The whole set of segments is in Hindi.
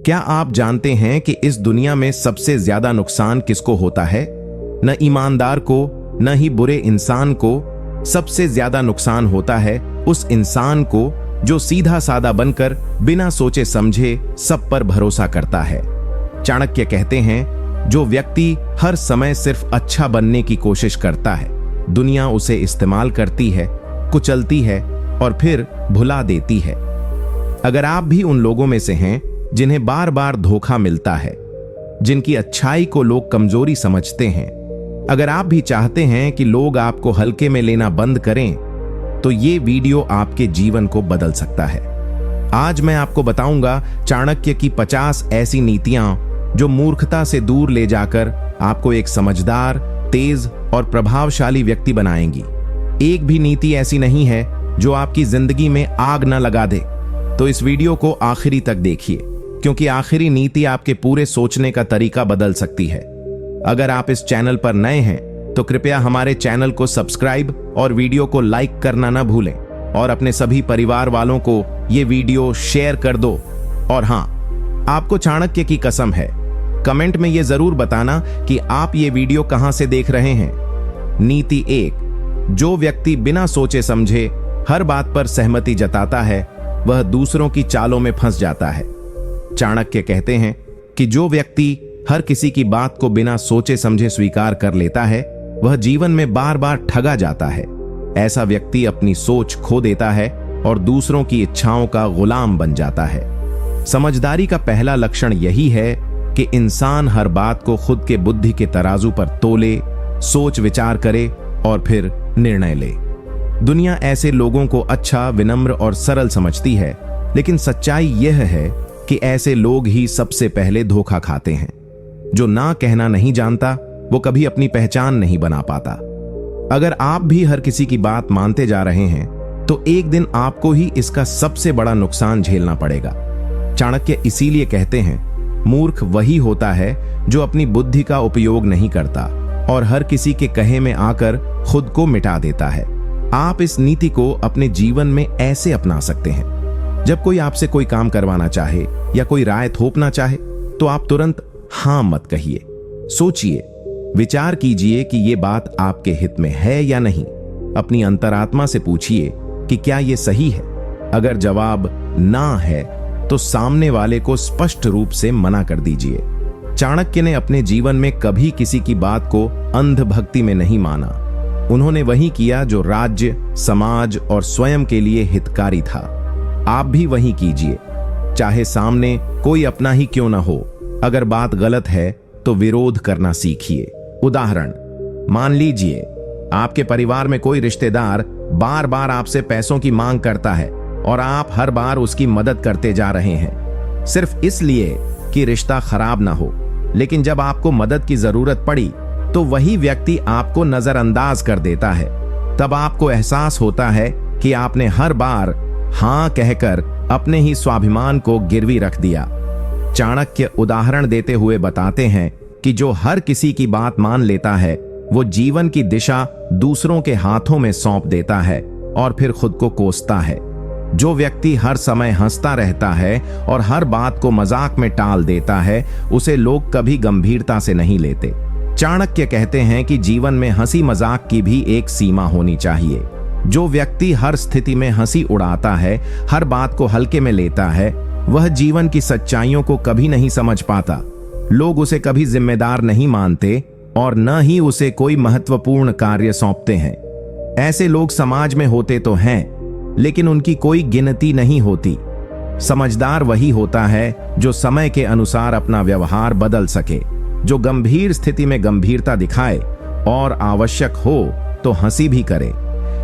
क्या आप जानते हैं कि इस दुनिया में सबसे ज्यादा नुकसान किसको होता है? न ईमानदार को, न ही बुरे इंसान को। सबसे ज्यादा नुकसान होता है उस इंसान को जो सीधा सादा बनकर बिना सोचे समझे सब पर भरोसा करता है। चाणक्य कहते हैं, जो व्यक्ति हर समय सिर्फ अच्छा बनने की कोशिश करता है, दुनिया उसे इस्तेमाल करती है, कुचलती है और फिर भुला देती है। अगर आप भी उन लोगों में से हैं जिन्हें बार बार धोखा मिलता है, जिनकी अच्छाई को लोग कमजोरी समझते हैं, अगर आप भी चाहते हैं कि लोग आपको हल्के में लेना बंद करें, तो ये वीडियो आपके जीवन को बदल सकता है। आज मैं आपको बताऊंगा चाणक्य की 50 ऐसी नीतियां जो मूर्खता से दूर ले जाकर आपको एक समझदार, तेज और प्रभावशाली व्यक्ति बनाएंगी। एक भी नीति ऐसी नहीं है जो आपकी जिंदगी में आग न लगा दे। तो इस वीडियो को आखिरी तक देखिए, क्योंकि आखिरी नीति आपके पूरे सोचने का तरीका बदल सकती है। अगर आप इस चैनल पर नए हैं तो कृपया हमारे चैनल को सब्सक्राइब और वीडियो को लाइक करना न भूलें और अपने सभी परिवार वालों को ये वीडियो शेयर कर दो। और हाँ, आपको चाणक्य की कसम है, कमेंट में ये जरूर बताना कि आप ये वीडियो कहां से देख रहे हैं। नीति 1, जो व्यक्ति बिना सोचे समझे हर बात पर सहमति जताता है, वह दूसरों की चालों में फंस जाता है। चाणक्य कहते हैं कि जो व्यक्ति हर किसी की बात को बिना सोचे समझे स्वीकार कर लेता है, वह जीवन में बार बार ठगा जाता है। ऐसा व्यक्ति अपनी सोच खो देता है और दूसरों की इच्छाओं का गुलाम बन जाता है। समझदारी का पहला लक्षण यही है कि इंसान हर बात को खुद के बुद्धि के तराजू पर तोले, सोच विचार करे और फिर निर्णय ले। दुनिया ऐसे लोगों को अच्छा, विनम्र और सरल समझती है, लेकिन सच्चाई यह है कि ऐसे लोग ही सबसे पहले धोखा खाते हैं। जो ना कहना नहीं जानता, वो कभी अपनी पहचान नहीं बना पाता। अगर आप भी हर किसी की बात मानते जा रहे हैं, तो एक दिन आपको ही इसका सबसे बड़ा नुकसान झेलना पड़ेगा। चाणक्य इसीलिए कहते हैं, मूर्ख वही होता है जो अपनी बुद्धि का उपयोग नहीं करता और हर किसी के कहे में आकर खुद को मिटा देता है। आप इस नीति को अपने जीवन में ऐसे अपना सकते हैं। जब कोई आपसे कोई काम करवाना चाहे या कोई राय थोपना चाहे, तो आप तुरंत हां मत कहिए। सोचिए, विचार कीजिए कि यह बात आपके हित में है या नहीं। अपनी अंतरात्मा से पूछिए कि क्या यह सही है। अगर जवाब ना है, तो सामने वाले को स्पष्ट रूप से मना कर दीजिए। चाणक्य ने अपने जीवन में कभी किसी की बात को अंधभक्ति में नहीं माना। उन्होंने वही किया जो राज्य, समाज और स्वयं के लिए हितकारी था। आप भी वही कीजिए, चाहे सामने कोई अपना ही क्यों ना हो। अगर बात गलत है तो विरोध करना सीखिए। उदाहरण, मान लीजिए आपके परिवार में कोई रिश्तेदार बार बार आपसे पैसों की मांग करता है और आप हर बार उसकी मदद करते जा रहे हैं, सिर्फ इसलिए कि रिश्ता खराब ना हो। लेकिन जब आपको मदद की जरूरत पड़ी तो वही व्यक्ति आपको नजरअंदाज कर देता है। तब आपको एहसास होता है कि आपने हर बार हां कहकर अपने ही स्वाभिमान को गिरवी रख दिया। चाणक्य उदाहरण देते हुए बताते हैं कि जो हर किसी की बात मान लेता है, वो जीवन की दिशा दूसरों के हाथों में सौंप देता है और फिर खुद को कोसता है। जो व्यक्ति हर समय हंसता रहता है और हर बात को मजाक में टाल देता है, उसे लोग कभी गंभीरता से नहीं लेते। चाणक्य कहते हैं कि जीवन में हंसी मजाक की भी एक सीमा होनी चाहिए। जो व्यक्ति हर स्थिति में हंसी उड़ाता है, हर बात को हल्के में लेता है, वह जीवन की सच्चाइयों को कभी नहीं समझ पाता। लोग उसे कभी जिम्मेदार नहीं मानते और न ही उसे कोई महत्वपूर्ण कार्य सौंपते हैं। ऐसे लोग समाज में होते तो हैं, लेकिन उनकी कोई गिनती नहीं होती। समझदार वही होता है जो समय के अनुसार अपना व्यवहार बदल सके, जो गंभीर स्थिति में गंभीरता दिखाए और आवश्यक हो तो हंसी भी करे।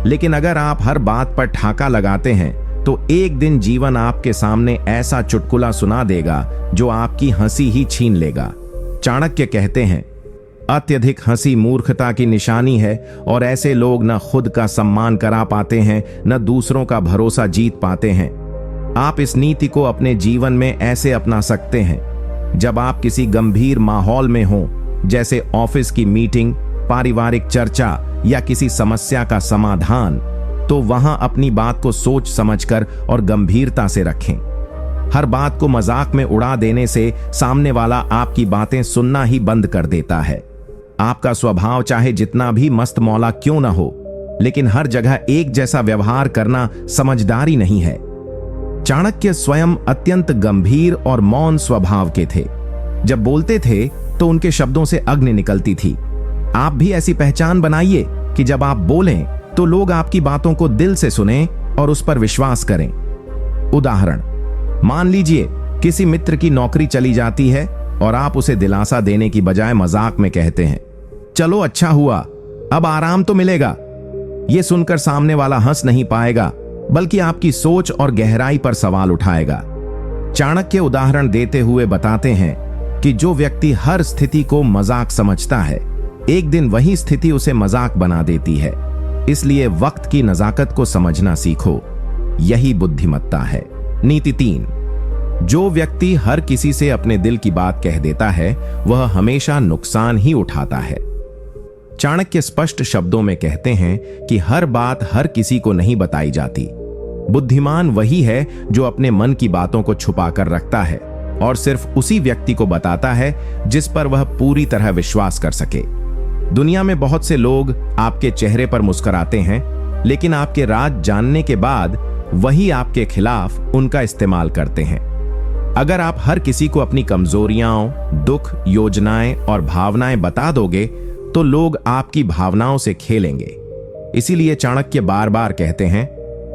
लेकिन अगर आप हर बात पर ठाका लगाते हैं, तो एक दिन जीवन आपके सामने ऐसा चुटकुला सुना देगा जो आपकी हंसी ही छीन लेगा। चाणक्य कहते हैं, अत्यधिक हंसी मूर्खता की निशानी है और ऐसे लोग न खुद का सम्मान करा पाते हैं, न दूसरों का भरोसा जीत पाते हैं। आप इस नीति को अपने जीवन में ऐसे अपना सकते हैं, जब आप किसी गंभीर माहौल में हों, जैसे ऑफिस की मीटिंग, पारिवारिक चर्चा या किसी समस्या का समाधान, तो वहां अपनी बात को सोच समझकर और गंभीरता से रखें। हर बात को मजाक में उड़ा देने से सामने वाला आपकी बातें सुनना ही बंद कर देता है। आपका स्वभाव चाहे जितना भी मस्त मौला क्यों ना हो, लेकिन हर जगह एक जैसा व्यवहार करना समझदारी नहीं है। चाणक्य स्वयं अत्यंत गंभीर और मौन स्वभाव के थे। जब बोलते थे तो उनके शब्दों से अग्नि निकलती थी। आप भी ऐसी पहचान बनाइए कि जब आप बोलें तो लोग आपकी बातों को दिल से सुनें और उस पर विश्वास करें। उदाहरण, मान लीजिए किसी मित्र की नौकरी चली जाती है और आप उसे दिलासा देने की बजाय मजाक में कहते हैं, चलो अच्छा हुआ, अब आराम तो मिलेगा। यह सुनकर सामने वाला हंस नहीं पाएगा, बल्कि आपकी सोच और गहराई पर सवाल उठाएगा। चाणक्य उदाहरण देते हुए बताते हैं कि जो व्यक्ति हर स्थिति को मजाक समझता है, एक दिन वही स्थिति उसे मजाक बना देती है। इसलिए वक्त की नजाकत को समझना सीखो, यही बुद्धिमत्ता है। नीति 3, जो व्यक्ति हर किसी से अपने दिल की बात कह देता है वह हमेशा नुकसान ही उठाता है। चाणक्य स्पष्ट शब्दों में कहते हैं कि हर बात हर किसी को नहीं बताई जाती। बुद्धिमान वही है जो अपने मन की बातों को छुपा कर रखता है और सिर्फ उसी व्यक्ति को बताता है जिस पर वह पूरी तरह विश्वास कर सके। दुनिया में बहुत से लोग आपके चेहरे पर मुस्कुराते हैं, लेकिन आपके राज जानने के बाद वही आपके खिलाफ उनका इस्तेमाल करते हैं। अगर आप हर किसी को अपनी कमजोरियां, दुख, योजनाएं और भावनाएं बता दोगे तो लोग आपकी भावनाओं से खेलेंगे। इसीलिए चाणक्य बार बार कहते हैं,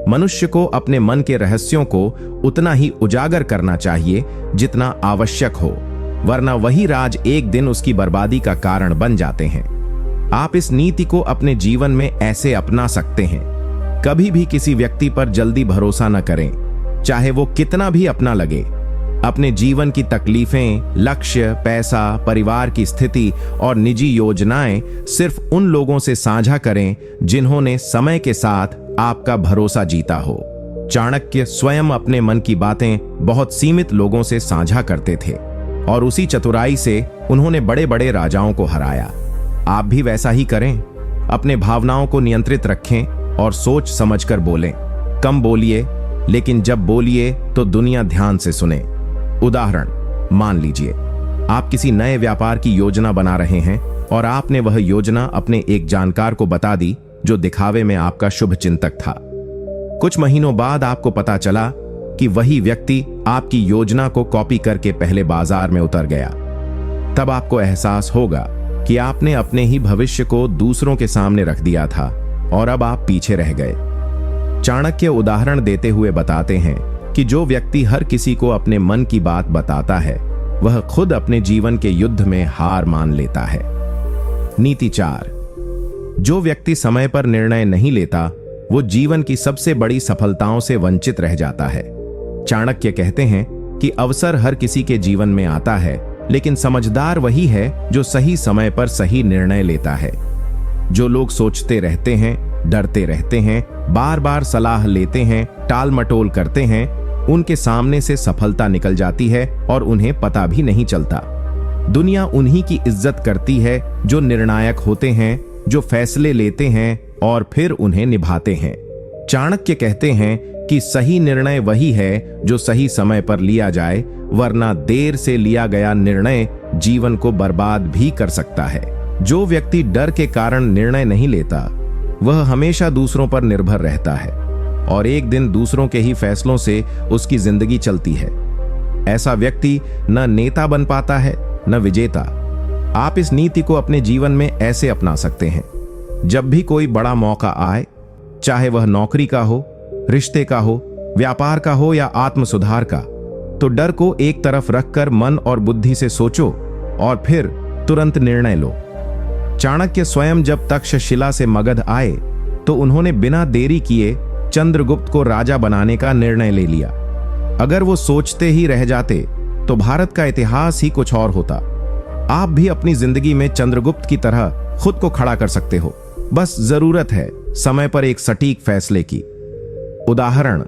मनुष्य को अपने मन के रहस्यों को उतना ही उजागर करना चाहिए जितना आवश्यक हो, वरना वही राज एक दिन उसकी बर्बादी का कारण बन जाते हैं। आप इस नीति को अपने जीवन में ऐसे अपना सकते हैं, कभी भी किसी व्यक्ति पर जल्दी भरोसा न करें, चाहे वो कितना भी अपना लगे। अपने जीवन की तकलीफें, लक्ष्य, पैसा, परिवार की स्थिति और निजी योजनाएं सिर्फ उन लोगों से साझा करें जिन्होंने समय के साथ आपका भरोसा जीता हो। चाणक्य स्वयं अपने मन की बातें बहुत सीमित लोगों से साझा करते थे और उसी चतुराई से उन्होंने बड़े बड़े राजाओं को हराया। आप भी वैसा ही करें। अपने भावनाओं को नियंत्रित रखें और सोच समझकर बोलें। कम बोलिए, लेकिन जब बोलिए तो दुनिया ध्यान से सुने। उदाहरण, मान लीजिए आप किसी नए व्यापार की योजना बना रहे हैं और आपने वह योजना अपने एक जानकार को बता दी जो दिखावे में आपका शुभ चिंतक था। कुछ महीनों बाद आपको पता चला कि वही व्यक्ति आपकी योजना को कॉपी करके पहले बाजार में उतर गया। तब आपको एहसास होगा कि आपने अपने ही भविष्य को दूसरों के सामने रख दिया था और अब आप पीछे रह गए। चाणक्य उदाहरण देते हुए बताते हैं कि जो व्यक्ति हर किसी को अपने मन की बात बताता है वह खुद अपने जीवन के युद्ध में हार मान लेता है। नीति 4, जो व्यक्ति समय पर निर्णय नहीं लेता वो जीवन की सबसे बड़ी सफलताओं से वंचित रह जाता है। चाणक्य कहते हैं कि अवसर हर किसी के जीवन में आता है, लेकिन समझदार वही है जो सही समय पर सही निर्णय लेता है। जो लोग सोचते रहते हैं, डरते रहते हैं, बार बार सलाह लेते हैं, टाल मटोल करते हैं, उनके सामने से सफलता निकल जाती है और उन्हें पता भी नहीं चलता। दुनिया उन्हीं की इज्जत करती है जो निर्णायक होते हैं, जो फैसले लेते हैं और फिर उन्हें निभाते हैं। चाणक्य कहते हैं कि सही निर्णय वही है जो सही समय पर लिया जाए, वरना देर से लिया गया निर्णय जीवन को बर्बाद भी कर सकता है। जो व्यक्ति डर के कारण निर्णय नहीं लेता वह हमेशा दूसरों पर निर्भर रहता है और एक दिन दूसरों के ही फैसलों से उसकी जिंदगी चलती है। ऐसा व्यक्ति न नेता बन पाता है न विजेता। आप इस नीति को अपने जीवन में ऐसे अपना सकते हैं, जब भी कोई बड़ा मौका आए, चाहे वह नौकरी का हो, रिश्ते का हो, व्यापार का हो या आत्म सुधार का, तो डर को एक तरफ रखकर मन और बुद्धि से सोचो और फिर तुरंत निर्णय लो। चाणक्य स्वयं जब तक्षशिला से मगध आए तो उन्होंने बिना देरी किए चंद्रगुप्त को राजा बनाने का निर्णय ले लिया। अगर वो सोचते ही रह जाते तो भारत का इतिहास ही कुछ और होता। आप भी अपनी जिंदगी में चंद्रगुप्त की तरह खुद को खड़ा कर सकते हो, बस जरूरत है समय पर एक सटीक फैसले की। उदाहरण,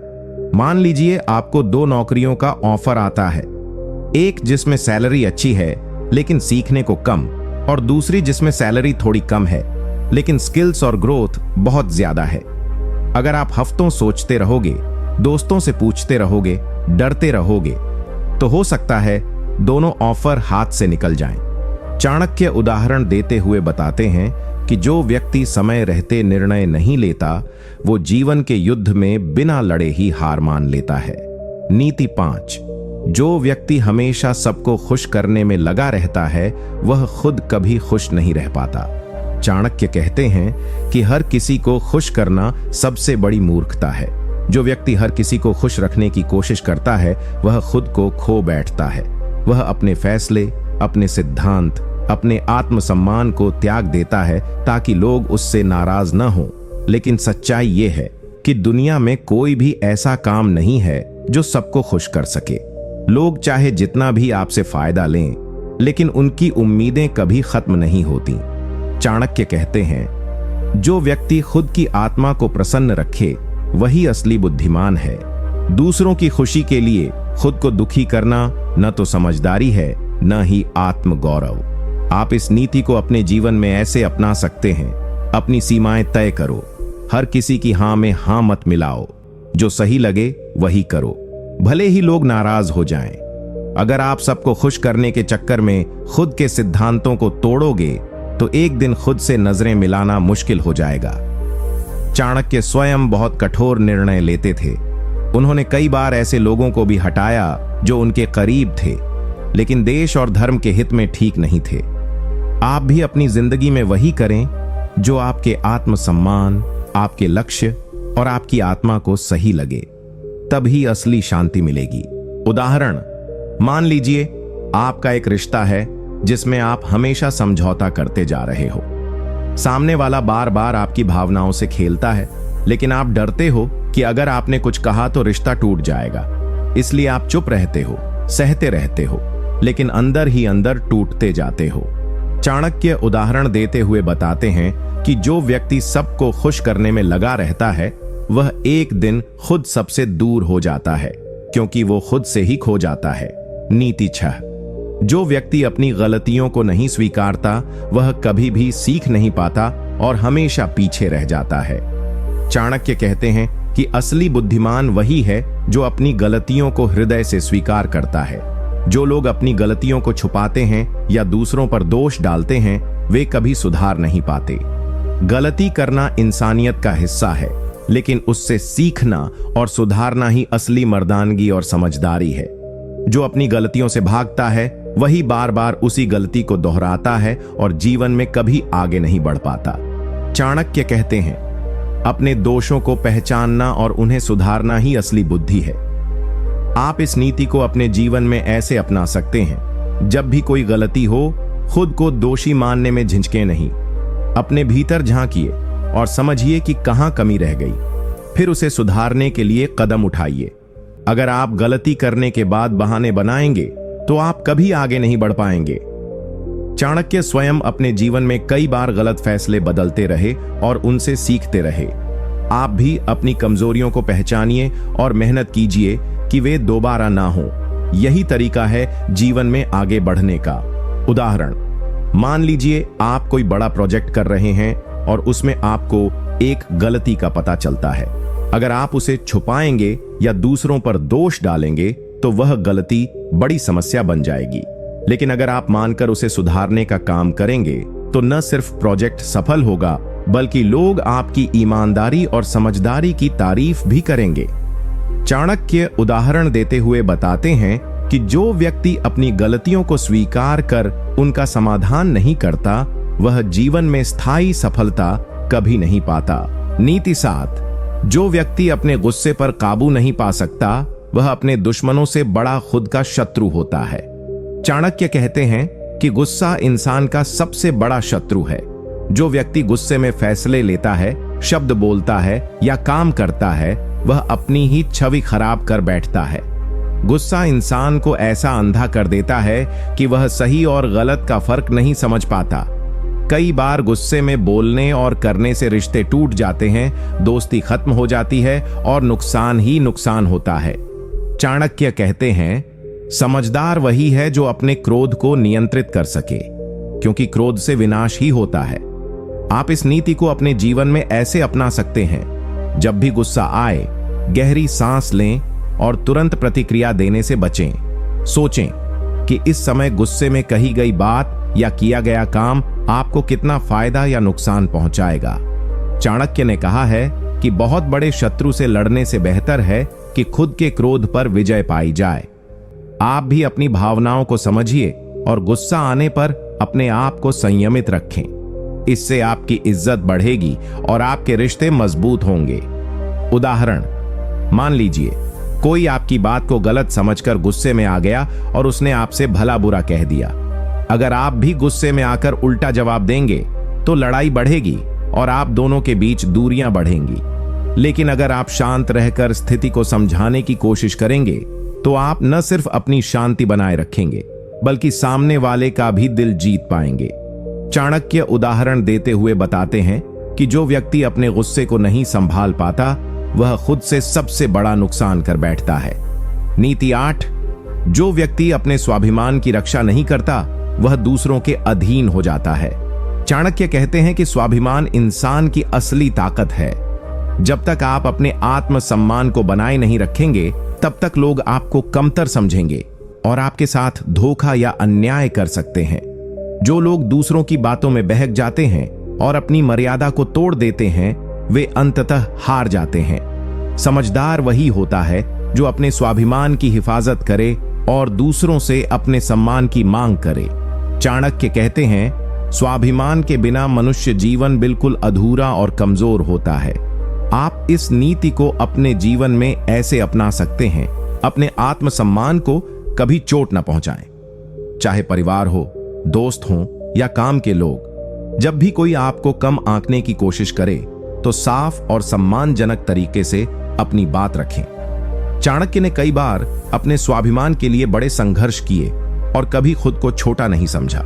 मान लीजिए आपको 2 नौकरियों का ऑफर आता है, एक जिसमें सैलरी अच्छी है लेकिन सीखने को कम, और दूसरी जिसमें सैलरी थोड़ी कम है लेकिन स्किल्स और ग्रोथ बहुत ज्यादा है। अगर आप हफ्तों सोचते रहोगे, दोस्तों से पूछते रहोगे, डरते रहोगे तो हो सकता है दोनों ऑफर हाथ से निकल जाएं। चाणक्य उदाहरण देते हुए बताते हैं कि जो व्यक्ति समय रहते निर्णय नहीं लेता वो जीवन के युद्ध में बिना लड़े ही हार मान लेता है। नीति 5, जो व्यक्ति हमेशा सबको खुश करने में लगा रहता है वह खुद कभी खुश नहीं रह पाता। चाणक्य कहते हैं कि हर किसी को खुश करना सबसे बड़ी मूर्खता है। जो व्यक्ति हर किसी को खुश रखने की कोशिश करता है वह खुद को खो बैठता है। वह अपने फैसले, अपने सिद्धांत, अपने आत्मसम्मान को त्याग देता है ताकि लोग उससे नाराज न हो। लेकिन सच्चाई ये है कि दुनिया में कोई भी ऐसा काम नहीं है जो सबको खुश कर सके। लोग चाहे जितना भी आपसे फायदा लें, लेकिन उनकी उम्मीदें कभी खत्म नहीं होती। चाणक्य कहते हैं, जो व्यक्ति खुद की आत्मा को प्रसन्न रखे वही असली बुद्धिमान है। दूसरों की खुशी के लिए खुद को दुखी करना न तो समझदारी है न ही आत्मगौरव। आप इस नीति को अपने जीवन में ऐसे अपना सकते हैं। अपनी सीमाएं तय करो, हर किसी की हां में हां मत मिलाओ, जो सही लगे वही करो, भले ही लोग नाराज हो जाएं। अगर आप सबको खुश करने के चक्कर में खुद के सिद्धांतों को तोड़ोगे तो एक दिन खुद से नजरें मिलाना मुश्किल हो जाएगा। चाणक्य स्वयं बहुत कठोर निर्णय लेते थे। उन्होंने कई बार ऐसे लोगों को भी हटाया जो उनके करीब थे, लेकिन देश और धर्म के हित में ठीक नहीं थे। आप भी अपनी जिंदगी में वही करें जो आपके आत्मसम्मान, आपके लक्ष्य और आपकी आत्मा को सही लगे, तभी असली शांति मिलेगी। उदाहरण, मान लीजिए आपका एक रिश्ता है जिसमें आप हमेशा समझौता करते जा रहे हो। सामने वाला बार बार आपकी भावनाओं से खेलता है, लेकिन आप डरते हो कि अगर आपने कुछ कहा तो रिश्ता टूट जाएगा। इसलिए आप चुप रहते हो, सहते रहते हो, लेकिन अंदर ही अंदर टूटते जाते हो। चाणक्य उदाहरण देते हुए बताते हैं कि जो व्यक्ति सबको खुश करने में लगा रहता है वह एक दिन खुद सबसे दूर हो जाता है, क्योंकि वो खुद से ही खो जाता है। नीति 6, जो व्यक्ति अपनी गलतियों को नहीं स्वीकारता वह कभी भी सीख नहीं पाता और हमेशा पीछे रह जाता है। चाणक्य कहते हैं कि असली बुद्धिमान वही है जो अपनी गलतियों को हृदय से स्वीकार करता है। जो लोग अपनी गलतियों को छुपाते हैं या दूसरों पर दोष डालते हैं वे कभी सुधार नहीं पाते। गलती करना इंसानियत का हिस्सा है, लेकिन उससे सीखना और सुधारना ही असली मर्दानगी और समझदारी है। जो अपनी गलतियों से भागता है वही बार बार उसी गलती को दोहराता है और जीवन में कभी आगे नहीं बढ़ पाता। चाणक्य कहते हैं, अपने दोषों को पहचानना और उन्हें सुधारना ही असली बुद्धि है। आप इस नीति को अपने जीवन में ऐसे अपना सकते हैं, जब भी कोई गलती हो खुद को दोषी मानने में झिझके नहीं। अपने भीतर झांकिए और समझिए कि कहां कमी रह गई, फिर उसे सुधारने के लिए कदम उठाइए। अगर आप गलती करने के बाद बहाने बनाएंगे तो आप कभी आगे नहीं बढ़ पाएंगे। चाणक्य स्वयं अपने जीवन में कई बार गलत फैसले बदलते रहे और उनसे सीखते रहे। आप भी अपनी कमजोरियों को पहचानिए और मेहनत कीजिए कि वे दोबारा ना हो। यही तरीका है जीवन में आगे बढ़ने का। उदाहरण, मान लीजिए आप कोई बड़ा प्रोजेक्ट कर रहे हैं और उसमें आपको एक गलती का पता चलता है। अगर आप उसे छुपाएंगे या दूसरों पर दोष डालेंगे तो वह गलती बड़ी समस्या बन जाएगी। लेकिन अगर आप मानकर उसे सुधारने का काम करेंगे तो न सिर्फ प्रोजेक्ट सफल होगा बल्कि लोग आपकी ईमानदारी और समझदारी की तारीफ भी करेंगे। चाणक्य उदाहरण देते हुए बताते हैं कि जो व्यक्ति अपनी गलतियों को स्वीकार कर उनका समाधान नहीं करता वह जीवन में स्थायी सफलता कभी नहीं पाता। नीति 7, जो व्यक्ति अपने गुस्से पर काबू नहीं पा सकता वह अपने दुश्मनों से बड़ा खुद का शत्रु होता है। चाणक्य कहते हैं कि गुस्सा इंसान का सबसे बड़ा शत्रु है। जो व्यक्ति गुस्से में फैसले लेता है, शब्द बोलता है या काम करता है वह अपनी ही छवि खराब कर बैठता है। गुस्सा इंसान को ऐसा अंधा कर देता है कि वह सही और गलत का फर्क नहीं समझ पाता। कई बार गुस्से में बोलने और करने से रिश्ते टूट जाते हैं, दोस्ती खत्म हो जाती है और नुकसान ही नुकसान होता है। चाणक्य कहते हैं, समझदार वही है जो अपने क्रोध को नियंत्रित कर सके, क्योंकि क्रोध से विनाश ही होता है। आप इस नीति को अपने जीवन में ऐसे अपना सकते हैं, जब भी गुस्सा आए गहरी सांस लें और तुरंत प्रतिक्रिया देने से बचें। सोचें कि इस समय गुस्से में कही गई बात या किया गया काम आपको कितना फायदा या नुकसान पहुंचाएगा। चाणक्य ने कहा है कि बहुत बड़े शत्रु से लड़ने से बेहतर है कि खुद के क्रोध पर विजय पाई जाए। आप भी अपनी भावनाओं को समझिए और गुस्सा आने पर अपने आप को संयमित रखें। इससे आपकी इज्जत बढ़ेगी और आपके रिश्ते मजबूत होंगे। उदाहरण, मान लीजिए कोई आपकी बात को गलत समझकर गुस्से में आ गया और उसने आपसे भला बुरा कह दिया। अगर आप भी गुस्से में आकर उल्टा जवाब देंगे तो लड़ाई बढ़ेगी और आप दोनों के बीच दूरियां बढ़ेंगी। लेकिन अगर आप शांत रहकर स्थिति को समझाने की कोशिश करेंगे तो आप न सिर्फ अपनी शांति बनाए रखेंगे बल्कि सामने वाले का भी दिल जीत पाएंगे। चाणक्य उदाहरण देते हुए बताते हैं कि जो व्यक्ति अपने गुस्से को नहीं संभाल पाता वह खुद से सबसे बड़ा नुकसान कर बैठता है। नीति 8, जो व्यक्ति अपने स्वाभिमान की रक्षा नहीं करता वह दूसरों के अधीन हो जाता है। चाणक्य कहते हैं कि स्वाभिमान इंसान की असली ताकत है। जब तक आप अपने आत्मसम्मान को बनाए नहीं रखेंगे तब तक लोग आपको कमतर समझेंगे और आपके साथ धोखा या अन्याय कर सकते हैं। जो लोग दूसरों की बातों में बहक जाते हैं और अपनी मर्यादा को तोड़ देते हैं वे अंततः हार जाते हैं। समझदार वही होता है जो अपने स्वाभिमान की हिफाजत करे और दूसरों से अपने सम्मान की मांग करे। चाणक्य कहते हैं, स्वाभिमान के बिना मनुष्य जीवन बिल्कुल अधूरा और कमजोर होता है। आप इस नीति को अपने जीवन में ऐसे अपना सकते हैं, अपने आत्मसम्मान को कभी चोट न पहुंचाएं। चाहे परिवार हो, दोस्त हो या काम के लोग, जब भी कोई आपको कम आंकने की कोशिश करे तो साफ और सम्मानजनक तरीके से अपनी बात रखें। चाणक्य ने कई बार अपने स्वाभिमान के लिए बड़े संघर्ष किए और कभी खुद को छोटा नहीं समझा।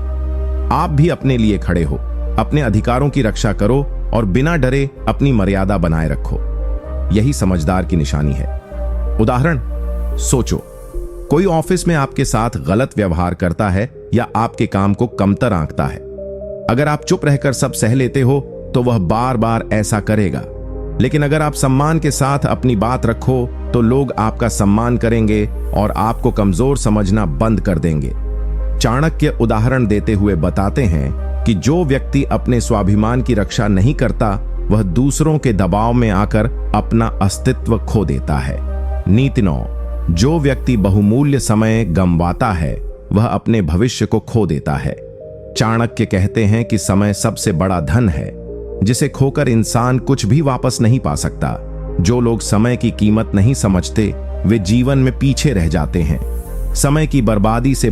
आप भी अपने लिए खड़े हो, अपने अधिकारों की रक्षा करो और बिना डरे अपनी मर्यादा बनाए रखो। यही समझदार की निशानी है। उदाहरण, सोचो कोई ऑफिस में आपके साथ गलत व्यवहार करता है या आपके काम को कमतर आंकता है। अगर आप चुप रहकर सब सह लेते हो तो वह बार बार ऐसा करेगा। लेकिन अगर आप सम्मान के साथ अपनी बात रखो तो लोग आपका सम्मान करेंगे और आपको कमजोर समझना बंद कर देंगे। चाणक्य उदाहरण देते हुए बताते हैं कि जो व्यक्ति अपने स्वाभिमान की रक्षा नहीं करता वह दूसरों के दबाव में आकर अपना अस्तित्व खो देता है। नीति 9, जो व्यक्ति बहुमूल्य समय गंवाता है वह अपने भविष्य को खो देता है। चाणक्य कहते हैं कि समय सबसे बड़ा धन है जिसे खोकर इंसान कुछ भी वापस नहीं पा सकता। जो लोग समय की कीमत नहीं समझते वे जीवन में पीछे रह जाते हैं। समय की बर्बादी से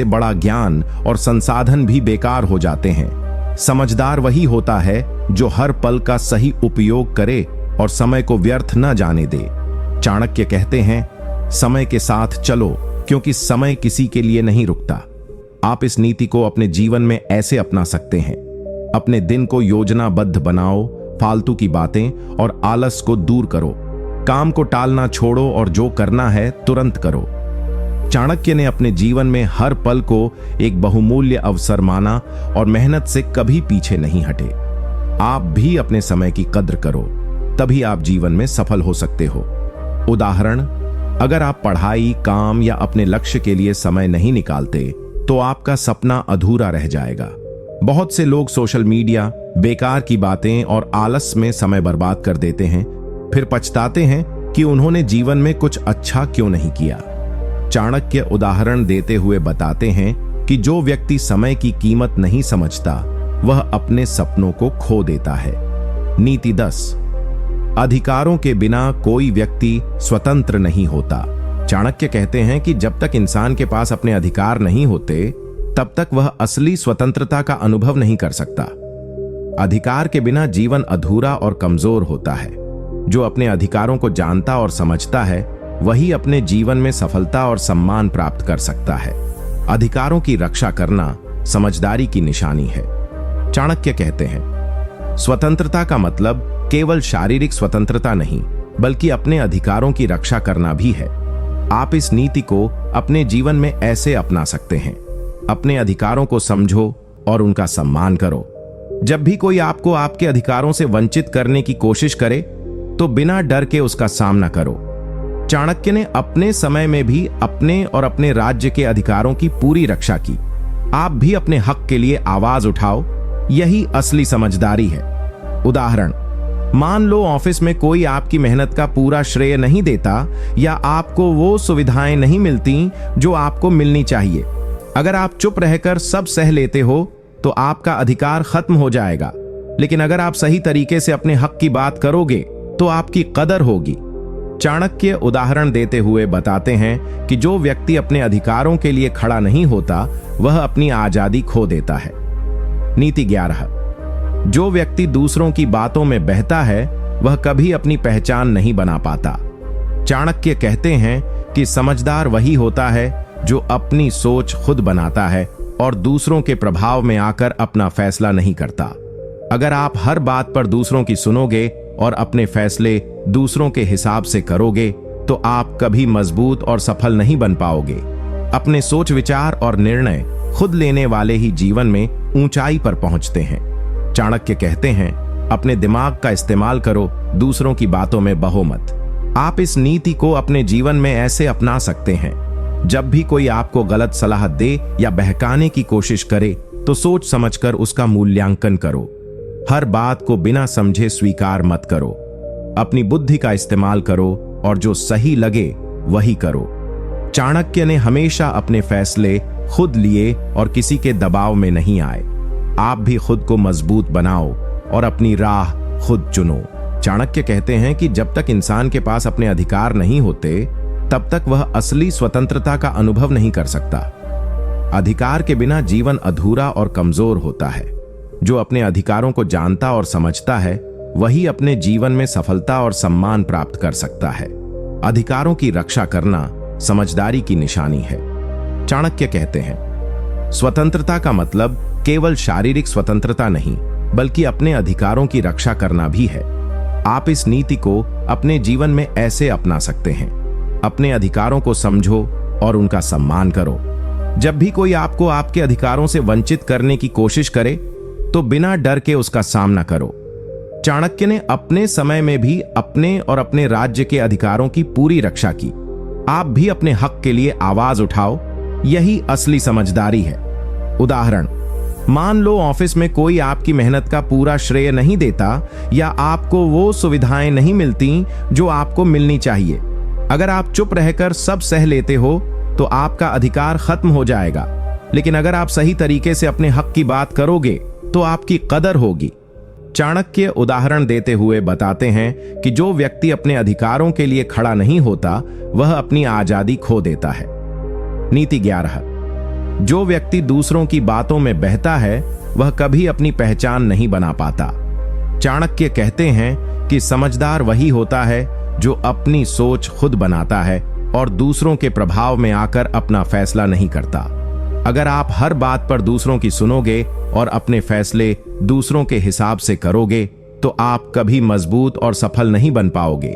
बड़ा ज्ञान और संसाधन भी बेकार हो जाते हैं। समझदार वही होता है जो हर पल का सही उपयोग करे और समय को व्यर्थ न जाने दे। चाणक्य कहते हैं, समय के साथ चलो क्योंकि समय किसी के लिए नहीं रुकता। आप इस नीति को अपने जीवन में ऐसे अपना सकते हैं। अपने दिन को योजनाबद्ध बनाओ, फालतू की बातें और आलस को दूर करो। काम को टालना छोड़ो और जो करना है तुरंत करो। चाणक्य ने अपने जीवन में हर पल को एक बहुमूल्य अवसर माना और मेहनत से कभी पीछे नहीं हटे। आप भी अपने समय की कद्र करो, तभी आप जीवन में सफल हो सकते हो। उदाहरण, अगर आप पढ़ाई, काम या अपने लक्ष्य के लिए समय नहीं निकालते तो आपका सपना अधूरा रह जाएगा। बहुत से लोग सोशल मीडिया, बेकार की बातें और आलस में समय बर्बाद कर देते हैं, फिर पछताते हैं कि उन्होंने जीवन में कुछ अच्छा क्यों नहीं किया। चाणक्य उदाहरण देते हुए बताते हैं कि जो व्यक्ति समय की कीमत नहीं समझता वह अपने सपनों को खो देता है। नीति 10, अधिकारों के बिना कोई व्यक्ति स्वतंत्र नहीं होता। चाणक्य कहते हैं कि जब तक इंसान के पास अपने अधिकार नहीं होते तब तक वह असली स्वतंत्रता का अनुभव नहीं कर सकता। अधिकार के बिना जीवन अधूरा और कमजोर होता है। जो अपने अधिकारों को जानता और समझता है वही अपने जीवन में सफलता और सम्मान प्राप्त कर सकता है। अधिकारों की रक्षा करना समझदारी की निशानी है। चाणक्य कहते हैं, स्वतंत्रता का मतलब केवल शारीरिक स्वतंत्रता नहीं बल्कि अपने अधिकारों की रक्षा करना भी है। आप इस नीति को अपने जीवन में ऐसे अपना सकते हैं। अपने अधिकारों को समझो और उनका सम्मान करो। जब भी कोई आपको आपके अधिकारों से वंचित करने की कोशिश करे तो बिना डर के उसका सामना करो। चाणक्य ने अपने समय में भी अपने और अपने राज्य के अधिकारों की पूरी रक्षा की। आप भी अपने हक के लिए आवाज उठाओ, यही असली समझदारी है। उदाहरण, मान लो ऑफिस में कोई आपकी मेहनत का पूरा श्रेय नहीं देता या आपको वो सुविधाएं नहीं मिलती जो आपको मिलनी चाहिए। अगर आप चुप रहकर सब सह लेते हो तो आपका अधिकार खत्म हो जाएगा, लेकिन अगर आप सही तरीके से अपने हक की बात करोगे तो आपकी कदर होगी। चाणक्य उदाहरण देते हुए बताते हैं कि जो व्यक्ति अपने अधिकारों के लिए खड़ा नहीं होता वह अपनी आजादी खो देता है। नीति 11, जो व्यक्ति दूसरों की बातों में बहता है वह कभी अपनी पहचान नहीं बना पाता। चाणक्य कहते हैं कि समझदार वही होता है जो अपनी सोच खुद बनाता है और दूसरों के प्रभाव में आकर अपना फैसला नहीं करता। अगर आप हर बात पर दूसरों की सुनोगे और अपने फैसले दूसरों के हिसाब से करोगे तो आप कभी मजबूत और सफल नहीं बन पाओगे। अपने सोच विचार और निर्णय खुद लेने वाले ही जीवन में ऊंचाई पर पहुंचते हैं। चाणक्य कहते हैं, अपने दिमाग का इस्तेमाल करो, दूसरों की बातों में बहो मत। आप इस नीति को अपने जीवन में ऐसे अपना सकते हैं, जब भी कोई आपको गलत सलाह दे या बहकाने की कोशिश करे तो सोच समझकर उसका मूल्यांकन करो। हर बात को बिना समझे स्वीकार मत करो। अपनी बुद्धि का इस्तेमाल करो और जो सही लगे वही करो। चाणक्य ने हमेशा अपने फैसले खुद लिए और किसी के दबाव में नहीं आए। आप भी खुद को मजबूत बनाओ और अपनी राह खुद चुनो। चाणक्य कहते हैं कि जब तक इंसान के पास अपने अधिकार नहीं होते तब तक वह असली स्वतंत्रता का अनुभव नहीं कर सकता। अधिकार के बिना जीवन अधूरा और कमजोर होता है। जो अपने अधिकारों को जानता और समझता है वही अपने जीवन में सफलता और सम्मान प्राप्त कर सकता है। अधिकारों की रक्षा करना समझदारी की निशानी है। चाणक्य कहते हैं, स्वतंत्रता का मतलब केवल शारीरिक स्वतंत्रता नहीं बल्कि अपने अधिकारों की रक्षा करना भी है। आप इस नीति को अपने जीवन में ऐसे अपना सकते हैं। अपने अधिकारों को समझो और उनका सम्मान करो। जब भी कोई आपको आपके अधिकारों से वंचित करने की कोशिश करे तो बिना डर के उसका सामना करो। चाणक्य ने अपने समय में भी अपने और अपने राज्य के अधिकारों की पूरी रक्षा की। आप भी अपने हक के लिए आवाज उठाओ, यही असली समझदारी है। उदाहरण, मान लो ऑफिस में कोई आपकी मेहनत का पूरा श्रेय नहीं देता या आपको वो सुविधाएं नहीं मिलती जो आपको मिलनी चाहिए। अगर आप चुप रहकर सब सह लेते हो तो आपका अधिकार खत्म हो जाएगा, लेकिन अगर आप सही तरीके से अपने हक की बात करोगे तो आपकी कदर होगी। चाणक्य उदाहरण देते हुए बताते हैं कि जो व्यक्ति अपने अधिकारों के लिए खड़ा नहीं होता वह अपनी आजादी खो देता है। नीति 11, जो व्यक्ति दूसरों की बातों में बहता है वह कभी अपनी पहचान नहीं बना पाता। चाणक्य कहते हैं कि समझदार वही होता है जो अपनी सोच खुद बनाता है और दूसरों के प्रभाव में आकर अपना फैसला नहीं करता। अगर आप हर बात पर दूसरों की सुनोगे और अपने फैसले दूसरों के हिसाब से करोगे तो आप कभी मजबूत और सफल नहीं बन पाओगे।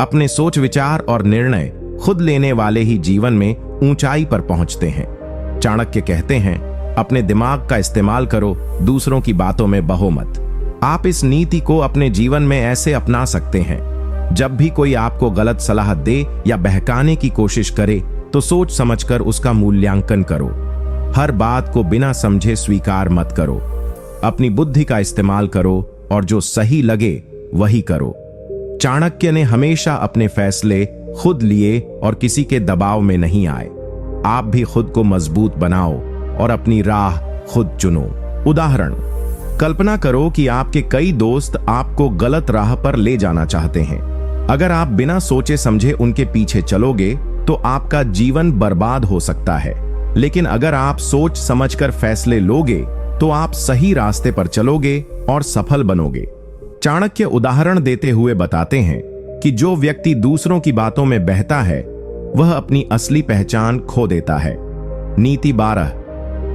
अपने सोच विचार और निर्णय खुद लेने वाले ही जीवन में ऊंचाई पर पहुंचते हैं। चाणक्य कहते हैं, अपने दिमाग का इस्तेमाल करो, दूसरों की बातों में बहो मत। आप इस नीति को अपने जीवन में ऐसे अपना सकते हैं, जब भी कोई आपको गलत सलाह दे या बहकाने की कोशिश करे तो सोच समझकर उसका मूल्यांकन करो। हर बात को बिना समझे स्वीकार मत करो। अपनी बुद्धि का इस्तेमाल करो और जो सही लगे वही करो। चाणक्य ने हमेशा अपने फैसले खुद लिए और किसी के दबाव में नहीं आए। आप भी खुद को मजबूत बनाओ और अपनी राह खुद चुनो। उदाहरण, कल्पना करो कि आपके कई दोस्त आपको गलत राह पर ले जाना चाहते हैं। अगर आप बिना सोचे समझे उनके पीछे चलोगे तो आपका जीवन बर्बाद हो सकता है, लेकिन अगर आप सोच समझकर फैसले लोगे तो आप सही रास्ते पर चलोगे और सफल बनोगे। चाणक्य उदाहरण देते हुए बताते हैं कि जो व्यक्ति दूसरों की बातों में बहता है वह अपनी असली पहचान खो देता है। नीति 12,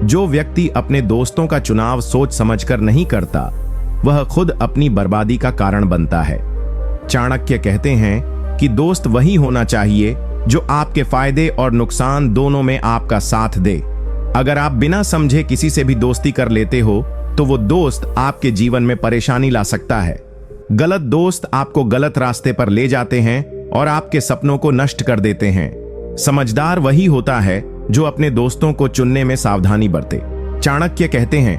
जो व्यक्ति अपने दोस्तों का चुनाव सोच समझकर नहीं करता वह खुद अपनी बर्बादी का कारण बनता है। चाणक्य कहते हैं कि दोस्त वही होना चाहिए जो आपके फायदे और नुकसान दोनों में आपका साथ दे। अगर आप बिना समझे किसी से भी दोस्ती कर लेते हो तो वो दोस्त आपके जीवन में परेशानी ला सकता है। गलत दोस्त आपको गलत रास्ते पर ले जाते हैं और आपके सपनों को नष्ट कर देते हैं। समझदार वही होता है जो अपने दोस्तों को चुनने में सावधानी बरते। चाणक्य कहते हैं,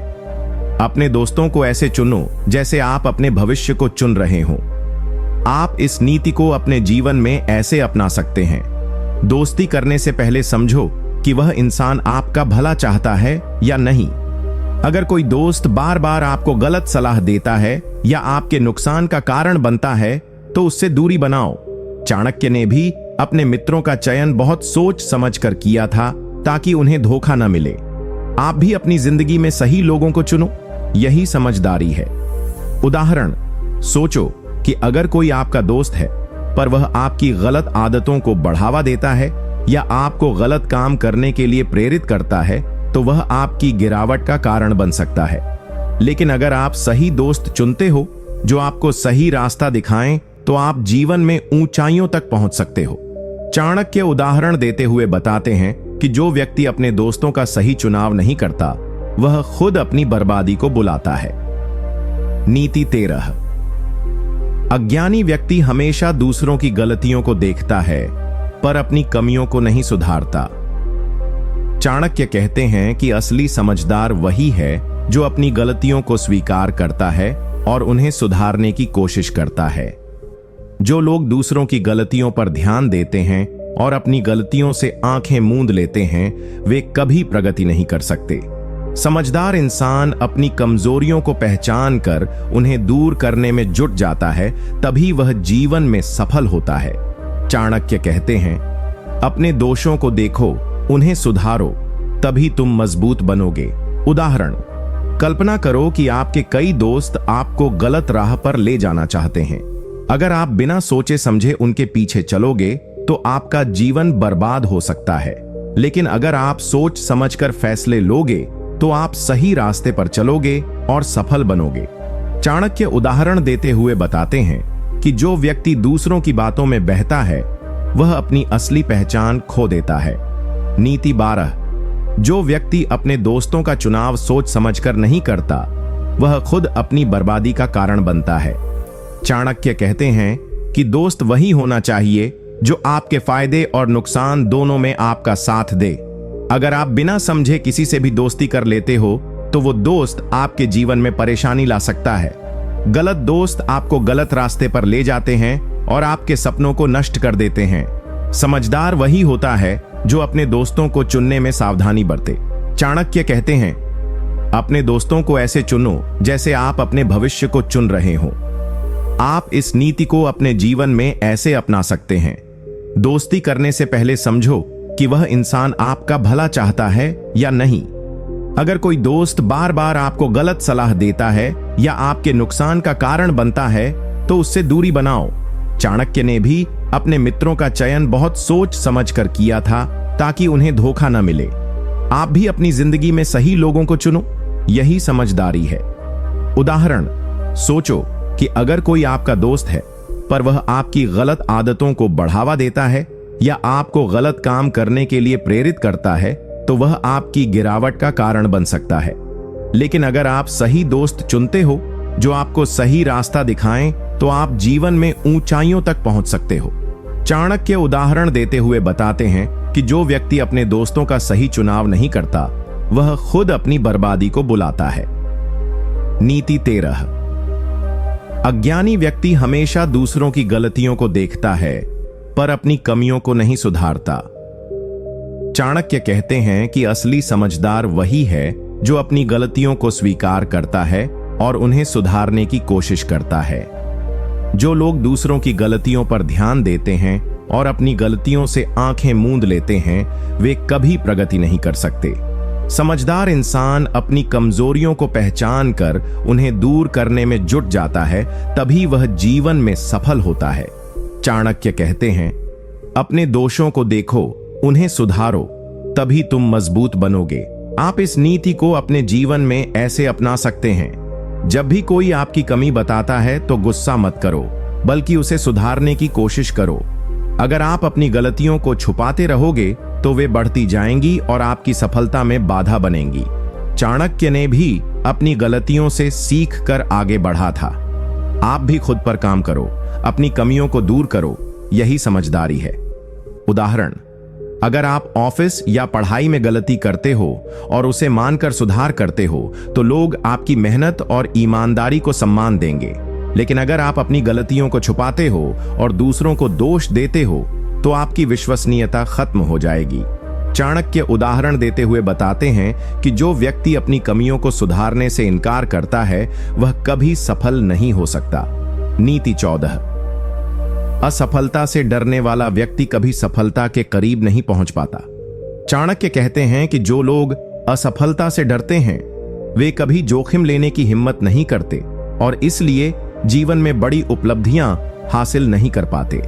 अपने दोस्तों को ऐसे चुनो जैसे आप अपने भविष्य को चुन रहे हो। आप इस नीति को अपने जीवन में ऐसे अपना सकते हैं। दोस्ती करने से पहले समझो कि वह इंसान आपका भला चाहता है या नहीं। अगर कोई दोस्त बार बार आपको गलत सलाह देता है या आपके नुकसान का कारण बनता है तो उससे दूरी बनाओ। चाणक्य ने भी अपने मित्रों का चयन बहुत सोच समझ कर किया था ताकि उन्हें धोखा न मिले। आप भी अपनी जिंदगी में सही लोगों को चुनो, यही समझदारी है। उदाहरण, सोचो कि अगर कोई आपका दोस्त है पर वह आपकी गलत आदतों को बढ़ावा देता है या आपको गलत काम करने के लिए प्रेरित करता है तो वह आपकी गिरावट का कारण बन सकता है। लेकिन अगर आप सही दोस्त चुनते हो जो आपको सही रास्ता दिखाएं तो आप जीवन में ऊंचाइयों तक पहुंच सकते हो। चाणक्य उदाहरण देते हुए बताते हैं कि जो व्यक्ति अपने दोस्तों का सही चुनाव नहीं करता वह खुद अपनी बर्बादी को बुलाता है। नीति 13। अज्ञानी व्यक्ति हमेशा दूसरों की गलतियों को देखता है पर अपनी कमियों को नहीं सुधारता। चाणक्य कहते हैं कि असली समझदार वही है जो अपनी गलतियों को स्वीकार करता है और उन्हें सुधारने की कोशिश करता है। जो लोग दूसरों की गलतियों पर ध्यान देते हैं और अपनी गलतियों से आंखें मूंद लेते हैं वे कभी प्रगति नहीं कर सकते। समझदार इंसान अपनी कमजोरियों को पहचान कर उन्हें दूर करने में जुट जाता है, तभी वह जीवन में सफल होता है। चाणक्य कहते हैं, अपने दोषों को देखो, उन्हें सुधारो, तभी तुम मजबूत बनोगे। उदाहरण, कल्पना करो कि आपके कई दोस्त आपको गलत राह पर ले जाना चाहते हैं। अगर आप बिना सोचे समझे उनके पीछे चलोगे तो आपका जीवन बर्बाद हो सकता है। लेकिन अगर आप सोच समझकर फैसले लोगे तो आप सही रास्ते पर चलोगे और सफल बनोगे। चाणक्य उदाहरण देते हुए बताते हैं कि जो व्यक्ति दूसरों की बातों में बहता है वह अपनी असली पहचान खो देता है। नीति 12। जो व्यक्ति अपने दोस्तों का चुनाव सोच समझकर नहीं करता वह खुद अपनी बर्बादी का कारण बनता है। चाणक्य कहते हैं कि दोस्त वही होना चाहिए जो आपके फायदे और नुकसान दोनों में आपका साथ दे। अगर आप बिना समझे किसी से भी दोस्ती कर लेते हो तो वो दोस्त आपके जीवन में परेशानी ला सकता है। गलत दोस्त आपको गलत रास्ते पर ले जाते हैं और आपके सपनों को नष्ट कर देते हैं। समझदार वही होता है जो अपने दोस्तों को चुनने में सावधानी बरते। चाणक्य कहते हैं, अपने दोस्तों को ऐसे चुनो जैसे आप अपने भविष्य को चुन रहे हो। आप इस नीति को अपने जीवन में ऐसे अपना सकते हैं। दोस्ती करने से पहले समझो कि वह इंसान आपका भला चाहता है या नहीं। अगर कोई दोस्त बार बार आपको गलत सलाह देता है या आपके नुकसान का कारण बनता है तो उससे दूरी बनाओ। चाणक्य ने भी अपने मित्रों का चयन बहुत सोच समझ कर किया था ताकि उन्हें धोखा न मिले। आप भी अपनी जिंदगी में सही लोगों को चुनो, यही समझदारी है। उदाहरण, सोचो कि अगर कोई आपका दोस्त है पर वह आपकी गलत आदतों को बढ़ावा देता है या आपको गलत काम करने के लिए प्रेरित करता है तो वह आपकी गिरावट का कारण बन सकता है। लेकिन अगर आप सही दोस्त चुनते हो जो आपको सही रास्ता दिखाएं तो आप जीवन में ऊंचाइयों तक पहुंच सकते हो। चाणक्य उदाहरण देते हुए बताते हैं कि जो व्यक्ति अपने दोस्तों का सही चुनाव नहीं करता वह खुद अपनी बर्बादी को बुलाता है। नीति 13। अज्ञानी व्यक्ति हमेशा दूसरों की गलतियों को देखता है पर अपनी कमियों को नहीं सुधारता। चाणक्य कहते हैं कि असली समझदार वही है जो अपनी गलतियों को स्वीकार करता है और उन्हें सुधारने की कोशिश करता है। जो लोग दूसरों की गलतियों पर ध्यान देते हैं और अपनी गलतियों से आंखें मूंद लेते हैं वे कभी प्रगति नहीं कर सकते। समझदार इंसान अपनी कमजोरियों को पहचान कर उन्हें दूर करने में जुट जाता है, तभी वह जीवन में सफल होता है। चाणक्य कहते हैं, अपने दोषों को देखो, उन्हें सुधारो, तभी तुम मजबूत बनोगे। आप इस नीति को अपने जीवन में ऐसे अपना सकते हैं। जब भी कोई आपकी कमी बताता है तो गुस्सा मत करो, बल्कि उसे सुधारने की कोशिश करो। अगर आप अपनी गलतियों को छुपाते रहोगे तो वे बढ़ती जाएंगी और आपकी सफलता में बाधा बनेंगी। चाणक्य ने भी अपनी गलतियों से सीख कर आगे बढ़ा था। आप भी खुद पर काम करो, अपनी कमियों को दूर करो यही समझदारी है। उदाहरण, अगर आप ऑफिस या पढ़ाई में गलती करते हो और उसे मानकर सुधार करते हो तो लोग आपकी मेहनत और ईमानदारी को सम्मान देंगे। लेकिन अगर आप अपनी गलतियों को छुपाते हो और दूसरों को दोष देते हो तो आपकी विश्वसनीयता खत्म हो जाएगी। चाणक्य उदाहरण देते हुए बताते हैं कि जो व्यक्ति अपनी कमियों को सुधारने से इनकार करता है वह कभी सफल नहीं हो सकता। नीति 14। असफलता से डरने वाला व्यक्ति कभी सफलता के करीब नहीं पहुंच पाता। चाणक्य कहते हैं कि जो लोग असफलता से डरते हैं वे कभी जोखिम लेने की हिम्मत नहीं करते और इसलिए जीवन में बड़ी उपलब्धियां हासिल नहीं कर पाते।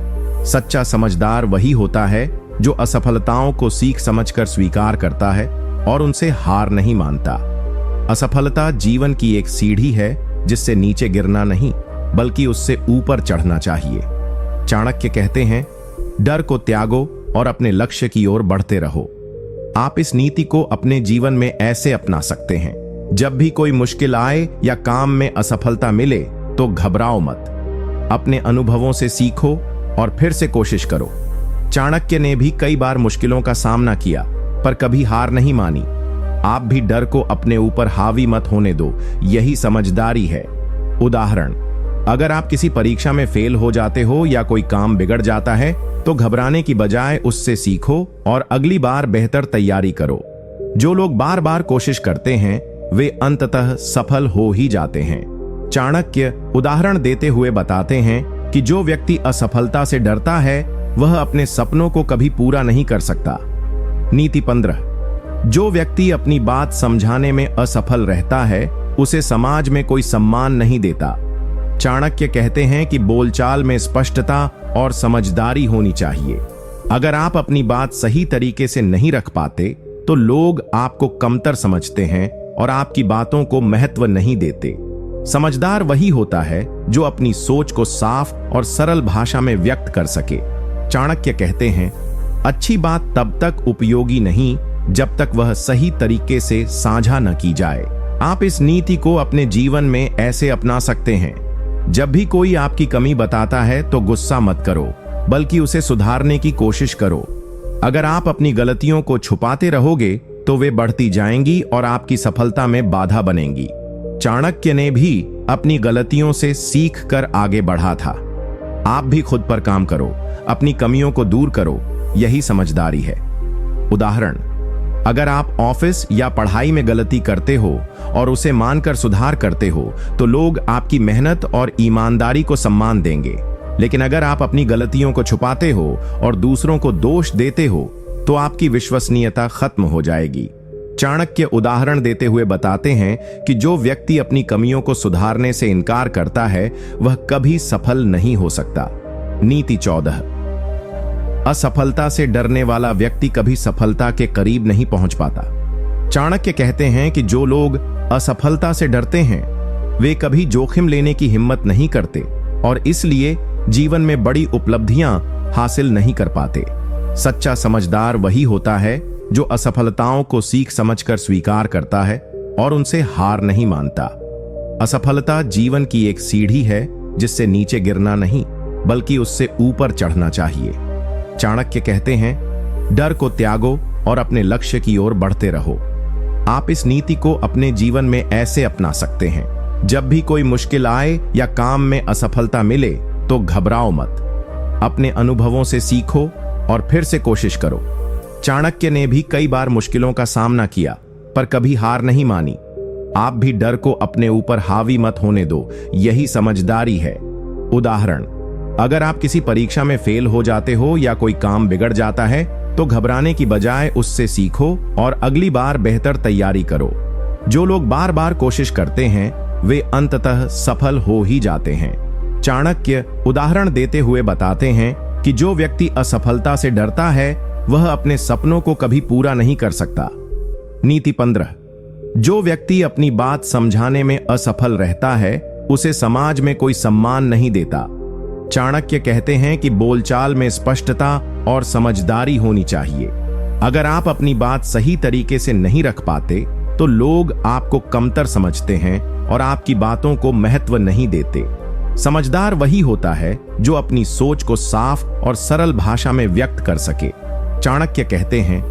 सच्चा समझदार वही होता है जो असफलताओं को सीख समझकर स्वीकार करता है और उनसे हार नहीं मानता। असफलता जीवन की एक सीढ़ी है जिससे नीचे गिरना नहीं बल्कि उससे ऊपर चढ़ना चाहिए। चाणक्य कहते हैं, डर को त्यागो और अपने लक्ष्य की ओर बढ़ते रहो। आप इस नीति को अपने जीवन में ऐसे अपना सकते हैं, जब भी कोई मुश्किल आए या काम में असफलता मिले तो घबराओ मत, अपने अनुभवों से सीखो और फिर से कोशिश करो। चाणक्य ने भी कई बार मुश्किलों का सामना किया पर कभी हार नहीं मानी। आप भी डर को अपने ऊपर हावी मत होने दो, यही समझदारी है। उदाहरण, अगर आप किसी परीक्षा में फेल हो जाते हो या कोई काम बिगड़ जाता है तो घबराने की बजाय उससे सीखो और अगली बार बेहतर तैयारी करो। जो लोग बार बार कोशिश करते हैं वे अंततः सफल हो ही जाते हैं। चाणक्य उदाहरण देते हुए बताते हैं कि जो व्यक्ति असफलता से डरता है वह अपने सपनों को कभी पूरा नहीं कर सकता। नीति 15। जो व्यक्ति अपनी बात समझाने में असफल रहता है उसे समाज में कोई सम्मान नहीं देता। चाणक्य कहते हैं कि बोलचाल में स्पष्टता और समझदारी होनी चाहिए। अगर आप अपनी बात सही तरीके से नहीं रख पाते तो लोग आपको कमतर समझते हैं और आपकी बातों को महत्व नहीं देते। समझदार वही होता है जो अपनी सोच को साफ और सरल भाषा में व्यक्त कर सके। चाणक्य कहते हैं, अच्छी बात तब तक उपयोगी नहीं जब तक वह सही तरीके से साझा न की जाए। आप इस नीति को अपने जीवन में ऐसे अपना सकते हैं, जब भी कोई आपकी कमी बताता है तो गुस्सा मत करो बल्कि उसे सुधारने की कोशिश करो। अगर आप अपनी गलतियों को छुपाते रहोगे तो वे बढ़ती जाएंगी और आपकी सफलता में बाधा बनेंगी। चाणक्य ने भी अपनी गलतियों से सीख कर आगे बढ़ा था। आप भी खुद पर काम करो, अपनी कमियों को दूर करो, यही समझदारी है। उदाहरण, अगर आप ऑफिस या पढ़ाई में गलती करते हो और उसे मानकर सुधार करते हो तो लोग आपकी मेहनत और ईमानदारी को सम्मान देंगे। लेकिन अगर आप अपनी गलतियों को छुपाते हो और दूसरों को दोष देते हो तो आपकी विश्वसनीयता खत्म हो जाएगी। चाणक्य उदाहरण देते हुए बताते हैं कि जो व्यक्ति अपनी कमियों को सुधारने से इनकार करता है वह कभी सफल नहीं हो सकता। नीति 14। असफलता से डरने वाला व्यक्ति कभी सफलता के करीब नहीं पहुंच पाता। चाणक्य कहते हैं कि जो लोग असफलता से डरते हैं वे कभी जोखिम लेने की हिम्मत नहीं करते और इसलिए जीवन में बड़ी उपलब्धियां हासिल नहीं कर पाते। सच्चा समझदार वही होता है जो असफलताओं को सीख समझकर स्वीकार करता है और उनसे हार नहीं मानता। असफलता जीवन की एक सीढ़ी है जिससे नीचे गिरना नहीं बल्कि उससे ऊपर चढ़ना चाहिए। चाणक्य कहते हैं, डर को त्यागो और अपने लक्ष्य की ओर बढ़ते रहो। आप इस नीति को अपने जीवन में ऐसे अपना सकते हैं, जब भी कोई मुश्किल आए या काम में असफलता मिले तो घबराओ मत, अपने अनुभवों से सीखो और फिर से कोशिश करो। चाणक्य ने भी कई बार मुश्किलों का सामना किया पर कभी हार नहीं मानी। आप भी डर को अपने ऊपर हावी मत होने दो, यही समझदारी है। उदाहरण, अगर आप किसी परीक्षा में फेल हो जाते हो या कोई काम बिगड़ जाता है तो घबराने की बजाय उससे सीखो और अगली बार बेहतर तैयारी करो। जो लोग बार बार कोशिश करते हैं वे अंततः सफल हो ही जाते हैं। चाणक्य उदाहरण देते हुए बताते हैं कि जो व्यक्ति असफलता से डरता है वह अपने सपनों को कभी पूरा नहीं कर सकता। नीति 15। जो व्यक्ति अपनी बात समझाने में असफल रहता है उसे समाज में कोई सम्मान नहीं देता। चाणक्य कहते हैं कि बोलचाल में स्पष्टता और समझदारी होनी चाहिए। अगर आप अपनी बात सही तरीके से नहीं रख पाते तो लोग आपको कमतर समझते हैं और आपकी बातों को महत्व नहीं देते। समझदार वही होता है जो अपनी सोच को साफ और सरल भाषा में व्यक्त कर सके। चाणक्य कहते हैं,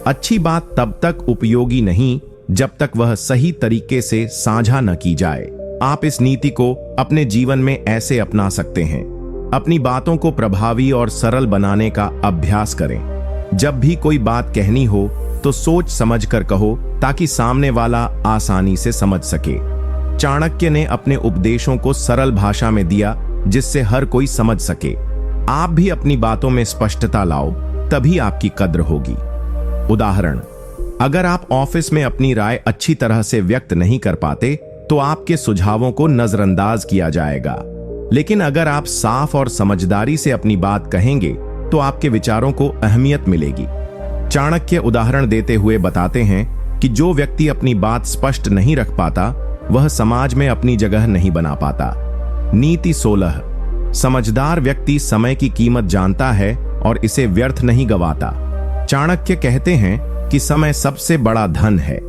अच्छी बात तब तक उपयोगी नहीं जब तक वह सही तरीके से साझा न की जाए। आप इस नीति को अपने जीवन में ऐसे अपना सकते हैं। अपनी बातों को प्रभावी और सरल बनाने का अभ्यास करें। जब भी कोई बात कहनी हो तो सोच समझकर कहो ताकि सामने वाला आसानी से समझ सके। चाणक्य ने अपने उपदेशों को सरल भाषा में दिया जिससे हर कोई समझ सके। आप भी अपनी बातों में स्पष्टता लाओ, तभी आपकी कद्र होगी। उदाहरण, अगर आप ऑफिस में अपनी राय अच्छी तरह से व्यक्त नहीं कर पाते तो आपके सुझावों को नजरअंदाज किया जाएगा। लेकिन अगर आप साफ और समझदारी से अपनी बात कहेंगे तो आपके विचारों को अहमियत मिलेगी। चाणक्य उदाहरण देते हुए बताते हैं कि जो व्यक्ति अपनी बात स्पष्ट नहीं रख पाता वह समाज में अपनी जगह नहीं बना पाता। नीति 16, समझदार व्यक्ति समय की कीमत जानता है और इसे व्यर्थ नहीं गवाता। चाणक्य कहते हैं कि समय सबसे बड़ा धन है।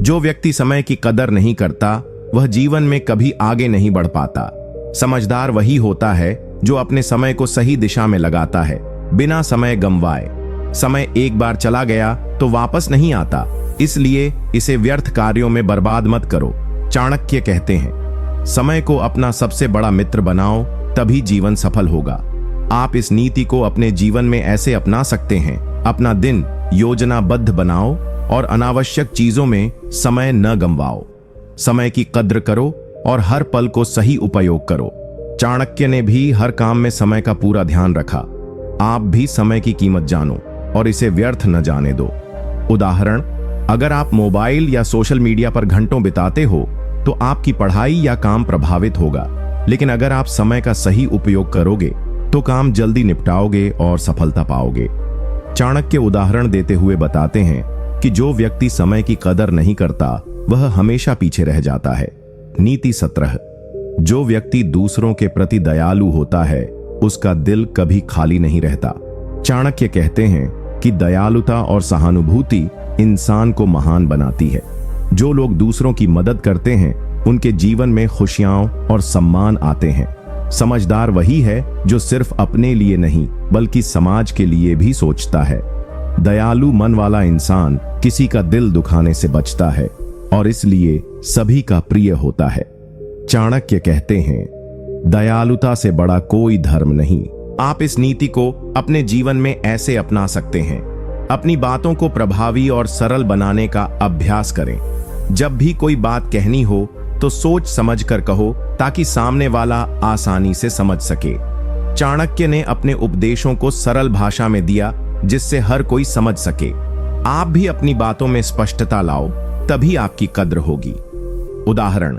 जो व्यक्ति समय की कदर नहीं करता वह जीवन में कभी आगे नहीं बढ़ पाता। समझदार वही होता है जो अपने समय को सही दिशा में लगाता है, बिना समय गंवाए। समय एक बार चला गया तो वापस नहीं आता, इसलिए इसे व्यर्थ कार्यों में बर्बाद मत करो। चाणक्य कहते हैं, समय को अपना सबसे बड़ा मित्र बनाओ, तभी जीवन सफल होगा। आप इस नीति को अपने जीवन में ऐसे अपना सकते हैं। अपना दिन योजनाबद्ध बनाओ और अनावश्यक चीजों में समय न गंवाओ। समय की कद्र करो और हर पल को सही उपयोग करो। चाणक्य ने भी हर काम में समय का पूरा ध्यान रखा। आप भी समय की कीमत जानो और इसे व्यर्थ न जाने दो। उदाहरण, अगर आप मोबाइल या सोशल मीडिया पर घंटों बिताते हो तो आपकी पढ़ाई या काम प्रभावित होगा। लेकिन अगर आप समय का सही उपयोग करोगे तो काम जल्दी निपटाओगे और सफलता पाओगे। चाणक्य उदाहरण देते हुए बताते हैं कि जो व्यक्ति समय की कदर नहीं करता वह हमेशा पीछे रह जाता है। नीति 17, जो व्यक्ति दूसरों के प्रति दयालु होता है उसका दिल कभी खाली नहीं रहता। चाणक्य कहते हैं कि दयालुता और सहानुभूति इंसान को महान बनाती है। जो लोग दूसरों की मदद करते हैं उनके जीवन में खुशियां और सम्मान आते हैं। समझदार वही है जो सिर्फ अपने लिए नहीं बल्कि समाज के लिए भी सोचता है। दयालु मन वाला इंसान किसी का दिल दुखाने से बचता है और इसलिए सभी का प्रिय होता है। चाणक्य कहते हैं, दयालुता से बड़ा कोई धर्म नहीं। आप इस नीति को अपने जीवन में ऐसे अपना सकते हैं। अपनी बातों को प्रभावी और सरल बनाने का अभ्यास करें। जब भी कोई बात कहनी हो तो सोच समझकर कहो ताकि सामने वाला आसानी से समझ सके। चाणक्य ने अपने उपदेशों को सरल भाषा में दिया जिससे हर कोई समझ सके। आप भी अपनी बातों में स्पष्टता लाओ, तभी आपकी कद्र होगी। उदाहरण,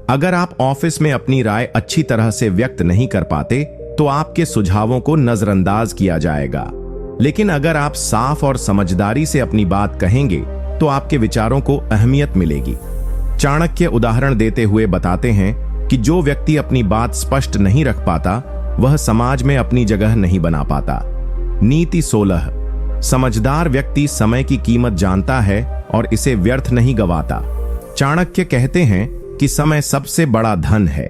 अगर आप ऑफिस में अपनी राय अच्छी तरह से व्यक्त नहीं कर पाते तो आपके सुझावों को नजरअंदाज किया जाएगा। लेकिन अगर आप साफ और समझदारी से अपनी बात कहेंगे तो आपके विचारों को अहमियत मिलेगी। चाणक्य उदाहरण देते हुए बताते हैं कि जो व्यक्ति अपनी बात स्पष्ट नहीं रख पाता वह समाज में अपनी जगह नहीं बना पाता। नीति 16, समझदार व्यक्ति समय की कीमत जानता है और इसे व्यर्थ नहीं गवाता। चाणक्य कहते हैं कि समय सबसे बड़ा धन है।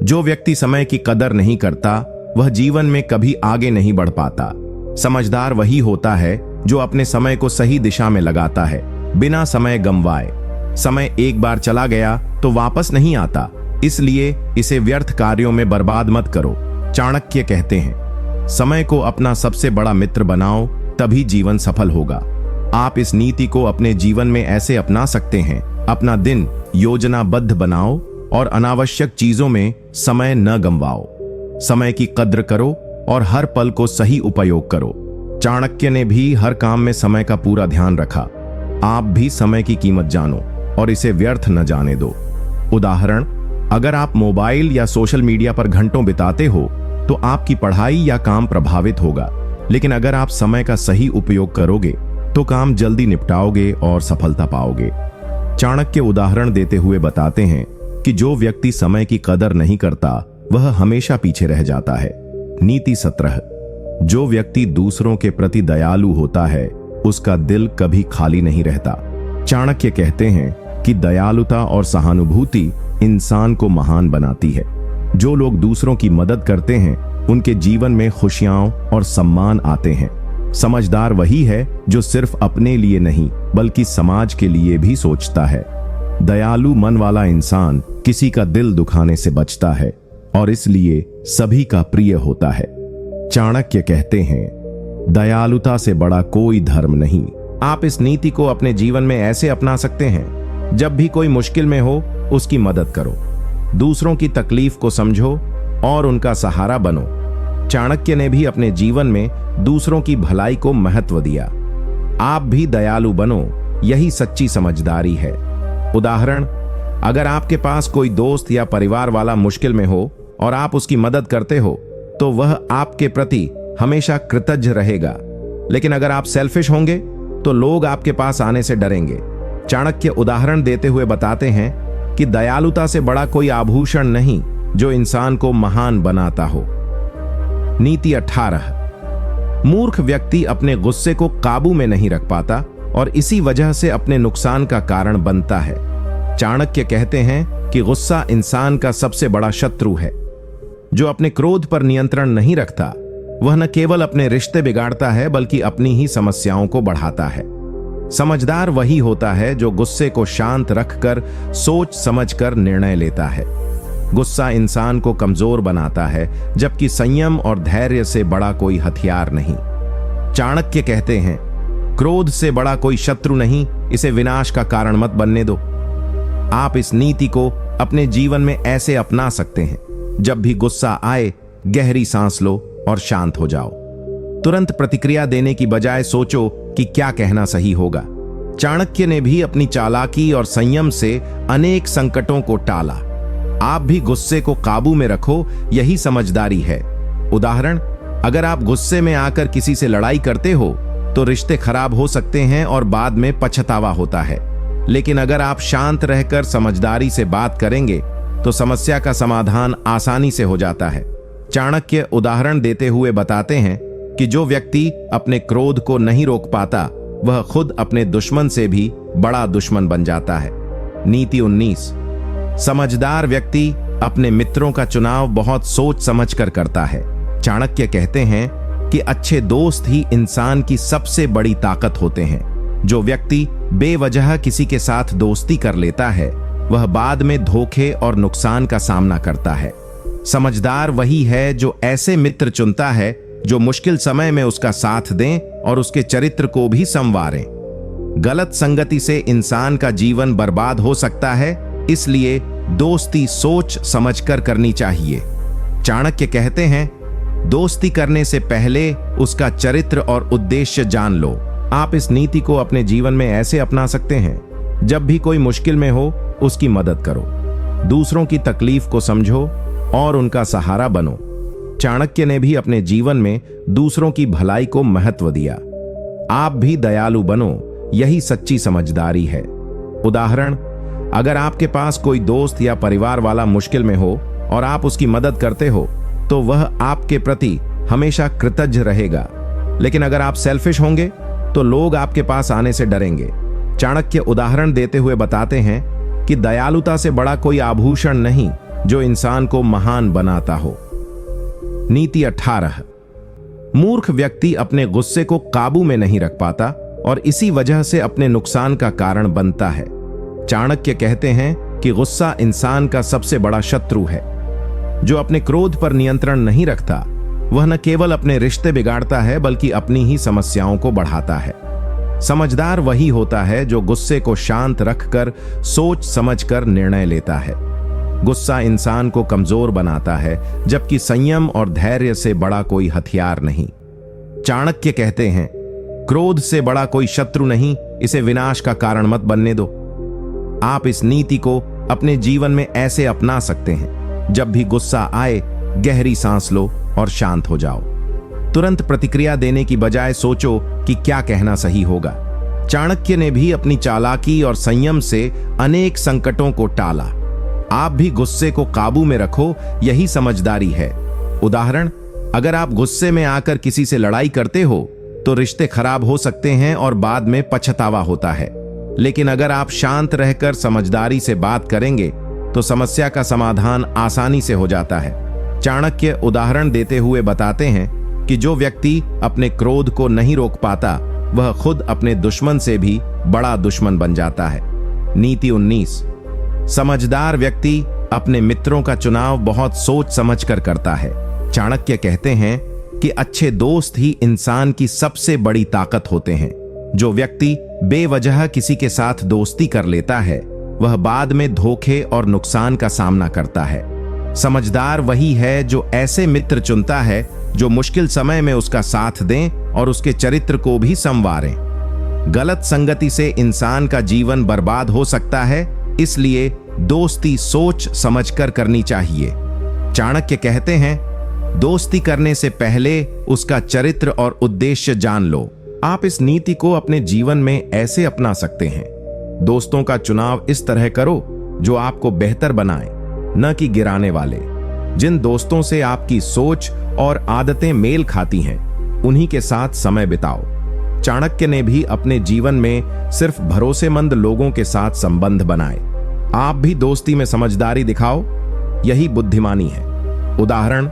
जो व्यक्ति समय की कदर नहीं करता वह जीवन में कभी आगे नहीं बढ़ पाता। समझदार वही होता है जो अपने समय को सही दिशा में लगाता है, बिना समय गंवाए। समय एक बार चला गया तो वापस नहीं आता, इसलिए इसे व्यर्थ कार्यों में बर्बाद मत करो। चाणक्य कहते हैं, समय को अपना सबसे बड़ा मित्र बनाओ, तभी जीवन सफल होगा। आप इस नीति को अपने जीवन में ऐसे अपना सकते हैं। अपना दिन योजनाबद्ध बनाओ और अनावश्यक चीजों में समय न गंवाओ। समय की कद्र करो और हर पल को सही उपयोग करो। चाणक्य ने भी हर काम में समय का पूरा ध्यान रखा। आप भी समय की कीमत जानो और इसे व्यर्थ न जाने दो। उदाहरण, अगर आप मोबाइल या सोशल मीडिया पर घंटों बिताते हो तो आपकी पढ़ाई या काम प्रभावित होगा। लेकिन अगर आप समय का सही उपयोग करोगे तो काम जल्दी निपटाओगे और सफलता पाओगे। चाणक्य उदाहरण देते हुए बताते हैं कि जो व्यक्ति समय की कदर नहीं करता वह हमेशा पीछे रह जाता है। नीति 17, जो व्यक्ति दूसरों के प्रति दयालु होता है उसका दिल कभी खाली नहीं रहता। चाणक्य कहते हैं कि दयालुता और सहानुभूति इंसान को महान बनाती है। जो लोग दूसरों की मदद करते हैं उनके जीवन में खुशियां और सम्मान आते हैं। समझदार वही है जो सिर्फ अपने लिए नहीं बल्कि समाज के लिए भी सोचता है। दयालु मन वाला इंसान किसी का दिल दुखाने से बचता है और इसलिए सभी का प्रिय होता है। चाणक्य कहते हैं, दयालुता से बड़ा कोई धर्म नहीं। आप इस नीति को अपने जीवन में ऐसे अपना सकते हैं, जब भी कोई मुश्किल में हो उसकी मदद करो, दूसरों की तकलीफ को समझो और उनका सहारा बनो। चाणक्य ने भी अपने जीवन में दूसरों की भलाई को महत्व दिया। आप भी दयालु बनो, यही सच्ची समझदारी है। उदाहरण, अगर आपके पास कोई दोस्त या परिवार वाला मुश्किल में हो और आप उसकी मदद करते हो तो वह आपके प्रति हमेशा कृतज्ञ रहेगा। लेकिन अगर आप सेल्फिश होंगे तो लोग आपके पास आने से डरेंगे। चाणक्य उदाहरण देते हुए बताते हैं कि दयालुता से बड़ा कोई आभूषण नहीं जो इंसान को महान बनाता हो। नीति 18। मूर्ख व्यक्ति अपने गुस्से को काबू में नहीं रख पाता और इसी वजह से अपने नुकसान का कारण बनता है। चाणक्य कहते हैं कि गुस्सा इंसान का सबसे बड़ा शत्रु है। जो अपने क्रोध पर नियंत्रण नहीं रखता वह न केवल अपने रिश्ते बिगाड़ता है बल्कि अपनी ही समस्याओं को बढ़ाता है। समझदार वही होता है जो गुस्से को शांत रखकर सोच समझकर निर्णय लेता है। गुस्सा इंसान को कमजोर बनाता है, जबकि संयम और धैर्य से बड़ा कोई हथियार नहीं। चाणक्य कहते हैं, क्रोध से बड़ा कोई शत्रु नहीं, इसे विनाश का कारण मत बनने दो। आप इस नीति को अपने जीवन में ऐसे अपना सकते हैं, जब भी गुस्सा आए गहरी सांस लो और शांत हो जाओ। तुरंत प्रतिक्रिया देने की बजाय सोचो कि क्या कहना सही होगा। चाणक्य ने भी अपनी चालाकी और संयम से अनेक संकटों को टाला। आप भी गुस्से को काबू में रखो, यही समझदारी है। उदाहरण, अगर आप गुस्से में आकर किसी से लड़ाई करते हो तो रिश्ते खराब हो सकते हैं और बाद में पछतावा होता है। लेकिन अगर आप शांत रहकर समझदारी से बात करेंगे तो समस्या का समाधान आसानी से हो जाता है। चाणक्य उदाहरण देते हुए बताते हैं कि जो व्यक्ति अपने क्रोध को नहीं रोक पाता वह खुद अपने दुश्मन से भी बड़ा दुश्मन बन जाता है। नीति 19। समझदार व्यक्ति अपने मित्रों का चुनाव बहुत सोच समझकर करता है। चाणक्य कहते हैं कि अच्छे दोस्त ही इंसान की सबसे बड़ी ताकत होते हैं। जो व्यक्ति बेवजह किसी के साथ दोस्ती कर लेता है वह बाद में धोखे और नुकसान का सामना करता है। समझदार वही है जो ऐसे मित्र चुनता है जो मुश्किल समय में उसका साथ दें और उसके चरित्र को भी संवारें। गलत संगति से इंसान का जीवन बर्बाद हो सकता है, इसलिए दोस्ती सोच समझकर करनी चाहिए। चाणक्य कहते हैं, दोस्ती करने से पहले उसका चरित्र और उद्देश्य जान लो। आप इस नीति को अपने जीवन में ऐसे अपना सकते हैं, जब भी कोई मुश्किल में हो उसकी मदद करो, दूसरों की तकलीफ को समझो और उनका सहारा बनो। चाणक्य ने भी अपने जीवन में दूसरों की भलाई को महत्व दिया। आप भी दयालु बनो, यही सच्ची समझदारी है। उदाहरण, अगर आपके पास कोई दोस्त या परिवार वाला मुश्किल में हो और आप उसकी मदद करते हो तो वह आपके प्रति हमेशा कृतज्ञ रहेगा। लेकिन अगर आप सेल्फिश होंगे तो लोग आपके पास आने से डरेंगे। चाणक्य उदाहरण देते हुए बताते हैं कि दयालुता से बड़ा कोई आभूषण नहीं जो इंसान को महान बनाता हो। नीति 18। मूर्ख व्यक्ति अपने गुस्से को काबू में नहीं रख पाता और इसी वजह से अपने नुकसान का कारण बनता है। चाणक्य कहते हैं कि गुस्सा इंसान का सबसे बड़ा शत्रु है। जो अपने क्रोध पर नियंत्रण नहीं रखता वह न केवल अपने रिश्ते बिगाड़ता है बल्कि अपनी ही समस्याओं को बढ़ाता है। समझदार वही होता है जो गुस्से को शांत रखकर सोच समझकर निर्णय लेता है। गुस्सा इंसान को कमजोर बनाता है, जबकि संयम और धैर्य से बड़ा कोई हथियार नहीं। चाणक्य कहते हैं, क्रोध से बड़ा कोई शत्रु नहीं, इसे विनाश का कारण मत बनने दो। आप इस नीति को अपने जीवन में ऐसे अपना सकते हैं, जब भी गुस्सा आए गहरी सांस लो और शांत हो जाओ। तुरंत प्रतिक्रिया देने की बजाय सोचो कि क्या कहना सही होगा। चाणक्य ने भी अपनी चालाकी और संयम से अनेक संकटों को टाला। आप भी गुस्से को काबू में रखो, यही समझदारी है। उदाहरण, अगर आप गुस्से में आकर किसी से लड़ाई करते हो तो रिश्ते खराब हो सकते हैं और बाद में पछतावा होता है। लेकिन अगर आप शांत रहकर समझदारी से बात करेंगे तो समस्या का समाधान आसानी से हो जाता है। चाणक्य उदाहरण देते हुए बताते हैं कि जो व्यक्ति अपने क्रोध को नहीं रोक पाता वह खुद अपने दुश्मन से भी बड़ा दुश्मन बन जाता है। नीति 19। समझदार व्यक्ति अपने मित्रों का चुनाव बहुत सोच समझकर करता है। चाणक्य कहते हैं कि अच्छे दोस्त ही इंसान की सबसे बड़ी ताकत होते हैं। जो व्यक्ति बेवजह किसी के साथ दोस्ती कर लेता है वह बाद में धोखे और नुकसान का सामना करता है। समझदार वही है जो ऐसे मित्र चुनता है जो मुश्किल समय में उसका साथ दें और उसके चरित्र को भी संवारें। गलत संगति से इंसान का जीवन बर्बाद हो सकता है, इसलिए दोस्ती सोच समझकर करनी चाहिए। चाणक्य कहते हैं, दोस्ती करने से पहले उसका चरित्र और उद्देश्य जान लो। आप इस नीति को अपने जीवन में ऐसे अपना सकते हैं। दोस्तों का चुनाव इस तरह करो जो आपको बेहतर बनाए, न कि गिराने वाले। जिन दोस्तों से आपकी सोच और आदतें मेल खाती हैं उन्हीं के साथ समय बिताओ। चाणक्य ने भी अपने जीवन में सिर्फ भरोसेमंद लोगों के साथ संबंध बनाए। आप भी दोस्ती में समझदारी दिखाओ, यही बुद्धिमानी है। उदाहरण,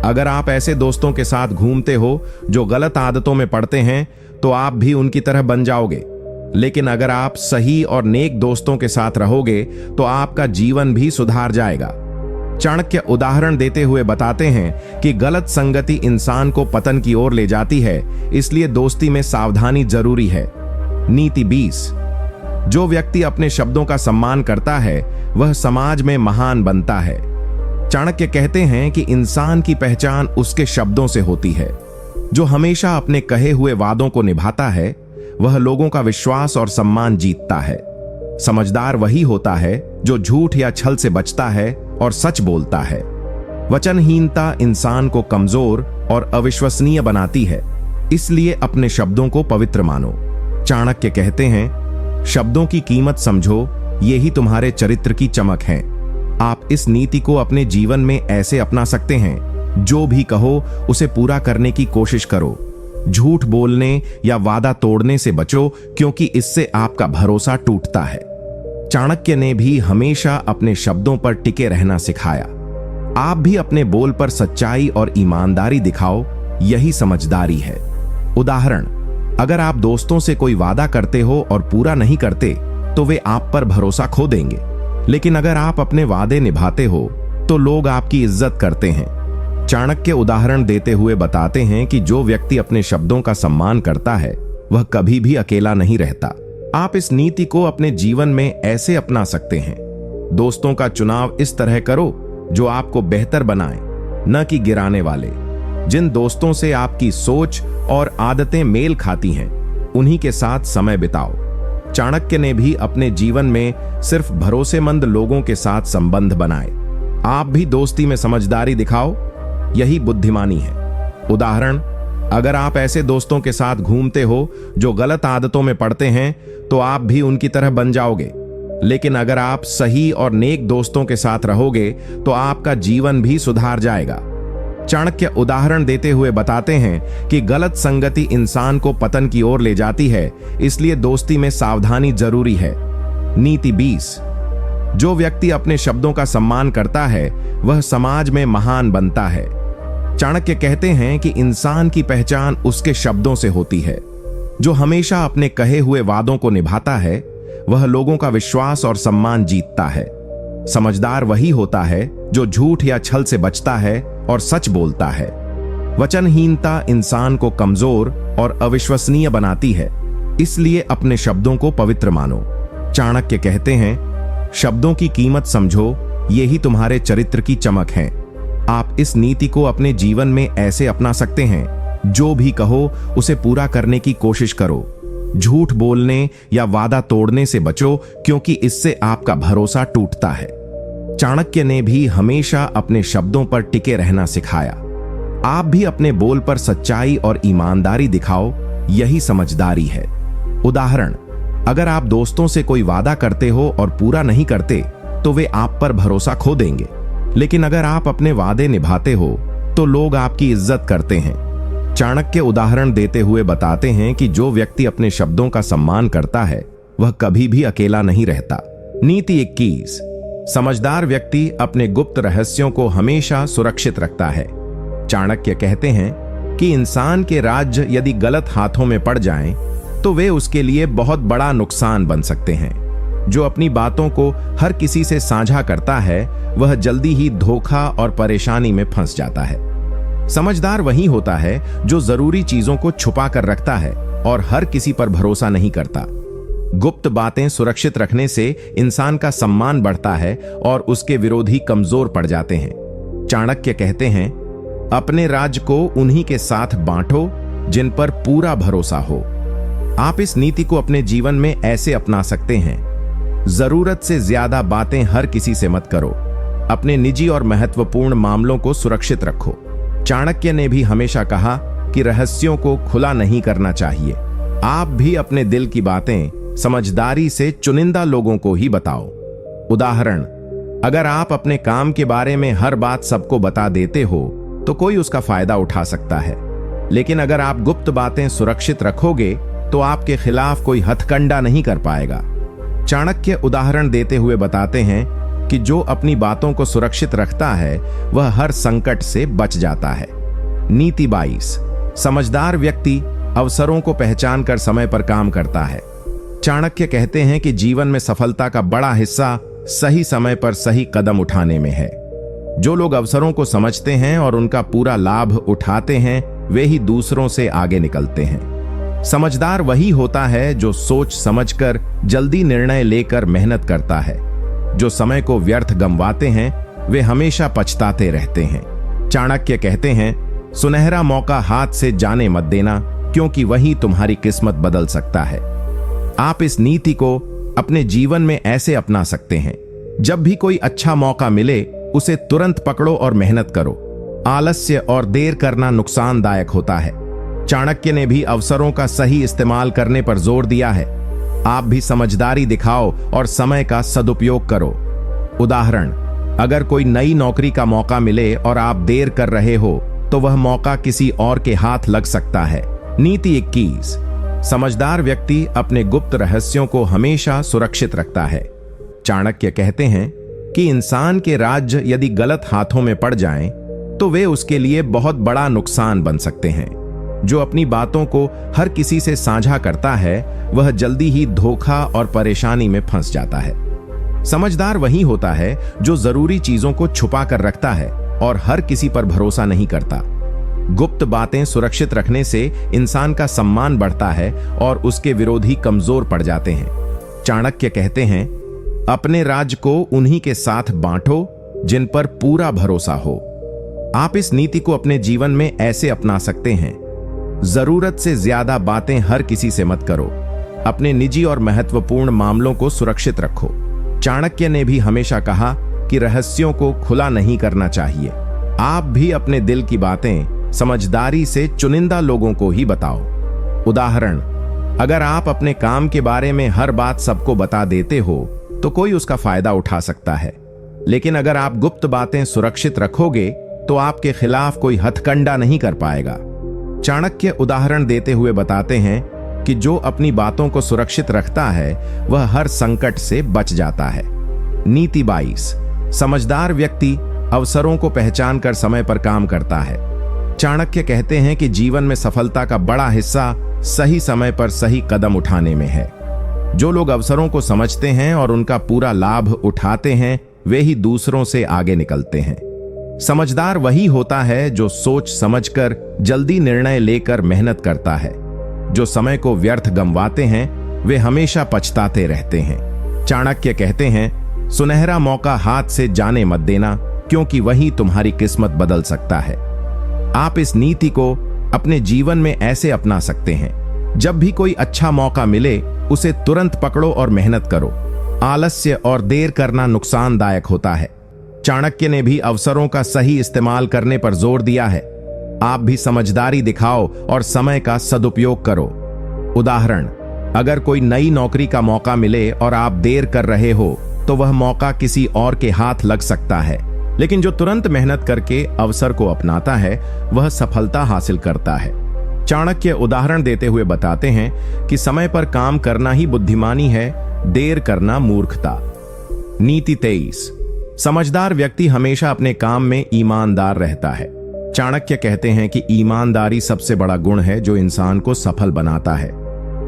अगर आप ऐसे दोस्तों के साथ घूमते हो जो गलत आदतों में पड़ते हैं तो आप भी उनकी तरह बन जाओगे। लेकिन अगर आप सही और नेक दोस्तों के साथ रहोगे तो आपका जीवन भी सुधार जाएगा। चाणक्य उदाहरण देते हुए बताते हैं कि गलत संगति इंसान को पतन की ओर ले जाती है, इसलिए दोस्ती में सावधानी जरूरी है। नीति 20। जो व्यक्ति अपने शब्दों का सम्मान करता है वह समाज में महान बनता है। चाणक्य कहते हैं कि इंसान की पहचान उसके शब्दों से होती है। जो हमेशा अपने कहे हुए वादों को निभाता है वह लोगों का विश्वास और सम्मान जीतता है। समझदार वही होता है जो झूठ या छल से बचता है और सच बोलता है। वचनहीनता इंसान को कमजोर और अविश्वसनीय बनाती है, इसलिए अपने शब्दों को पवित्र मानो। चाणक्य कहते हैं, शब्दों की कीमत समझो, यही तुम्हारे चरित्र की चमक है। आप इस नीति को अपने जीवन में ऐसे अपना सकते हैं, जो भी कहो उसे पूरा करने की कोशिश करो। झूठ बोलने या वादा तोड़ने से बचो, क्योंकि इससे आपका भरोसा टूटता है। चाणक्य ने भी हमेशा अपने शब्दों पर टिके रहना सिखाया। आप भी अपने बोल पर सच्चाई और ईमानदारी दिखाओ, यही समझदारी है। उदाहरण, अगर आप दोस्तों से कोई वादा करते हो और पूरा नहीं करते तो वे आप पर भरोसा खो देंगे। लेकिन अगर आप अपने वादे निभाते हो तो लोग आपकी इज्जत करते हैं। चाणक्य उदाहरण देते हुए बताते हैं कि जो व्यक्ति अपने शब्दों का सम्मान करता है वह कभी भी अकेला नहीं रहता। आप इस नीति को अपने जीवन में ऐसे अपना सकते हैं। दोस्तों का चुनाव इस तरह करो जो आपको बेहतर बनाए, न कि गिराने वाले। जिन दोस्तों से आपकी सोच और आदतें मेल खाती हैं उन्हीं के साथ समय बिताओ। चाणक्य ने भी अपने जीवन में सिर्फ भरोसेमंद लोगों के साथ संबंध बनाए। आप भी दोस्ती में समझदारी दिखाओ, यही बुद्धिमानी है। उदाहरण, अगर आप ऐसे दोस्तों के साथ घूमते हो जो गलत आदतों में पड़ते हैं तो आप भी उनकी तरह बन जाओगे। लेकिन अगर आप सही और नेक दोस्तों के साथ रहोगे तो आपका जीवन भी सुधार जाएगा। चाणक्य उदाहरण देते हुए बताते हैं कि गलत संगति इंसान को पतन की ओर ले जाती है, इसलिए दोस्ती में सावधानी जरूरी है। नीति 20। जो व्यक्ति अपने शब्दों का सम्मान करता है वह समाज में महान बनता है। चाणक्य कहते हैं कि इंसान की पहचान उसके शब्दों से होती है। जो हमेशा अपने कहे हुए वादों को निभाता है वह लोगों का विश्वास और सम्मान जीतता है। समझदार वही होता है जो झूठ या छल से बचता है और सच बोलता है। वचनहीनता इंसान को कमजोर और अविश्वसनीय बनाती है, इसलिए अपने शब्दों को पवित्र मानो। चाणक्य कहते हैं, शब्दों की कीमत समझो, यही तुम्हारे चरित्र की चमक है। आप इस नीति को अपने जीवन में ऐसे अपना सकते हैं, जो भी कहो उसे पूरा करने की कोशिश करो। झूठ बोलने या वादा तोड़ने से बचो, क्योंकि इससे आपका भरोसा टूटता है। चाणक्य ने भी हमेशा अपने शब्दों पर टिके रहना सिखाया। आप भी अपने बोल पर सच्चाई और ईमानदारी दिखाओ, यही समझदारी है। उदाहरण, अगर आप दोस्तों से कोई वादा करते हो और पूरा नहीं करते तो वे आप पर भरोसा खो देंगे। लेकिन अगर आप अपने वादे निभाते हो तो लोग आपकी इज्जत करते हैं। चाणक्य उदाहरण देते हुए बताते हैं कि जो व्यक्ति अपने शब्दों का सम्मान करता है वह कभी भी अकेला नहीं रहता। नीति 21। समझदार व्यक्ति अपने गुप्त रहस्यों को हमेशा सुरक्षित रखता है। चाणक्य कहते हैं कि इंसान के राज्य यदि गलत हाथों में पड़ जाएं, तो वे उसके लिए बहुत बड़ा नुकसान बन सकते हैं। जो अपनी बातों को हर किसी से साझा करता है, वह जल्दी ही धोखा और परेशानी में फंस जाता है। समझदार वही होता है जो जरूरी चीजों को छुपा कर रखता है और हर किसी पर भरोसा नहीं करता। गुप्त बातें सुरक्षित रखने से इंसान का सम्मान बढ़ता है और उसके विरोधी कमजोर पड़ जाते हैं। चाणक्य कहते हैं, अपने राज्य को उन्हीं के साथ बांटो जिन पर पूरा भरोसा हो। आप इस नीति को अपने जीवन में ऐसे अपना सकते हैं। जरूरत से ज्यादा बातें हर किसी से मत करो। अपने निजी और महत्वपूर्ण मामलों को सुरक्षित रखो। चाणक्य ने भी हमेशा कहा कि रहस्यों को खुला नहीं करना चाहिए। आप भी अपने दिल की बातें समझदारी से चुनिंदा लोगों को ही बताओ। उदाहरण, अगर आप अपने काम के बारे में हर बात सबको बता देते हो तो कोई उसका फायदा उठा सकता है, लेकिन अगर आप गुप्त बातें सुरक्षित रखोगे तो आपके खिलाफ कोई हथकंडा नहीं कर पाएगा। चाणक्य उदाहरण देते हुए बताते हैं कि जो अपनी बातों को सुरक्षित रखता है वह हर संकट से बच जाता है। नीति 22, समझदार व्यक्ति अवसरों को पहचान कर समय पर काम करता है। चाणक्य कहते हैं कि जीवन में सफलता का बड़ा हिस्सा सही समय पर सही कदम उठाने में है। जो लोग अवसरों को समझते हैं और उनका पूरा लाभ उठाते हैं, वे ही दूसरों से आगे निकलते हैं। समझदार वही होता है जो सोच समझकर जल्दी निर्णय लेकर मेहनत करता है। जो समय को व्यर्थ गंवाते हैं, वे हमेशा पछताते रहते हैं। चाणक्य कहते हैं, सुनहरा मौका हाथ से जाने मत देना, क्योंकि वही तुम्हारी किस्मत बदल सकता है। आप इस नीति को अपने जीवन में ऐसे अपना सकते हैं। जब भी कोई अच्छा मौका मिले, उसे तुरंत पकड़ो और मेहनत करो। आलस्य और देर करना नुकसानदायक होता है। चाणक्य ने भी अवसरों का सही इस्तेमाल करने पर जोर दिया है। आप भी समझदारी दिखाओ और समय का सदुपयोग करो। उदाहरण, अगर कोई नई नौकरी का मौका मिले और आप देर कर रहे हो, तो वह मौका किसी और के हाथ लग सकता है। नीति 21, समझदार व्यक्ति अपने गुप्त रहस्यों को हमेशा सुरक्षित रखता है। चाणक्य कहते हैं कि इंसान के राज्य यदि गलत हाथों में पड़ जाएं, तो वे उसके लिए बहुत बड़ा नुकसान बन सकते हैं। जो अपनी बातों को हर किसी से साझा करता है, वह जल्दी ही धोखा और परेशानी में फंस जाता है। समझदार वही होता है जो जरूरी चीजों को छुपा कर रखता है और हर किसी पर भरोसा नहीं करता। गुप्त बातें सुरक्षित रखने से इंसान का सम्मान बढ़ता है और उसके विरोधी कमजोर पड़ जाते हैं। चाणक्य कहते हैं, अपने राज्य को उन्हीं के साथ बांटो जिन पर पूरा भरोसा हो। आप इस नीति को अपने जीवन में ऐसे अपना सकते हैं। जरूरत से ज्यादा बातें हर किसी से मत करो। अपने निजी और महत्वपूर्ण मामलों को सुरक्षित रखो। चाणक्य ने भी हमेशा कहा कि रहस्यों को खुला नहीं करना चाहिए। आप भी अपने दिल की बातें समझदारी से चुनिंदा लोगों को ही बताओ। उदाहरण, अगर आप अपने काम के बारे में हर बात सबको बता देते हो तो कोई उसका फायदा उठा सकता है, लेकिन अगर आप गुप्त बातें सुरक्षित रखोगे तो आपके खिलाफ कोई हथकंडा नहीं कर पाएगा। चाणक्य उदाहरण देते हुए बताते हैं कि जो अपनी बातों को सुरक्षित रखता है वह हर संकट से बच जाता है। नीति 22, समझदार व्यक्ति अवसरों को पहचान कर समय पर काम करता है। चाणक्य कहते हैं कि जीवन में सफलता का बड़ा हिस्सा सही समय पर सही कदम उठाने में है। जो लोग अवसरों को समझते हैं और उनका पूरा लाभ उठाते हैं, वे ही दूसरों से आगे निकलते हैं। समझदार वही होता है जो सोच समझकर जल्दी निर्णय लेकर मेहनत करता है। जो समय को व्यर्थ गंवाते हैं, वे हमेशा पछताते रहते हैं। चाणक्य कहते हैं, सुनहरा मौका हाथ से जाने मत देना, क्योंकि वही तुम्हारी किस्मत बदल सकता है। आप इस नीति को अपने जीवन में ऐसे अपना सकते हैं। जब भी कोई अच्छा मौका मिले, उसे तुरंत पकड़ो और मेहनत करो। आलस्य और देर करना नुकसानदायक होता है। चाणक्य ने भी अवसरों का सही इस्तेमाल करने पर जोर दिया है। आप भी समझदारी दिखाओ और समय का सदुपयोग करो। उदाहरण, अगर कोई नई नौकरी का मौका मिले और आप देर कर रहे हो, तो वह मौका किसी और के हाथ लग सकता है, लेकिन जो तुरंत मेहनत करके अवसर को अपनाता है, वह सफलता हासिल करता है। चाणक्य उदाहरण देते हुए बताते हैं कि समय पर काम करना ही बुद्धिमानी है, देर करना मूर्खता। नीति 23, समझदार व्यक्ति हमेशा अपने काम में ईमानदार रहता है। चाणक्य कहते हैं कि ईमानदारी सबसे बड़ा गुण है जो इंसान को सफल बनाता है।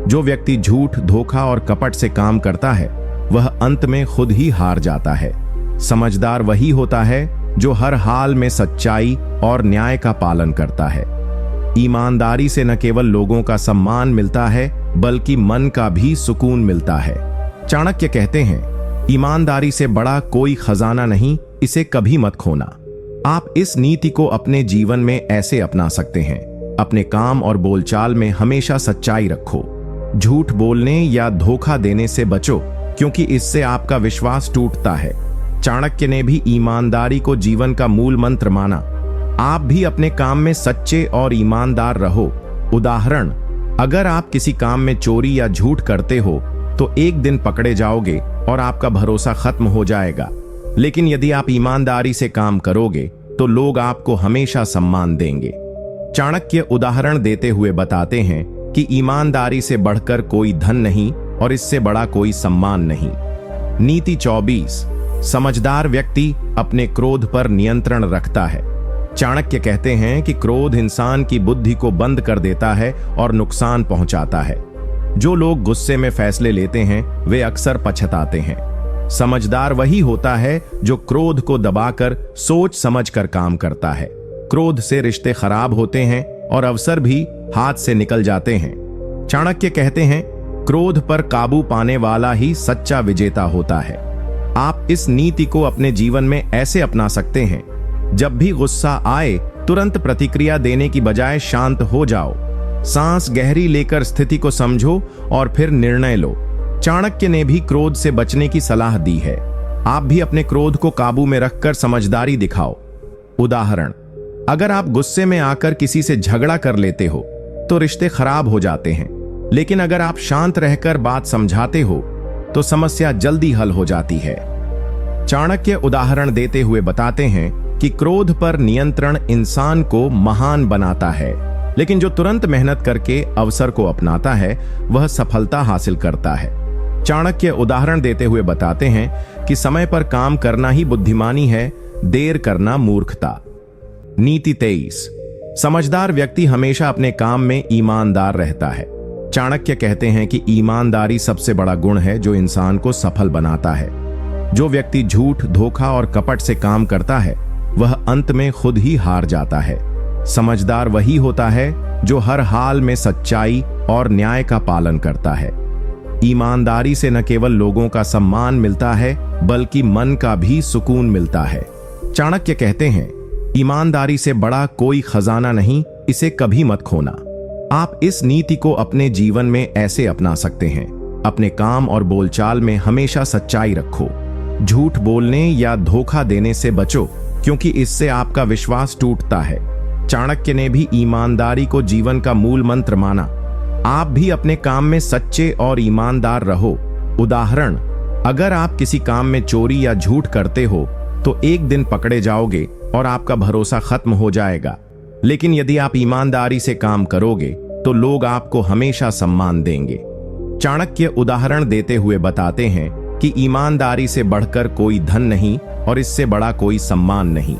जो व्यक्ति झूठ, धोखा और कपट से काम करता है वह अंत में खुद ही हार जाता है। समझदार वही होता है जो हर हाल में सच्चाई और न्याय का पालन करता है। ईमानदारी से न केवल लोगों का सम्मान मिलता है बल्कि मन का भी सुकून मिलता है। चाणक्य कहते हैं, ईमानदारी से बड़ा कोई खजाना नहीं, इसे कभी मत खोना। आप इस नीति को अपने जीवन में ऐसे अपना सकते हैं। अपने काम और बोलचाल में हमेशा सच्चाई रखो। झूठ बोलने या धोखा देने से बचो, क्योंकि इससे आपका विश्वास टूटता है। चाणक्य ने भी ईमानदारी को जीवन का मूल मंत्र माना। आप भी अपने काम में सच्चे और ईमानदार रहो। उदाहरण, अगर आप किसी काम में चोरी या झूठ करते हो तो एक दिन पकड़े जाओगे और आपका भरोसा खत्म हो जाएगा। लेकिन यदि आप ईमानदारी से काम करोगे तो लोग आपको हमेशा सम्मान देंगे। चाणक्य उदाहरण देते हुए बताते हैं कि ईमानदारी से बढ़कर कोई धन नहीं और इससे बड़ा कोई सम्मान नहीं। नीति 24, समझदार व्यक्ति अपने क्रोध पर नियंत्रण रखता है। चाणक्य कहते हैं कि क्रोध इंसान की बुद्धि को बंद कर देता है और नुकसान पहुंचाता है। जो लोग गुस्से में फैसले लेते हैं वे अक्सर पछताते हैं। समझदार वही होता है जो क्रोध को दबाकर सोच समझकर काम करता है। क्रोध से रिश्ते खराब होते हैं और अवसर भी हाथ से निकल जाते हैं। चाणक्य कहते हैं, क्रोध पर काबू पाने वाला ही सच्चा विजेता होता है। आप इस नीति को अपने जीवन में ऐसे अपना सकते हैं। जब भी गुस्सा आए तुरंत प्रतिक्रिया देने की बजाय शांत हो जाओ। सांस गहरी लेकर स्थिति को समझो और फिर निर्णय लो। चाणक्य ने भी क्रोध से बचने की सलाह दी है। आप भी अपने क्रोध को काबू में रखकर समझदारी दिखाओ। उदाहरण, अगर आप गुस्से में आकर किसी से झगड़ा कर लेते हो तो रिश्ते खराब हो जाते हैं। लेकिन अगर आप शांत रहकर बात समझाते हो तो समस्या जल्दी हल हो जाती है। चाणक्य उदाहरण देते हुए बताते हैं कि क्रोध पर नियंत्रण इंसान को महान बनाता है, लेकिन जो तुरंत मेहनत करके अवसर को अपनाता है वह सफलता हासिल करता है। चाणक्य उदाहरण देते हुए बताते हैं कि समय पर काम करना ही बुद्धिमानी है, देर करना मूर्खता। नीति 23, समझदार व्यक्ति हमेशा अपने काम में ईमानदार रहता है। चाणक्य कहते हैं कि ईमानदारी सबसे बड़ा गुण है जो इंसान को सफल बनाता है। जो व्यक्ति झूठ, धोखा और कपट से काम करता है वह अंत में खुद ही हार जाता है। समझदार वही होता है जो हर हाल में सच्चाई और न्याय का पालन करता है। ईमानदारी से न केवल लोगों का सम्मान मिलता है बल्कि मन का भी सुकून मिलता है। चाणक्य कहते हैं, ईमानदारी से बड़ा कोई खजाना नहीं, इसे कभी मत खोना। आप इस नीति को अपने जीवन में ऐसे अपना सकते हैं। अपने काम और बोलचाल में हमेशा सच्चाई रखो। झूठ बोलने या धोखा देने से बचो, क्योंकि इससे आपका विश्वास टूटता है। चाणक्य ने भी ईमानदारी को जीवन का मूल मंत्र माना। आप भी अपने काम में सच्चे और ईमानदार रहो। उदाहरण, अगर आप किसी काम में चोरी या झूठ करते हो तो एक दिन पकड़े जाओगे और आपका भरोसा खत्म हो जाएगा। लेकिन यदि आप ईमानदारी से काम करोगे तो लोग आपको हमेशा सम्मान देंगे। चाणक्य उदाहरण देते हुए बताते हैं कि ईमानदारी से बढ़कर कोई धन नहीं और इससे बड़ा कोई सम्मान नहीं।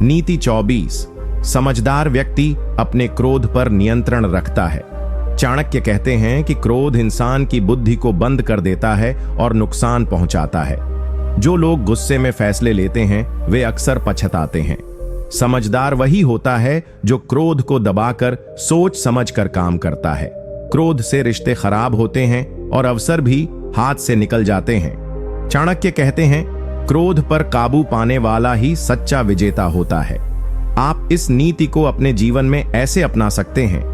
नीति 24, समझदार व्यक्ति अपने क्रोध पर नियंत्रण रखता है। चाणक्य कहते हैं कि क्रोध इंसान की बुद्धि को बंद कर देता है और नुकसान पहुंचाता है। जो लोग गुस्से में फैसले लेते हैं वे अक्सर पछताते हैं। समझदार वही होता है जो क्रोध को दबाकर सोच समझकर काम करता है। क्रोध से रिश्ते खराब होते हैं और अवसर भी हाथ से निकल जाते हैं। चाणक्य कहते हैं, क्रोध पर काबू पाने वाला ही सच्चा विजेता होता है। आप इस नीति को अपने जीवन में ऐसे अपना सकते हैं।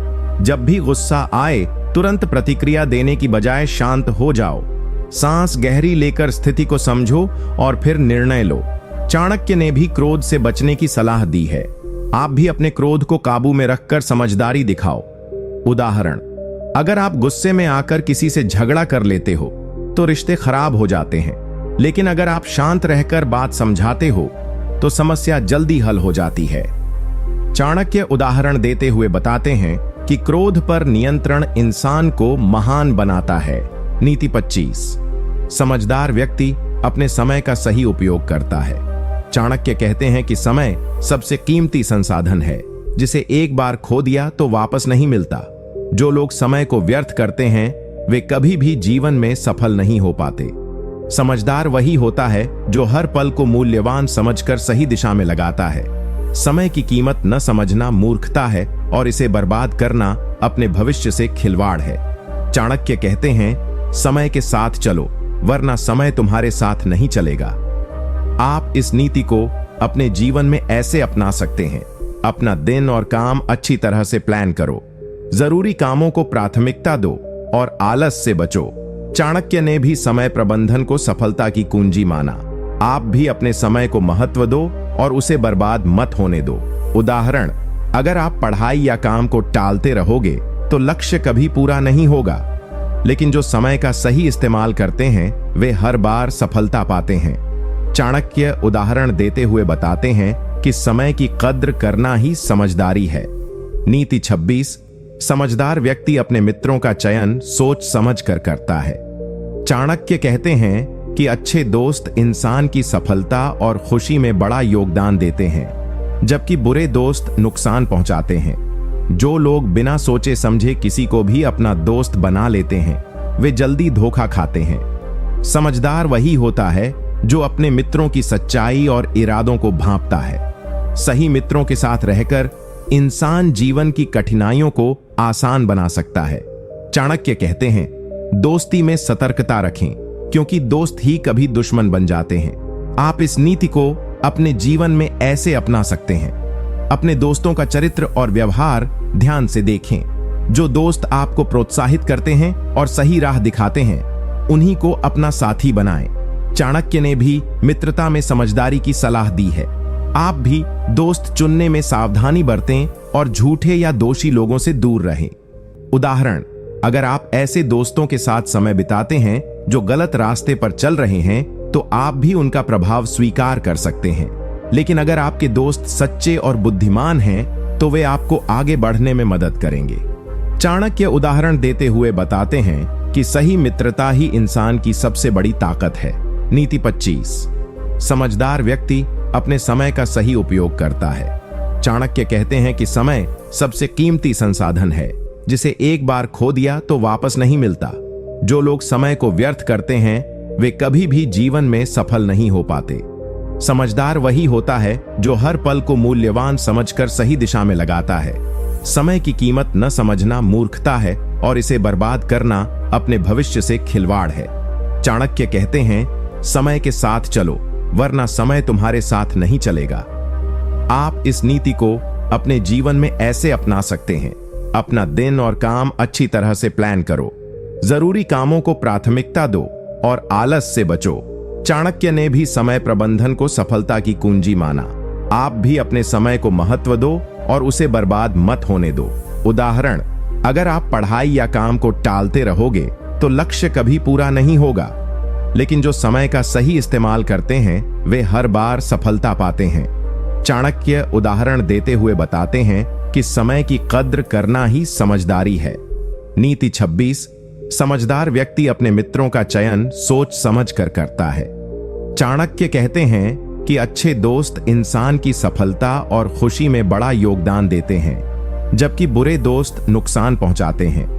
जब भी गुस्सा आए तुरंत प्रतिक्रिया देने की बजाय शांत हो जाओ। सांस गहरी लेकर स्थिति को समझो और फिर निर्णय लो। चाणक्य ने भी क्रोध से बचने की सलाह दी है। आप भी अपने क्रोध को काबू में रखकर समझदारी दिखाओ। उदाहरण, अगर आप गुस्से में आकर किसी से झगड़ा कर लेते हो तो रिश्ते खराब हो जाते हैं। लेकिन अगर आप शांत रहकर बात समझाते हो तो समस्या जल्दी हल हो जाती है। चाणक्य उदाहरण देते हुए बताते हैं कि क्रोध पर नियंत्रण इंसान को महान बनाता है। नीति 25, समझदार व्यक्ति अपने समय का सही उपयोग करता है। चाणक्य कहते हैं कि समय सबसे कीमती संसाधन है, जिसे एक बार खो दिया तो वापस नहीं मिलता। जो लोग समय को व्यर्थ करते हैं वे कभी भी जीवन में सफल नहीं हो पाते। समझदार वही होता है जो हर पल को मूल्यवान समझकर सही दिशा में लगाता है। समय की कीमत न समझना मूर्खता है और इसे बर्बाद करना अपने भविष्य से खिलवाड़ है। चाणक्य कहते हैं, समय के साथ चलो, वरना समय तुम्हारे साथ नहीं चलेगा। आप इस नीति को अपने जीवन में ऐसे अपना सकते हैं। अपना दिन और काम अच्छी तरह से प्लान करो, जरूरी कामों को प्राथमिकता दो और आलस से बचो। चाणक्य ने भी समय प्रबंधन को सफलता की कुंजी माना। आप भी अपने समय को महत्व दो और उसे बर्बाद मत होने दो। उदाहरण, अगर आप पढ़ाई या काम को टालते रहोगे तो लक्ष्य कभी पूरा नहीं होगा, लेकिन जो समय का सही इस्तेमाल करते हैं वे हर बार सफलता पाते हैं। चाणक्य उदाहरण देते हुए बताते हैं कि समय की कद्र करना ही समझदारी है। नीति 26, समझदार व्यक्ति अपने मित्रों का चयन सोच समझ कर करता है। चाणक्य कहते हैं कि अच्छे दोस्त इंसान की सफलता और खुशी में बड़ा योगदान देते हैं, जबकि बुरे दोस्त नुकसान पहुंचाते हैं। जो लोग बिना सोचे समझे किसी को भी अपना दोस्त बना लेते हैं वे जल्दी धोखा खाते हैं। समझदार वही होता है जो अपने मित्रों की सच्चाई और इरादों को भांपता है। सही मित्रों के साथ रहकर इंसान जीवन की कठिनाइयों को आसान बना सकता है। चाणक्य कहते हैं, दोस्ती में सतर्कता रखें, क्योंकि दोस्त ही कभी दुश्मन बन जाते हैं। आप इस नीति को अपने जीवन में ऐसे अपना सकते हैं। अपने दोस्तों का चरित्र और व्यवहार ध्यान से देखें। जो दोस्त आपको प्रोत्साहित करते हैं और सही राह दिखाते हैं, उन्हीं को अपना साथी बनाएं। चाणक्य ने भी मित्रता में समझदारी की सलाह दी है। आप भी दोस्त चुनने में सावधानी बरतें और झूठे या दोषी लोगों से दूर रहें। उदाहरण, अगर आप ऐसे दोस्तों के साथ समय बिताते हैं जो गलत रास्ते पर चल रहे हैं तो आप भी उनका प्रभाव स्वीकार कर सकते हैं। लेकिन अगर आपके दोस्त सच्चे और बुद्धिमान हैं तो वे आपको आगे बढ़ने में मदद करेंगे। चाणक्य उदाहरण देते हुए बताते हैं कि सही मित्रता ही इंसान की सबसे बड़ी ताकत है। नीति 25, समझदार व्यक्ति अपने समय का सही उपयोग करता है। चाणक्य कहते हैं कि समय सबसे कीमती संसाधन है, जिसे एक बार खो दिया तो वापस नहीं मिलता। जो लोग समय को व्यर्थ करते हैं वे कभी भी जीवन में सफल नहीं हो पाते। समझदार वही होता है जो हर पल को मूल्यवान समझकर सही दिशा में लगाता है। समय की कीमत न समझना मूर्खता है और इसे बर्बाद करना अपने भविष्य से खिलवाड़ है। चाणक्य कहते हैं, समय के साथ चलो, वरना समय तुम्हारे साथ नहीं चलेगा। आप इस नीति को अपने जीवन में ऐसे अपना सकते हैं। अपना दिन और काम अच्छी तरह से प्लान करो, जरूरी कामों को प्राथमिकता दो और आलस से बचो। चाणक्य ने भी समय प्रबंधन को सफलता की कुंजी माना। आप भी अपने समय को महत्व दो और उसे बर्बाद मत होने दो। उदाहरण, अगर आप पढ़ाई या काम को टालते रहोगे तो लक्ष्य कभी पूरा नहीं होगा, लेकिन जो समय का सही इस्तेमाल करते हैं वे हर बार सफलता पाते हैं। चाणक्य उदाहरण देते हुए बताते हैं कि समय की कद्र करना ही समझदारी है। नीति 26, समझदार व्यक्ति अपने मित्रों का चयन सोच समझ कर करता है। चाणक्य कहते हैं कि अच्छे दोस्त इंसान की सफलता और खुशी में बड़ा योगदान देते हैं, जबकि बुरे दोस्त नुकसान पहुंचाते हैं।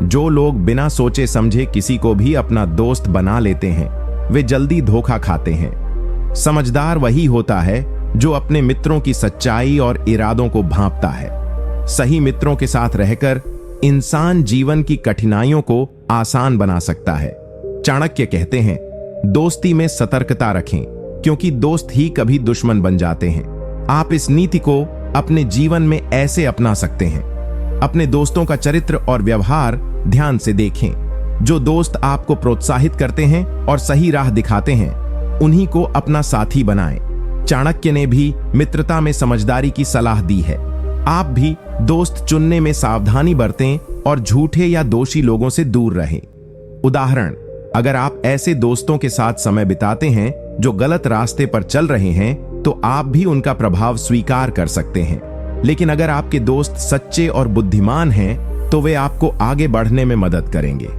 जो लोग बिना सोचे समझे किसी को भी अपना दोस्त बना लेते हैं वे जल्दी धोखा खाते हैं। समझदार वही होता है जो अपने मित्रों की सच्चाई और इरादों को भांपता है। सही मित्रों के साथ रहकर इंसान जीवन की कठिनाइयों को आसान बना सकता है। चाणक्य कहते हैं, दोस्ती में सतर्कता रखें, क्योंकि दोस्त ही कभी दुश्मन बन जाते हैं। आप इस नीति को अपने जीवन में ऐसे अपना सकते हैं। अपने दोस्तों का चरित्र और व्यवहार ध्यान से देखें। जो दोस्त आपको प्रोत्साहित करते हैं और सही राह दिखाते हैं, उन्हीं को अपना साथी बनाएं। चाणक्य ने भी मित्रता में समझदारी की सलाह दी है। आप भी दोस्त चुनने में सावधानी बरतें और झूठे या दोषी लोगों से दूर रहें। उदाहरण, अगर आप ऐसे दोस्तों के साथ समय बिताते हैं जो गलत रास्ते पर चल रहे हैं तो आप भी उनका प्रभाव स्वीकार कर सकते हैं। लेकिन अगर आपके दोस्त सच्चे और बुद्धिमान हैं तो वे आपको आगे बढ़ने में मदद करेंगे।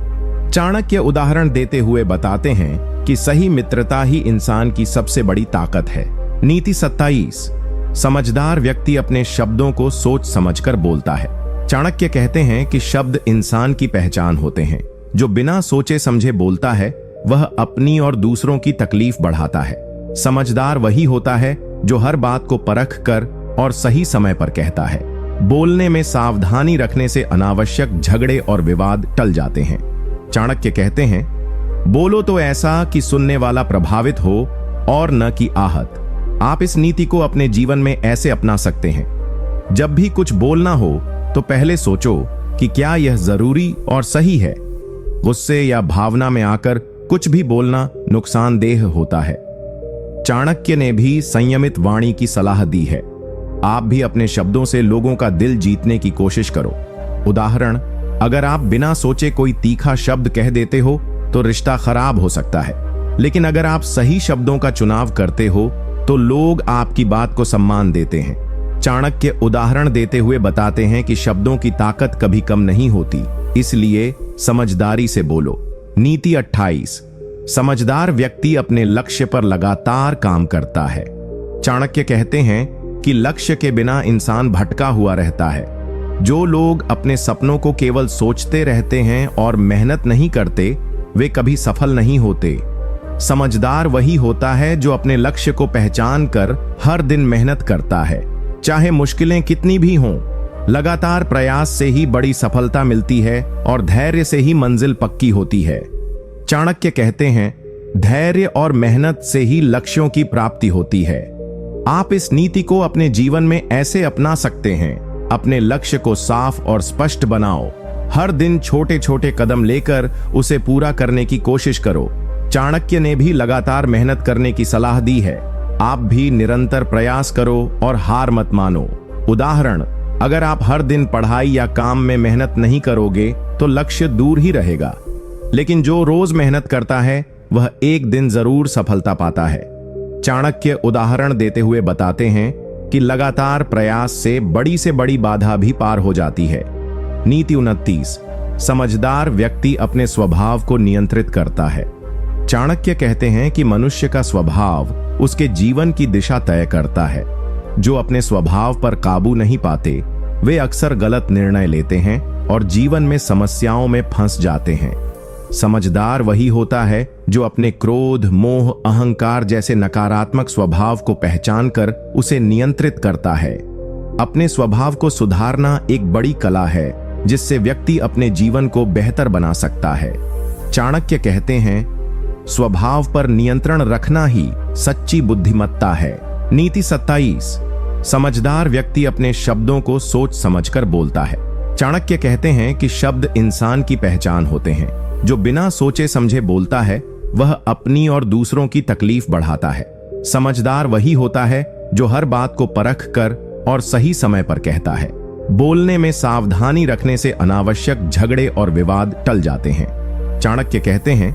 चाणक्य उदाहरण देते हुए बताते हैं कि सही मित्रता ही इंसान की सबसे बड़ी ताकत है। नीति 27। समझदार व्यक्ति अपने शब्दों को सोच समझकर बोलता है। चाणक्य कहते हैं कि शब्द इंसान की पहचान होते हैं। जो बिना सोचे समझे बोलता है वह अपनी और दूसरों की तकलीफ बढ़ाता है। समझदार वही होता है जो हर बात को परख कर और सही समय पर कहता है। बोलने में सावधानी रखने से अनावश्यक झगड़े और विवाद टल जाते हैं। चाणक्य कहते हैं, बोलो तो ऐसा कि सुनने वाला प्रभावित हो और न कि आहत। आप इस नीति को अपने जीवन में ऐसे अपना सकते हैं। जब भी कुछ बोलना हो तो पहले सोचो कि क्या यह जरूरी और सही है। गुस्से या भावना में आकर कुछ भी बोलना नुकसानदेह होता है। चाणक्य ने भी संयमित वाणी की सलाह दी है। आप भी अपने शब्दों से लोगों का दिल जीतने की कोशिश करो। उदाहरण, अगर आप बिना सोचे कोई तीखा शब्द कह देते हो तो रिश्ता खराब हो सकता है, लेकिन अगर आप सही शब्दों का चुनाव करते हो तो लोग आपकी बात को सम्मान देते हैं। चाणक्य उदाहरण देते हुए बताते हैं कि शब्दों की ताकत कभी कम नहीं होती, इसलिए समझदारी से बोलो। नीति 28। समझदार व्यक्ति अपने लक्ष्य पर लगातार काम करता है। चाणक्य कहते हैं कि लक्ष्य के बिना इंसान भटका हुआ रहता है। जो लोग अपने सपनों को केवल सोचते रहते हैं और मेहनत नहीं करते, वे कभी सफल नहीं होते। समझदार वही होता है जो अपने लक्ष्य को पहचान कर हर दिन मेहनत करता है, चाहे मुश्किलें कितनी भी हों। लगातार प्रयास से ही बड़ी सफलता मिलती है और धैर्य से ही मंजिल पक्की होती है। चाणक्य कहते हैं, धैर्य और मेहनत से ही लक्ष्यों की प्राप्ति होती है। आप इस नीति को अपने जीवन में ऐसे अपना सकते हैं। अपने लक्ष्य को साफ और स्पष्ट बनाओ। हर दिन छोटे छोटे कदम लेकर उसे पूरा करने की कोशिश करो। चाणक्य ने भी लगातार मेहनत करने की सलाह दी है। आप भी निरंतर प्रयास करो और हार मत मानो। उदाहरण, अगर आप हर दिन पढ़ाई या काम में मेहनत नहीं करोगे तो लक्ष्य दूर ही रहेगा, लेकिन जो रोज मेहनत करता है वह एक दिन जरूर सफलता पाता है। चाणक्य उदाहरण देते हुए बताते हैं कि लगातार प्रयास से बड़ी बाधा भी पार हो जाती है। नीति 29। समझदार व्यक्ति अपने स्वभाव को नियंत्रित करता है। चाणक्य कहते हैं कि मनुष्य का स्वभाव उसके जीवन की दिशा तय करता है। जो अपने स्वभाव पर काबू नहीं पाते वे अक्सर गलत निर्णय लेते हैं और जीवन में समस्याओं में फंस जाते हैं। समझदार वही होता है जो अपने क्रोध, मोह, अहंकार जैसे नकारात्मक स्वभाव को पहचान कर उसे नियंत्रित करता है। अपने स्वभाव को सुधारना एक बड़ी कला है जिससे व्यक्ति अपने जीवन को बेहतर बना सकता है। चाणक्य कहते हैं, स्वभाव पर नियंत्रण रखना ही सच्ची बुद्धिमत्ता है। नीति 27। समझदार व्यक्ति अपने शब्दों को सोच समझकर बोलता है। चाणक्य कहते हैं कि शब्द इंसान की पहचान होते हैं। जो बिना सोचे समझे बोलता है वह अपनी और दूसरों की तकलीफ बढ़ाता है। समझदार वही होता है जो हर बात को परख कर और सही समय पर कहता है। बोलने में सावधानी रखने से अनावश्यक झगड़े और विवाद टल जाते हैं। चाणक्य कहते हैं,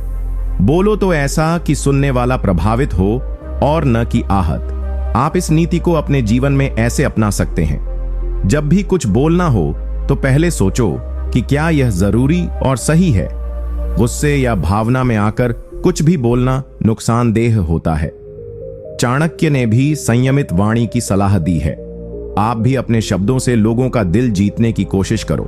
बोलो तो ऐसा कि सुनने वाला प्रभावित हो और न कि आहत। आप इस नीति को अपने जीवन में ऐसे अपना सकते हैं। जब भी कुछ बोलना हो तो पहले सोचो कि क्या यह जरूरी और सही है। गुस्से या भावना में आकर कुछ भी बोलना नुकसानदेह होता है। चाणक्य ने भी संयमित वाणी की सलाह दी है। आप भी अपने शब्दों से लोगों का दिल जीतने की कोशिश करो।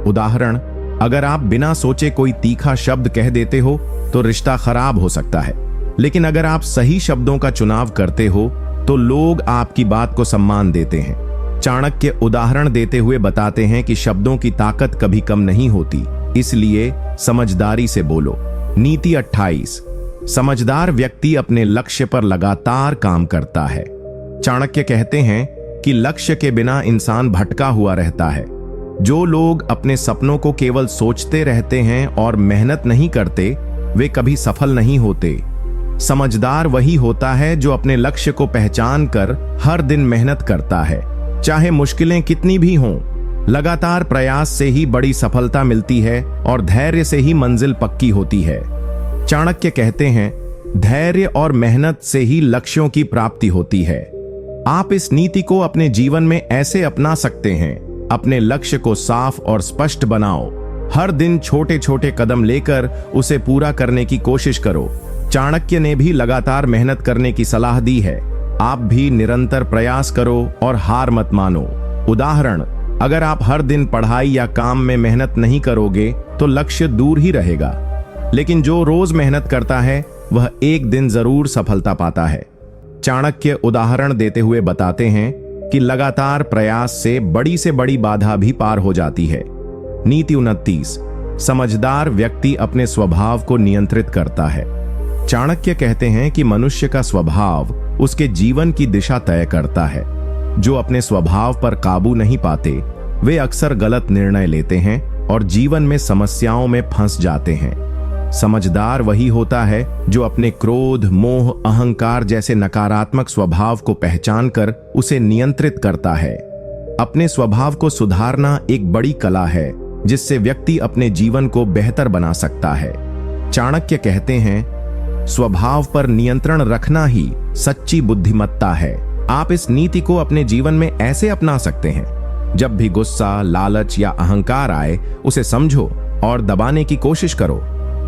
उदाहरण, अगर आप बिना सोचे कोई तीखा शब्द कह देते हो तो रिश्ता खराब हो सकता है, लेकिन अगर आप सही शब्दों का चुनाव करते हो तो लोग आपकी बात को सम्मान देते हैं। चाणक्य उदाहरण देते हुए बताते हैं कि शब्दों की ताकत कभी कम नहीं होती, इसलिए समझदारी से बोलो। नीति 28। समझदार व्यक्ति अपने लक्ष्य पर लगातार काम करता है। चाणक्य कहते हैं कि लक्ष्य के बिना इंसान भटका हुआ रहता है। जो लोग अपने सपनों को केवल सोचते रहते हैं और मेहनत नहीं करते, वे कभी सफल नहीं होते। समझदार वही होता है जो अपने लक्ष्य को पहचान कर हर दिन मेहनत करता है, चाहे मुश्किलें कितनी भी हों। लगातार प्रयास से ही बड़ी सफलता मिलती है और धैर्य से ही मंजिल पक्की होती है। चाणक्य कहते हैं, धैर्य और मेहनत से ही लक्ष्यों की प्राप्ति होती है। आप इस नीति को अपने जीवन में ऐसे अपना सकते हैं। अपने लक्ष्य को साफ और स्पष्ट बनाओ। हर दिन छोटे छोटे कदम लेकर उसे पूरा करने की कोशिश करो। चाणक्य ने भी लगातार मेहनत करने की सलाह दी है। आप भी निरंतर प्रयास करो और हार मत मानो। उदाहरण, अगर आप हर दिन पढ़ाई या काम में मेहनत नहीं करोगे तो लक्ष्य दूर ही रहेगा, लेकिन जो रोज मेहनत करता है वह एक दिन जरूर सफलता पाता है। चाणक्य उदाहरण देते हुए बताते हैं कि लगातार प्रयास से बड़ी बाधा भी पार हो जाती है। नीति 29, समझदार व्यक्ति अपने स्वभाव को नियंत्रित करता है। चाणक्य कहते हैं कि मनुष्य का स्वभाव उसके जीवन की दिशा तय करता है। जो अपने स्वभाव पर काबू नहीं पाते वे अक्सर गलत निर्णय लेते हैं और जीवन में समस्याओं में फंस जाते हैं। समझदार वही होता है जो अपने क्रोध, मोह, अहंकार जैसे नकारात्मक स्वभाव को पहचान कर उसे नियंत्रित करता है। अपने स्वभाव को सुधारना एक बड़ी कला है जिससे व्यक्ति अपने जीवन को बेहतर बना सकता है। चाणक्य कहते हैं, स्वभाव पर नियंत्रण रखना ही सच्ची बुद्धिमत्ता है। आप इस नीति को अपने जीवन में ऐसे अपना सकते हैं, जब भी गुस्सा, लालच या अहंकार आए उसे समझो और दबाने की कोशिश करो।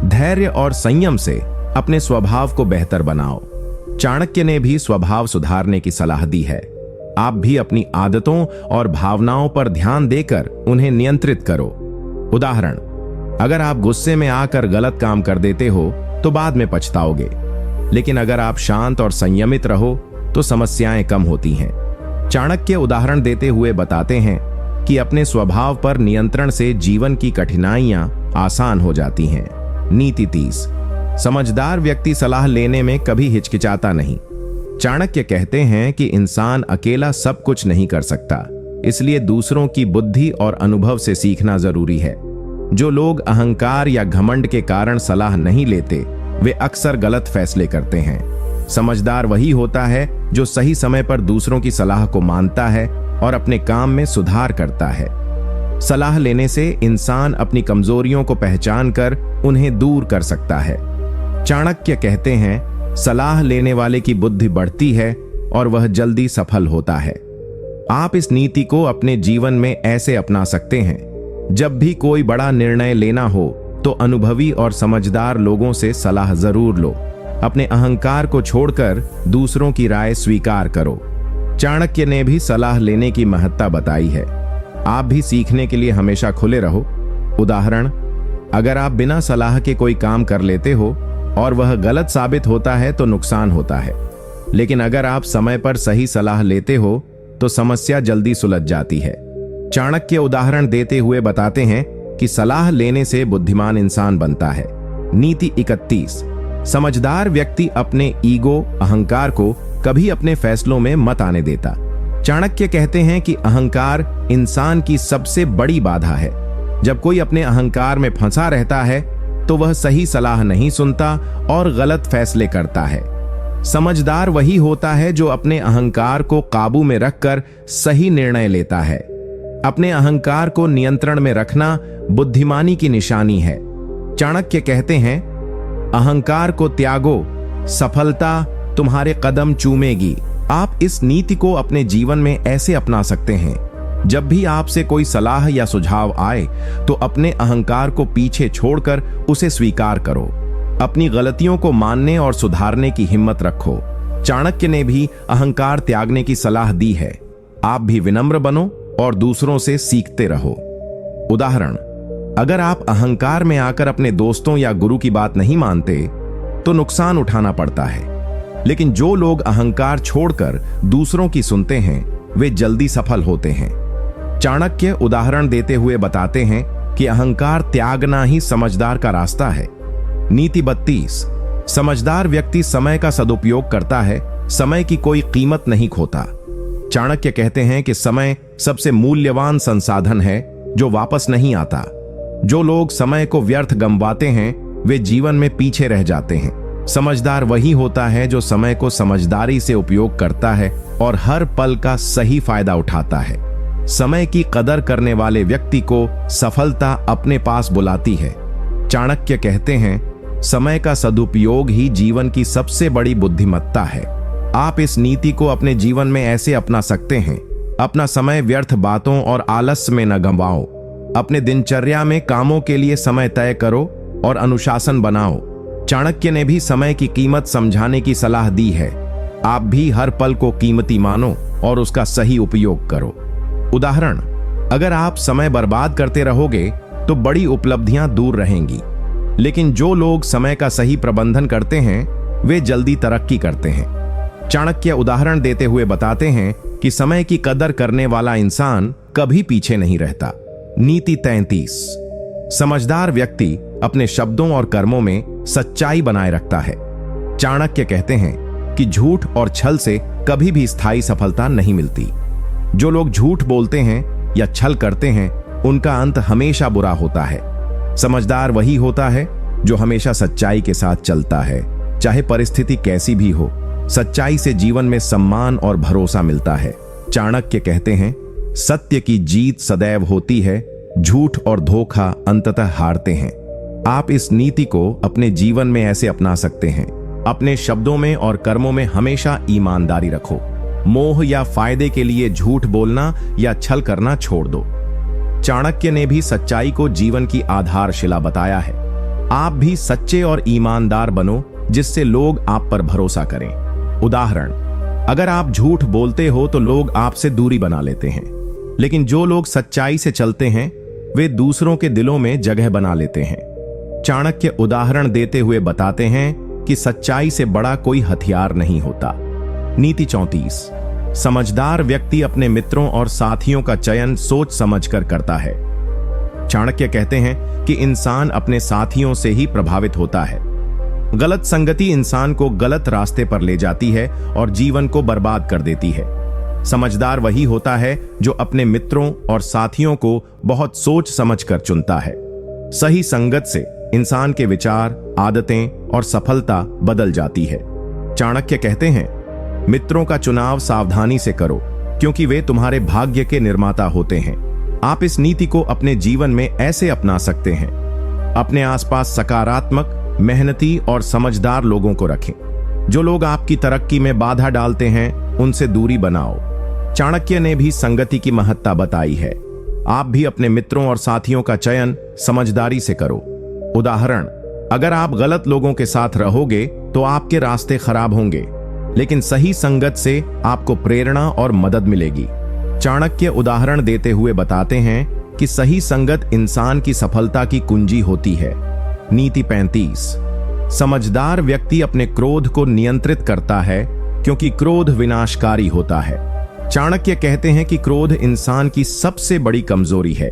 धैर्य और संयम से अपने स्वभाव को बेहतर बनाओ। चाणक्य ने भी स्वभाव सुधारने की सलाह दी है। आप भी अपनी आदतों और भावनाओं पर ध्यान देकर उन्हें नियंत्रित करो। उदाहरण, अगर आप गुस्से में आकर गलत काम कर देते हो तो बाद में पछताओगे, लेकिन अगर आप शांत और संयमित रहो तो समस्याएं कम होती हैं। चाणक्य उदाहरण देते हुए बताते हैं कि अपने स्वभाव पर नियंत्रण से जीवन की कठिनाइयां आसान हो जाती हैं। नीति 30, समझदार व्यक्ति सलाह लेने में कभी हिचकिचाता नहीं। चाणक्य कहते हैं कि इंसान अकेला सब कुछ नहीं कर सकता, इसलिए दूसरों की बुद्धि और अनुभव से सीखना जरूरी है। जो लोग अहंकार या घमंड के कारण सलाह नहीं लेते वे अक्सर गलत फैसले करते हैं। समझदार वही होता है जो सही समय पर दूसरों की सलाह को मानता है और अपने काम में सुधार करता है। सलाह लेने से इंसान अपनी कमजोरियों को पहचान कर उन्हें दूर कर सकता है। चाणक्य कहते हैं, सलाह लेने वाले की बुद्धि बढ़ती है और वह जल्दी सफल होता है। आप इस नीति को अपने जीवन में ऐसे अपना सकते हैं, जब भी कोई बड़ा निर्णय लेना हो तो अनुभवी और समझदार लोगों से सलाह जरूर लो। अपने अहंकार को छोड़कर दूसरों की राय स्वीकार करो। चाणक्य ने भी सलाह लेने की महत्ता बताई है। आप भी सीखने के लिए हमेशा खुले रहो। उदाहरण, अगर आप बिना सलाह के कोई काम कर लेते हो और वह गलत साबित होता है तो नुकसान होता है, लेकिन अगर आप समय पर सही सलाह लेते हो तो समस्या जल्दी सुलझ जाती है। चाणक्य उदाहरण देते हुए बताते हैं कि सलाह लेने से बुद्धिमान इंसान बनता है। नीति 31, समझदार व्यक्ति अपने ईगो, अहंकार को कभी अपने फैसलों में मत आने देता। चाणक्य कहते हैं कि अहंकार इंसान की सबसे बड़ी बाधा है। जब कोई अपने अहंकार में फंसा रहता है तो वह सही सलाह नहीं सुनता और गलत फैसले करता है। समझदार वही होता है जो अपने अहंकार को काबू में रखकर सही निर्णय लेता है। अपने अहंकार को नियंत्रण में रखना बुद्धिमानी की निशानी है। चाणक्य कहते हैं, अहंकार को त्यागो, सफलता तुम्हारे कदम चूमेगी। आप इस नीति को अपने जीवन में ऐसे अपना सकते हैं, जब भी आपसे कोई सलाह या सुझाव आए तो अपने अहंकार को पीछे छोड़कर उसे स्वीकार करो। अपनी गलतियों को मानने और सुधारने की हिम्मत रखो। चाणक्य ने भी अहंकार त्यागने की सलाह दी है। आप भी विनम्र बनो और दूसरों से सीखते रहो। उदाहरण, अगर आप अहंकार में आकर अपने दोस्तों या गुरु की बात नहीं मानते तो नुकसान उठाना पड़ता है, लेकिन जो लोग अहंकार छोड़कर दूसरों की सुनते हैं वे जल्दी सफल होते हैं। चाणक्य उदाहरण देते हुए बताते हैं कि अहंकार त्यागना ही समझदार का रास्ता है। नीति 32, समझदार व्यक्ति समय का सदुपयोग करता है, समय की कोई कीमत नहीं खोता। चाणक्य कहते हैं कि समय सबसे मूल्यवान संसाधन है जो वापस नहीं आता। जो लोग समय को व्यर्थ गंवाते हैं वे जीवन में पीछे रह जाते हैं। समझदार वही होता है जो समय को समझदारी से उपयोग करता है और हर पल का सही फायदा उठाता है। समय की कदर करने वाले व्यक्ति को सफलता अपने पास बुलाती है। चाणक्य कहते हैं, समय का सदुपयोग ही जीवन की सबसे बड़ी बुद्धिमत्ता है। आप इस नीति को अपने जीवन में ऐसे अपना सकते हैं। अपना समय व्यर्थ बातों और आलस्य में न गंवाओ। अपने दिनचर्या में कामों के लिए समय तय करो और अनुशासन बनाओ। चाणक्य ने भी समय की कीमत समझाने की सलाह दी है। आप भी हर पल को कीमती मानो और उसका सही उपयोग करो। उदाहरण, अगर आप समय बर्बाद करते रहोगे तो बड़ी उपलब्धियां दूर रहेंगी, लेकिन जो लोग समय का सही प्रबंधन करते हैं वे जल्दी तरक्की करते हैं। चाणक्य उदाहरण देते हुए बताते हैं कि समय की कदर करने वाला इंसान कभी पीछे नहीं रहता। नीति 33। समझदार व्यक्ति अपने शब्दों और कर्मों में सच्चाई बनाए रखता है। चाणक्य कहते हैं कि झूठ और छल से कभी भी स्थायी सफलता नहीं मिलती। जो लोग झूठ बोलते हैं या छल करते हैं उनका अंत हमेशा बुरा होता है। समझदार वही होता है जो हमेशा सच्चाई के साथ चलता है, चाहे परिस्थिति कैसी भी हो। सच्चाई से जीवन में सम्मान और भरोसा मिलता है। चाणक्य कहते हैं, सत्य की जीत सदैव होती है, झूठ और धोखा अंततः हारते हैं। आप इस नीति को अपने जीवन में ऐसे अपना सकते हैं। अपने शब्दों में और कर्मों में हमेशा ईमानदारी रखो। मोह या फायदे के लिए झूठ बोलना या छल करना छोड़ दो। चाणक्य ने भी सच्चाई को जीवन की आधारशिला बताया है। आप भी सच्चे और ईमानदार बनो जिससे लोग आप पर भरोसा करें। उदाहरण, अगर आप झूठ बोलते हो तो लोग आपसे दूरी बना लेते हैं, लेकिन जो लोग सच्चाई से चलते हैं वे दूसरों के दिलों में जगह बना लेते हैं। चाणक्य उदाहरण देते हुए बताते हैं कि सच्चाई से बड़ा कोई हथियार नहीं होता। नीति 34। समझदार व्यक्ति अपने मित्रों और साथियों का चयन सोच समझकर करता है। चाणक्य कहते हैं कि इंसान अपने साथियों से ही प्रभावित होता है। गलत संगति इंसान को गलत रास्ते पर ले जाती है और जीवन को बर्बाद कर देती है। समझदार वही होता है जो अपने मित्रों और साथियों को बहुत सोच समझकर चुनता है। सही संगत से इंसान के विचार, आदतें और सफलता बदल जाती है। चाणक्य कहते हैं, मित्रों का चुनाव सावधानी से करो क्योंकि वे तुम्हारे भाग्य के निर्माता होते हैं। आप इस नीति को अपने जीवन में ऐसे अपना सकते हैं। अपने आसपास सकारात्मक, मेहनती और समझदार लोगों को रखें। जो लोग आपकी तरक्की में बाधा डालते हैं उनसे दूरी बनाओ। चाणक्य ने भी संगति की महत्ता बताई है। आप भी अपने मित्रों और साथियों का चयन समझदारी से करो। उदाहरण, अगर आप गलत लोगों के साथ रहोगे तो आपके रास्ते खराब होंगे, लेकिन सही संगत से आपको प्रेरणा और मदद मिलेगी। चाणक्य उदाहरण देते हुए बताते हैं कि सही संगत इंसान की सफलता की कुंजी होती है। नीति 35। समझदार व्यक्ति अपने क्रोध को नियंत्रित करता है क्योंकि क्रोध विनाशकारी होता है। चाणक्य कहते हैं कि क्रोध इंसान की सबसे बड़ी कमजोरी है।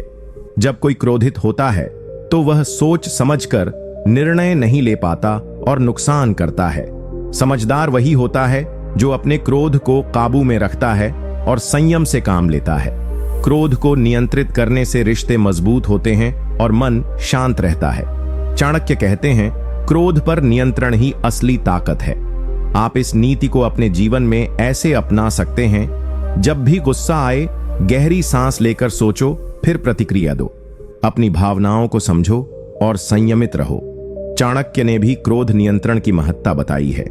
जब कोई क्रोधित होता है तो वह सोच समझकर निर्णय नहीं ले पाता और नुकसान करता है। समझदार वही होता है जो अपने क्रोध को काबू में रखता है और संयम से काम लेता है। क्रोध को नियंत्रित करने से रिश्ते मजबूत होते हैं और मन शांत रहता है। चाणक्य कहते हैं, क्रोध पर नियंत्रण ही असली ताकत है। आप इस नीति को अपने जीवन में ऐसे अपना सकते हैं, जब भी गुस्सा आए गहरी सांस लेकर सोचो, फिर प्रतिक्रिया दो। अपनी भावनाओं को समझो और संयमित रहो। चाणक्य ने भी क्रोध नियंत्रण की महत्ता बताई है।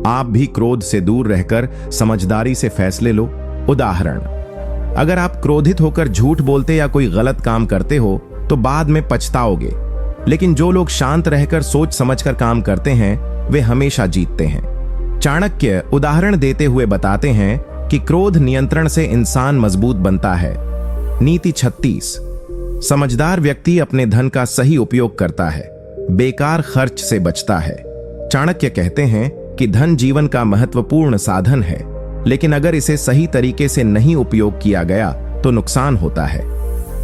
आप भी क्रोध से दूर रहकर समझदारी से फैसले लो। उदाहरण, अगर आप क्रोधित होकर झूठ बोलते या कोई गलत काम करते हो तो बाद में पछताओगे, लेकिन जो लोग शांत रहकर सोच समझकर काम करते हैं वे हमेशा जीतते हैं। चाणक्य उदाहरण देते हुए बताते हैं कि क्रोध नियंत्रण से इंसान मजबूत बनता है। नीति 36। समझदार व्यक्ति अपने धन का सही उपयोग करता है, बेकार खर्च से बचता है। चाणक्य कहते हैं कि धन जीवन का महत्वपूर्ण साधन है, लेकिन अगर इसे सही तरीके से नहीं उपयोग किया गया तो नुकसान होता है।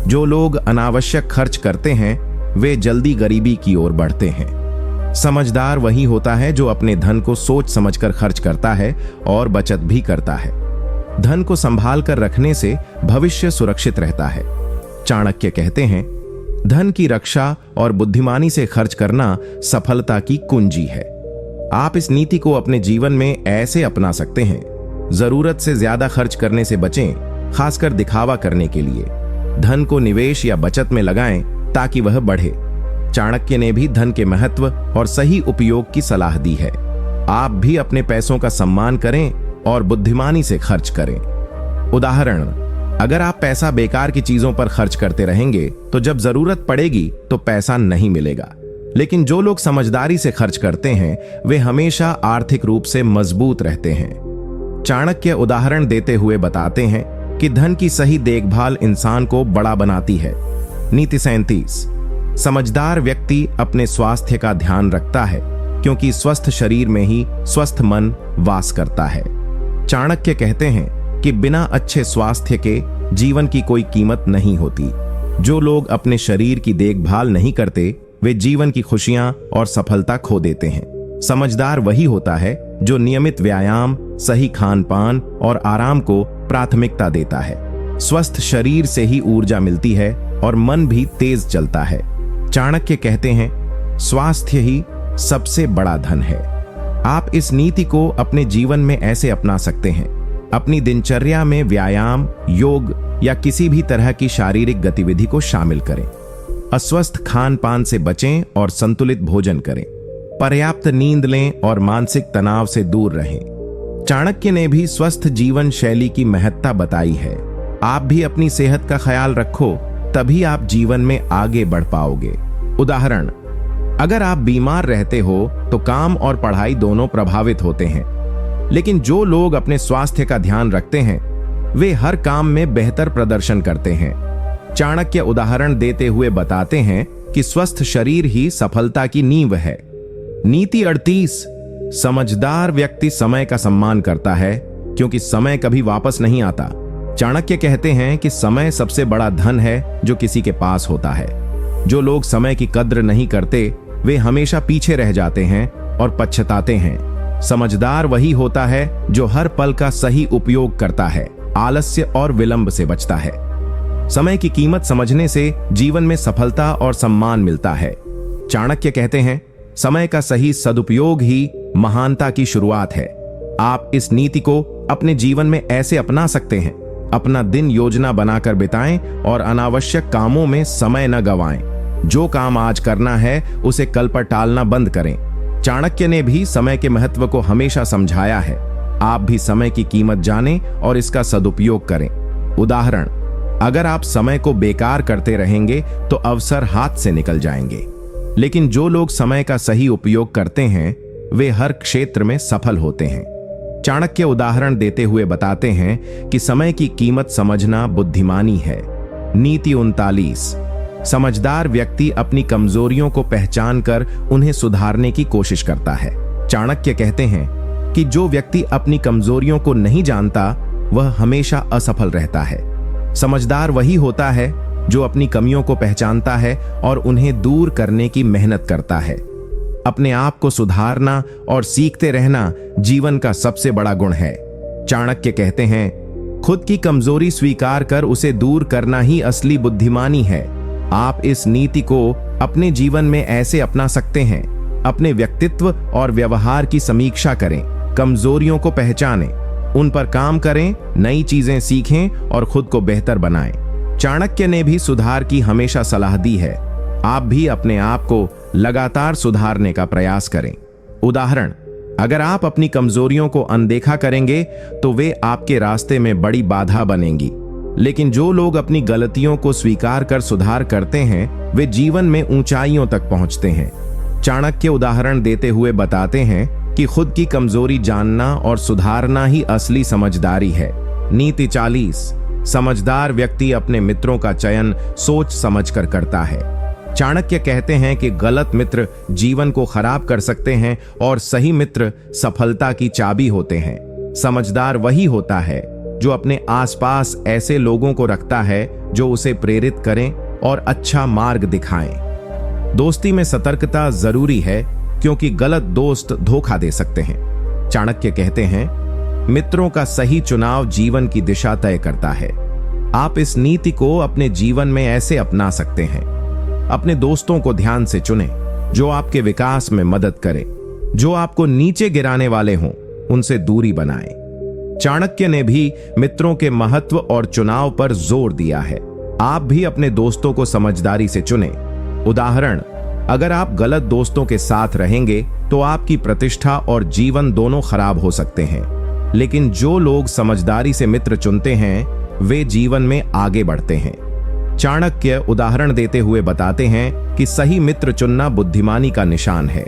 जो लोग अनावश्यक खर्च करते हैं वे जल्दी गरीबी की ओर बढ़ते हैं। समझदार वही होता है जो अपने धन को सोच समझकर खर्च करता है और बचत भी करता है। धन को संभाल कर रखने से भविष्य सुरक्षित रहता है। चाणक्य कहते हैं, धन की रक्षा और बुद्धिमानी से खर्च करना सफलता की कुंजी है। आप इस नीति को अपने जीवन में ऐसे अपना सकते हैं। जरूरत से ज्यादा खर्च करने से बचें, खासकर दिखावा करने के लिए। धन को निवेश या बचत में लगाएं ताकि वह बढ़े। चाणक्य ने भी धन के महत्व और सही उपयोग की सलाह दी है। आप भी अपने पैसों का सम्मान करें और बुद्धिमानी से खर्च करें। उदाहरण, अगर आप पैसा बेकार की चीजों पर खर्च करते रहेंगे तो जब जरूरत पड़ेगी तो पैसा नहीं मिलेगा, लेकिन जो लोग समझदारी से खर्च करते हैं वे हमेशा आर्थिक रूप से मजबूत रहते हैं। चाणक्य उदाहरण देते हुए बताते हैं कि धन की सही देखभाल इंसान को बड़ा बनाती है। नीति 37। समझदार व्यक्ति अपने स्वास्थ्य का ध्यान रखता है क्योंकि स्वस्थ शरीर में ही स्वस्थ मन वास करता है। चाणक्य कहते हैं कि बिना अच्छे स्वास्थ्य के जीवन की कोई कीमत नहीं होती। जो लोग अपने शरीर की देखभाल नहीं करते वे जीवन की खुशियां और सफलता खो देते हैं। समझदार वही होता है जो नियमित व्यायाम, सही खान पान और आराम को प्राथमिकता देता है। स्वस्थ शरीर से ही ऊर्जा मिलती है और मन भी तेज चलता है। चाणक्य कहते हैं, स्वास्थ्य ही सबसे बड़ा धन है। आप इस नीति को अपने जीवन में ऐसे अपना सकते हैं। अपनी दिनचर्या में व्यायाम, योग या किसी भी तरह की शारीरिक गतिविधि को शामिल करें। अस्वस्थ खान पान से बचें और संतुलित भोजन करें। पर्याप्त नींद लें और मानसिक तनाव से दूर रहें। चाणक्य ने भी स्वस्थ जीवन शैली की महत्ता बताई है। आप भी अपनी सेहत का ख्याल रखो, तभी आप जीवन में आगे बढ़ पाओगे। उदाहरण, अगर आप बीमार रहते हो तो काम और पढ़ाई दोनों प्रभावित होते हैं। लेकिन जो लोग अपने स्वास्थ्य का ध्यान रखते हैं वे हर काम में बेहतर प्रदर्शन करते हैं। चाणक्य उदाहरण देते हुए बताते हैं कि स्वस्थ शरीर ही सफलता की नींव है। नीति 38। समझदार व्यक्ति समय का सम्मान करता है क्योंकि समय कभी वापस नहीं आता। चाणक्य कहते हैं कि समय सबसे बड़ा धन है जो किसी के पास होता है। जो लोग समय की कद्र नहीं करते वे हमेशा पीछे रह जाते हैं और पछताते हैं। समझदार वही होता है जो हर पल का सही उपयोग करता है, आलस्य और विलंब से बचता है। समय की कीमत समझने से जीवन में सफलता और सम्मान मिलता है। चाणक्य कहते हैं, समय का सही सदुपयोग ही महानता की शुरुआत है। आप इस नीति को अपने जीवन में ऐसे अपना सकते हैं। अपना दिन योजना बनाकर बिताएं और अनावश्यक कामों में समय न गवाएं। जो काम आज करना है उसे कल पर टालना बंद करें। चाणक्य ने भी समय के महत्व को हमेशा समझाया है। आप भी समय की कीमत जानें और इसका सदुपयोग करें। उदाहरण, अगर आप समय को बेकार करते रहेंगे तो अवसर हाथ से निकल जाएंगे। लेकिन जो लोग समय का सही उपयोग करते हैं वे हर क्षेत्र में सफल होते हैं। चाणक्य उदाहरण देते हुए बताते हैं कि समय की कीमत समझना बुद्धिमानी है। नीति 39। समझदार व्यक्ति अपनी कमजोरियों को पहचानकर उन्हें सुधारने की कोशिश करता है। चाणक्य कहते हैं कि जो व्यक्ति अपनी कमजोरियों को नहीं जानता वह हमेशा असफल रहता है। समझदार वही होता है जो अपनी कमियों को पहचानता है और उन्हें दूर करने की मेहनत करता है। अपने आप को सुधारना और सीखते रहना जीवन का सबसे बड़ा गुण है। चाणक्य कहते हैं, खुद की कमजोरी स्वीकार कर उसे दूर करना ही असली बुद्धिमानी है। आप इस नीति को अपने जीवन में ऐसे अपना सकते हैं। अपने व्यक्तित्व और व्यवहार की समीक्षा करें, कमजोरियों को पहचानें, उन पर काम करें, नई चीजें सीखें और खुद को बेहतर बनाएं। चाणक्य ने भी सुधार की हमेशा सलाह दी है। आप भी अपने आप को लगातार सुधारने का प्रयास करें। उदाहरण, अगर आप अपनी कमजोरियों को अनदेखा करेंगे तो वे आपके रास्ते में बड़ी बाधा बनेंगी। लेकिन जो लोग अपनी गलतियों को स्वीकार कर सुधार करते हैं वे जीवन में ऊंचाइयों तक पहुंचते हैं। चाणक्य उदाहरण देते हुए बताते हैं कि खुद की कमजोरी जानना और सुधारना ही असली समझदारी है। नीति 40। समझदार व्यक्ति अपने मित्रों का चयन सोच समझकर करता है। चाणक्य कहते हैं कि गलत मित्र जीवन को खराब कर सकते हैं और सही मित्र सफलता की चाबी होते हैं। समझदार वही होता है जो अपने आसपास ऐसे लोगों को रखता है जो उसे प्रेरित करें और अच्छा मार्ग दिखाएं। दोस्ती में सतर्कता जरूरी है क्योंकि गलत दोस्त धोखा दे सकते हैं। चाणक्य कहते हैं, मित्रों का सही चुनाव जीवन की दिशा तय करता है। आप इस नीति को अपने जीवन में ऐसे अपना सकते हैं। अपने दोस्तों को ध्यान से चुनें जो आपके विकास में मदद करें। जो आपको नीचे गिराने वाले हों उनसे दूरी बनाएं। चाणक्य ने भी मित्रों के महत्व और चुनाव पर जोर दिया है। आप भी अपने दोस्तों को समझदारी से चुनें। उदाहरण, अगर आप गलत दोस्तों के साथ रहेंगे तो आपकी प्रतिष्ठा और जीवन दोनों खराब हो सकते हैं। लेकिन जो लोग समझदारी से मित्र चुनते हैं वे जीवन में आगे बढ़ते हैं। चाणक्य उदाहरण देते हुए बताते हैं कि सही मित्र चुनना बुद्धिमानी का निशान है।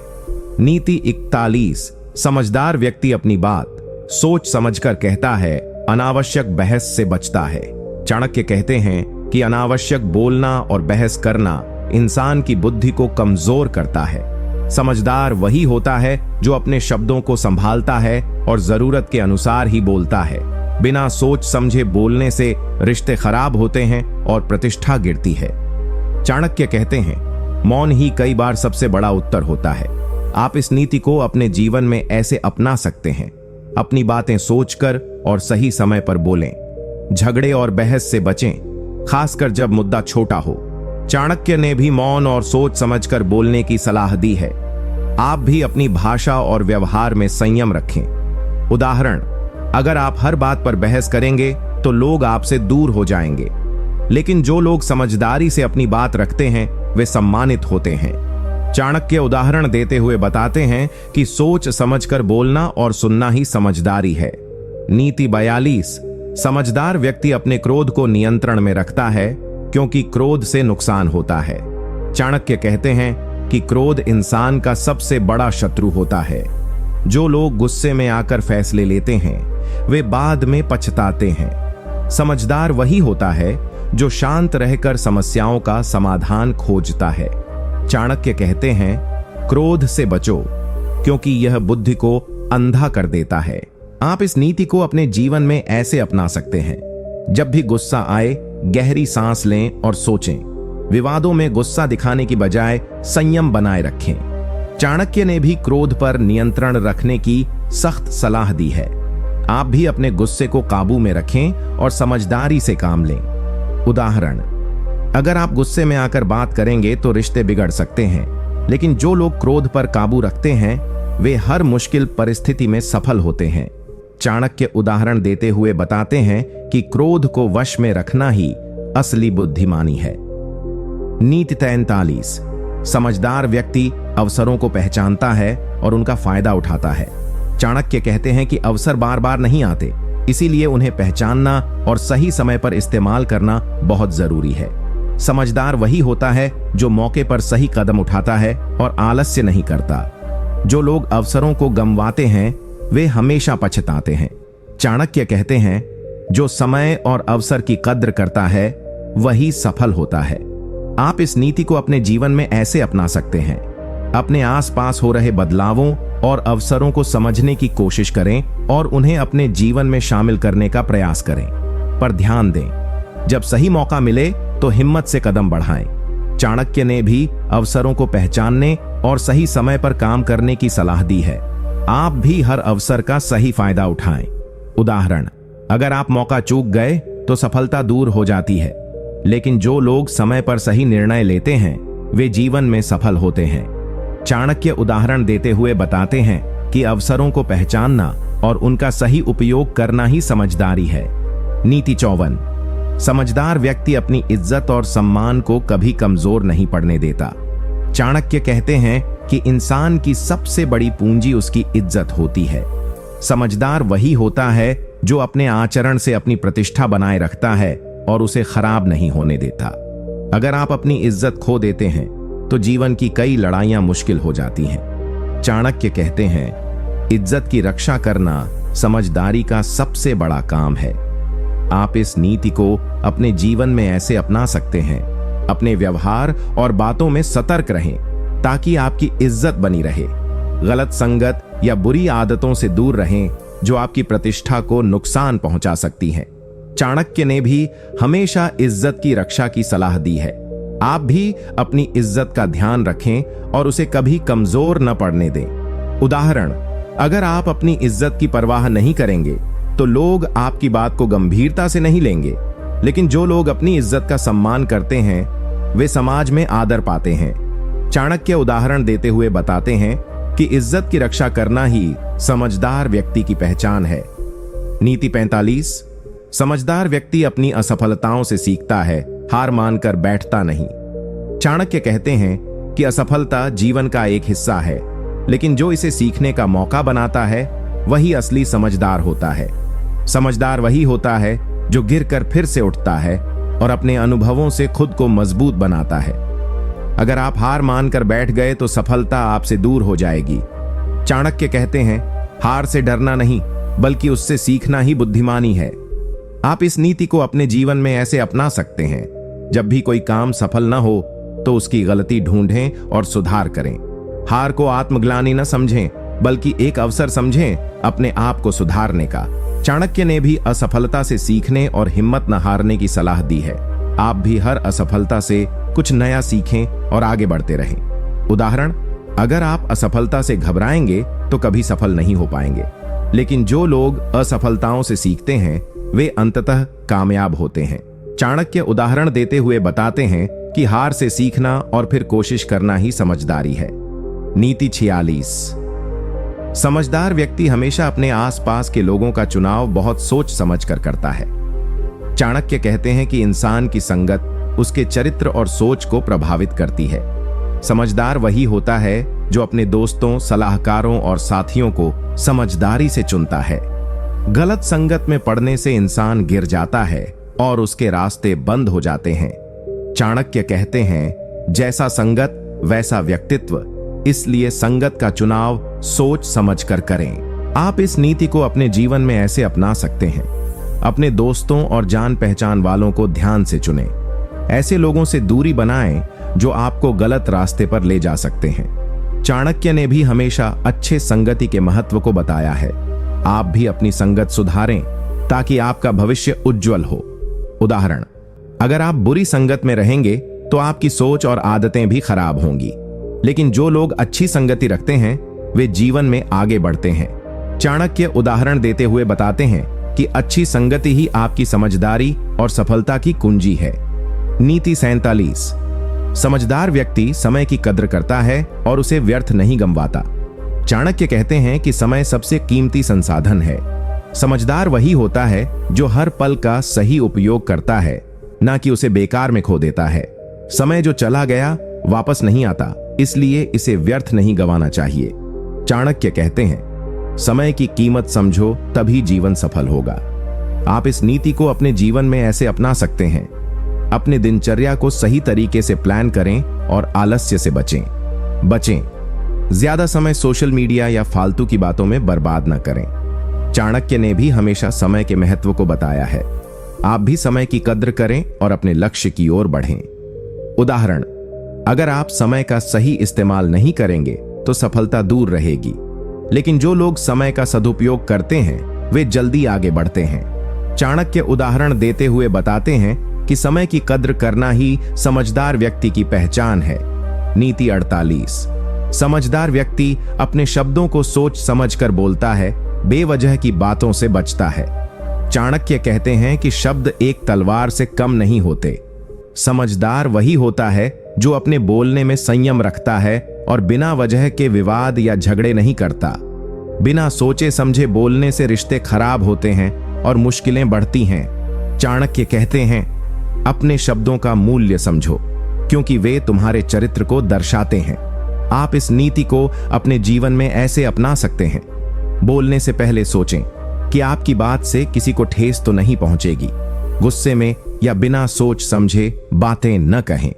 नीति 41। समझदार व्यक्ति अपनी बात सोच समझकर कहता है, अनावश्यक बहस से बचता है। चाणक्य कहते हैं कि अनावश्यक बोलना और बहस करना इंसान की बुद्धि को कमजोर करता है। समझदार वही होता है जो अपने शब्दों को संभालता है और जरूरत के अनुसार ही बोलता है। बिना सोच समझे बोलने से रिश्ते खराब होते हैं और प्रतिष्ठा गिरती है। चाणक्य कहते हैं, मौन ही कई बार सबसे बड़ा उत्तर होता है। आप इस नीति को अपने जीवन में ऐसे अपना सकते हैं। अपनी बातें सोचकर और सही समय पर बोलें। झगड़े और बहस से बचें, खासकर जब मुद्दा छोटा हो। चाणक्य ने भी मौन और सोच समझकर बोलने की सलाह दी है। आप भी अपनी भाषा और व्यवहार में संयम रखें। उदाहरण, अगर आप हर बात पर बहस करेंगे तो लोग आपसे दूर हो जाएंगे, लेकिन जो लोग समझदारी से अपनी बात रखते हैं वे सम्मानित होते हैं। चाणक्य उदाहरण देते हुए बताते हैं कि सोच समझकर बोलना और सुनना ही समझदारी है। नीति 42। समझदार व्यक्ति अपने क्रोध को नियंत्रण में रखता है, क्योंकि क्रोध से नुकसान होता है। चाणक्य कहते हैं कि क्रोध इंसान का सबसे बड़ा शत्रु होता है। जो लोग गुस्से में आकर फैसले लेते हैं वे बाद में पछताते हैं। समझदार वही होता है जो शांत रहकर समस्याओं का समाधान खोजता है। चाणक्य कहते हैं, क्रोध से बचो, क्योंकि यह बुद्धि को अंधा कर देता है। आप इस नीति को अपने जीवन में ऐसे अपना सकते हैं। जब भी गुस्सा आए, गहरी सांस लें और सोचें। विवादों में गुस्सा दिखाने की बजाय संयम बनाए रखें। चाणक्य ने भी क्रोध पर नियंत्रण रखने की सख्त सलाह दी है। आप भी अपने गुस्से को काबू में रखें और समझदारी से काम लें। उदाहरण, अगर आप गुस्से में आकर बात करेंगे तो रिश्ते बिगड़ सकते हैं, लेकिन जो लोग क्रोध पर काबू रखते हैं वे हर मुश्किल परिस्थिति में सफल होते हैं। चाणक्य उदाहरण देते हुए बताते हैं कि क्रोध को वश में रखना ही असली बुद्धिमानी है। नीति 43। समझदार व्यक्ति अवसरों को पहचानता है और उनका फायदा उठाता है। चाणक्य कहते हैं कि अवसर बार बार नहीं आते, इसीलिए उन्हें पहचानना और सही समय पर इस्तेमाल करना बहुत जरूरी है। समझदार वही होता है जो मौके पर सही कदम उठाता है और आलस्य नहीं करता। जो लोग अवसरों को गंवाते हैं वे हमेशा पछताते हैं। चाणक्य कहते हैं, जो समय और अवसर की कद्र करता है वही सफल होता है। आप इस नीति को अपने जीवन में ऐसे अपना सकते हैं। अपने आसपास हो रहे बदलावों और अवसरों को समझने की कोशिश करें और उन्हें अपने जीवन में शामिल करने का प्रयास करें। पर ध्यान दें, जब सही मौका मिले तो हिम्मत से कदम बढ़ाएं। चाणक्य ने भी अवसरों को पहचानने और सही समय पर काम करने की सलाह दी है। आप भी हर अवसर का सही फायदा उठाएं। उदाहरण, अगर आप मौका चूक गए तो सफलता दूर हो जाती है, लेकिन जो लोग समय पर सही निर्णय लेते हैं वे जीवन में सफल होते हैं। चाणक्य उदाहरण देते हुए बताते हैं कि अवसरों को पहचानना और उनका सही उपयोग करना ही समझदारी है। नीति 54। समझदार व्यक्ति अपनी इज्जत और सम्मान को कभी कमजोर नहीं पड़ने देता। चाणक्य कहते हैं कि इंसान की सबसे बड़ी पूंजी उसकी इज्जत होती है। समझदार वही होता है जो अपने आचरण से अपनी प्रतिष्ठा बनाए रखता है और उसे खराब नहीं होने देता। अगर आप अपनी इज्जत खो देते हैं तो जीवन की कई लड़ाइयां मुश्किल हो जाती हैं। चाणक्य कहते हैं, इज्जत की रक्षा करना समझदारी का सबसे बड़ा काम है। आप इस नीति को अपने जीवन में ऐसे अपना सकते हैं। अपने व्यवहार और बातों में सतर्क रहें ताकि आपकी इज्जत बनी रहे। गलत संगत या बुरी आदतों से दूर रहें जो आपकी प्रतिष्ठा को नुकसान पहुंचा सकती हैं। चाणक्य ने भी हमेशा इज्जत की रक्षा की सलाह दी है। आप भी अपनी इज्जत का ध्यान रखें और उसे कभी कमजोर न पड़ने दें। उदाहरण, अगर आप अपनी इज्जत की परवाह नहीं करेंगे तो लोग आपकी बात को गंभीरता से नहीं लेंगे, लेकिन जो लोग अपनी इज्जत का सम्मान करते हैं वे समाज में आदर पाते हैं। चाणक्य उदाहरण देते हुए बताते हैं कि इज्जत की रक्षा करना ही समझदार व्यक्ति की पहचान है। नीति 45। समझदार व्यक्ति अपनी असफलताओं से सीखता है, हार मानकर बैठता नहीं। चाणक्य कहते हैं कि असफलता जीवन का एक हिस्सा है, लेकिन जो इसे सीखने का मौका बनाता है वही असली समझदार होता है। समझदार वही होता है जो गिरकर फिर से उठता है और अपने अनुभवों से खुद को मजबूत बनाता है। अगर आप हार मानकर बैठ गए तो सफलता आपसे दूर हो जाएगी। चाणक्य कहते हैं, हार से डरना नहीं बल्कि उससे सीखना ही बुद्धिमानी है। आप इस नीति को अपने जीवन में ऐसे अपना सकते हैं, जब भी कोई काम सफल न हो तो उसकी गलती ढूंढें और सुधार करें। हार को आत्मग्लानि न समझें बल्कि एक अवसर समझें अपने आप को सुधारने का। चाणक्य ने भी असफलता से सीखने और हिम्मत न हारने की सलाह दी है। आप भी हर असफलता से कुछ नया सीखें और आगे बढ़ते रहें। उदाहरण, अगर आप असफलता से घबराएंगे तो कभी सफल नहीं हो पाएंगे, लेकिन जो लोग असफलताओं से सीखते हैं वे अंततः कामयाब होते हैं। चाणक्य उदाहरण देते हुए बताते हैं कि हार से सीखना और फिर कोशिश करना ही समझदारी है। नीति 46। समझदार व्यक्ति हमेशा अपने आसपास के लोगों का चुनाव बहुत सोच समझ कर करता है। चाणक्य कहते हैं कि इंसान की संगत उसके चरित्र और सोच को प्रभावित करती है। समझदार वही होता है जो अपने दोस्तों, सलाहकारों और साथियों को समझदारी से चुनता है। गलत संगत में पड़ने से इंसान गिर जाता है और उसके रास्ते बंद हो जाते हैं। चाणक्य कहते हैं, जैसा संगत वैसा व्यक्तित्व, इसलिए संगत का चुनाव सोच समझकर करें। आप इस नीति को अपने जीवन में ऐसे अपना सकते हैं। अपने दोस्तों और जान पहचान वालों को ध्यान से चुनें। ऐसे लोगों से दूरी बनाएं जो आपको गलत रास्ते पर ले जा सकते हैं। चाणक्य ने भी हमेशा अच्छे संगति के महत्व को बताया है। आप भी अपनी संगत सुधारें ताकि आपका भविष्य उज्जवल हो। उदाहरण, अगर आप बुरी संगत में रहेंगे तो आपकी सोच और आदतें भी खराब होंगी, लेकिन जो लोग अच्छी संगति रखते हैं वे जीवन में आगे बढ़ते हैं। चाणक्य उदाहरण देते हुए बताते हैं कि अच्छी संगति ही आपकी समझदारी और सफलता की कुंजी है। नीति 47। समझदार व्यक्ति समय की कद्र करता है और उसे व्यर्थ नहीं गंवाता। चाणक्य कहते हैं कि समय सबसे कीमती संसाधन है। समझदार वही होता है जो हर पल का सही उपयोग करता है, ना कि उसे बेकार में खो देता है। समय जो चला गया वापस नहीं आता, इसलिए इसे व्यर्थ नहीं गंवाना चाहिए। चाणक्य कहते हैं, समय की कीमत समझो तभी जीवन सफल होगा। आप इस नीति को अपने जीवन में ऐसे अपना सकते हैं। अपने दिनचर्या को सही तरीके से प्लान करें और आलस्य से बचें। ज्यादा समय सोशल मीडिया या फालतू की बातों में बर्बाद न करें। चाणक्य ने भी हमेशा समय के महत्व को बताया है। आप भी समय की कद्र करें और अपने लक्ष्य की ओर बढ़ें। उदाहरण, अगर आप समय का सही इस्तेमाल नहीं करेंगे तो सफलता दूर रहेगी, लेकिन जो लोग समय का सदुपयोग करते हैं वे जल्दी आगे बढ़ते हैं। चाणक्य उदाहरण देते हुए बताते हैं कि समय की कद्र करना ही समझदार व्यक्ति की पहचान है। नीति 48। समझदार व्यक्ति अपने शब्दों को सोच समझकर बोलता है, बेवजह की बातों से बचता है। चाणक्य कहते हैं कि शब्द एक तलवार से कम नहीं होते। समझदार वही होता है जो अपने बोलने में संयम रखता है और बिना वजह के विवाद या झगड़े नहीं करता। बिना सोचे समझे बोलने से रिश्ते खराब होते हैं और मुश्किलें बढ़ती हैं। चाणक्य कहते हैं, अपने शब्दों का मूल्य समझो, क्योंकि वे तुम्हारे चरित्र को दर्शाते हैं। आप इस नीति को अपने जीवन में ऐसे अपना सकते हैं। बोलने से पहले सोचें कि आपकी बात से किसी को ठेस तो नहीं पहुंचेगी। गुस्से में या बिना सोच समझे बातें न कहें।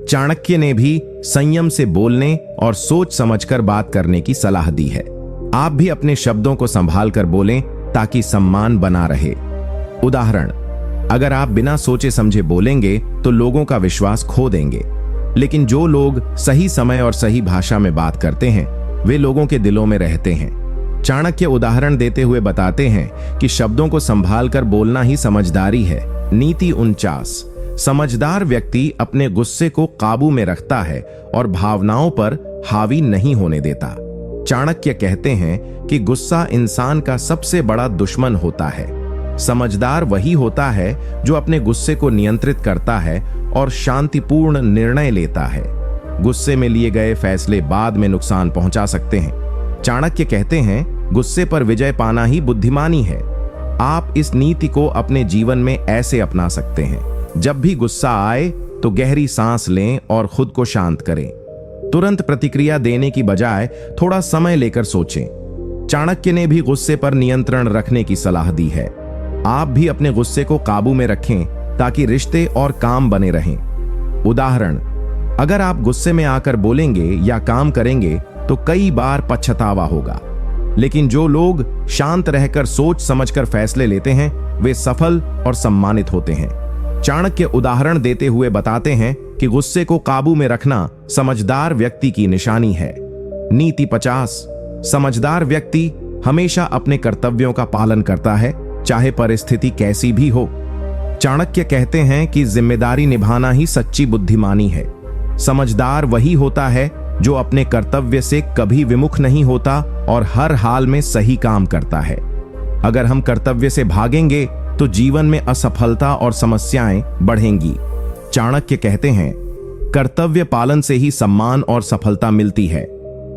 चाणक्य ने भी संयम से बोलने और सोच समझकर बात करने की सलाह दी है। आप भी अपने शब्दों को संभाल कर बोलें ताकि सम्मान बना रहे। उदाहरण, अगर आप बिना सोचे समझे बोलेंगे तो लोगों का विश्वास खो देंगे, लेकिन जो लोग सही समय और सही भाषा में बात करते हैं वे लोगों के दिलों में रहते हैं। चाणक्य उदाहरण देते हुए बताते हैं कि शब्दों को संभाल कर बोलना ही समझदारी है। नीति 49। समझदार व्यक्ति अपने गुस्से को काबू में रखता है और भावनाओं पर हावी नहीं होने देता। चाणक्य कहते हैं कि गुस्सा इंसान का सबसे बड़ा दुश्मन होता है। समझदार वही होता है जो अपने गुस्से को नियंत्रित करता है और शांतिपूर्ण निर्णय लेता है। गुस्से में लिए गए फैसले बाद में नुकसान पहुंचा सकते हैं। चाणक्य कहते हैं, गुस्से पर विजय पाना ही बुद्धिमानी है। आप इस नीति को अपने जीवन में ऐसे अपना सकते हैं। जब भी गुस्सा आए तो गहरी सांस लें और खुद को शांत करें। तुरंत प्रतिक्रिया देने की बजाय थोड़ा समय लेकर सोचें। चाणक्य ने भी गुस्से पर नियंत्रण रखने की सलाह दी है। आप भी अपने गुस्से को काबू में रखें ताकि रिश्ते और काम बने रहें। उदाहरण, अगर आप गुस्से में आकर बोलेंगे या काम करेंगे तो कई बार पछतावा होगा, लेकिन जो लोग शांत रहकर सोच समझकर फैसले लेते हैं वे सफल और सम्मानित होते हैं। चाणक्य उदाहरण देते हुए बताते हैं कि गुस्से को काबू में रखना समझदार व्यक्ति की निशानी है। नीति 50। समझदार व्यक्ति हमेशा अपने कर्तव्यों का पालन करता है, चाहे परिस्थिति कैसी भी हो। चाणक्य कहते हैं कि जिम्मेदारी निभाना ही सच्ची बुद्धिमानी है। समझदार वही होता है जो अपने कर्तव्य से कभी विमुख नहीं होता और हर हाल में सही काम करता है। अगर हम कर्तव्य से भागेंगे तो जीवन में असफलता और समस्याएं बढ़ेंगी। चाणक्य कहते हैं, कर्तव्य पालन से ही सम्मान और सफलता मिलती है।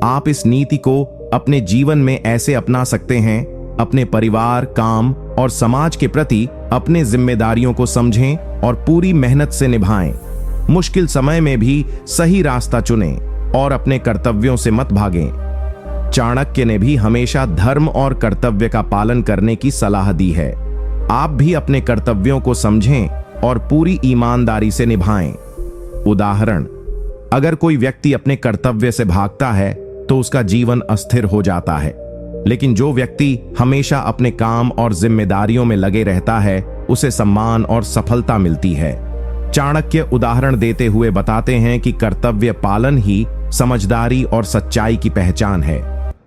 आप इस नीति को अपने जीवन में ऐसे अपना सकते हैं, अपने परिवार, काम और समाज के प्रति अपने जिम्मेदारियों को समझें और पूरी मेहनत से निभाएं। मुश्किल समय में भी सही रास्ता चुनें और अपने कर्तव्यों से मत भागें। चाणक्य ने भी हमेशा धर्म और कर्तव्य का पालन करने की सलाह दी है। आप भी अपने कर्तव्यों को समझें और पूरी ईमानदारी से निभाएं। उदाहरण, अगर कोई व्यक्ति अपने कर्तव्य से भागता है तो उसका जीवन अस्थिर हो जाता है, लेकिन जो व्यक्ति हमेशा अपने काम और जिम्मेदारियों में लगे रहता है उसे सम्मान और सफलता मिलती है। चाणक्य उदाहरण देते हुए बताते हैं कि कर्तव्य पालन ही समझदारी और सच्चाई की पहचान है।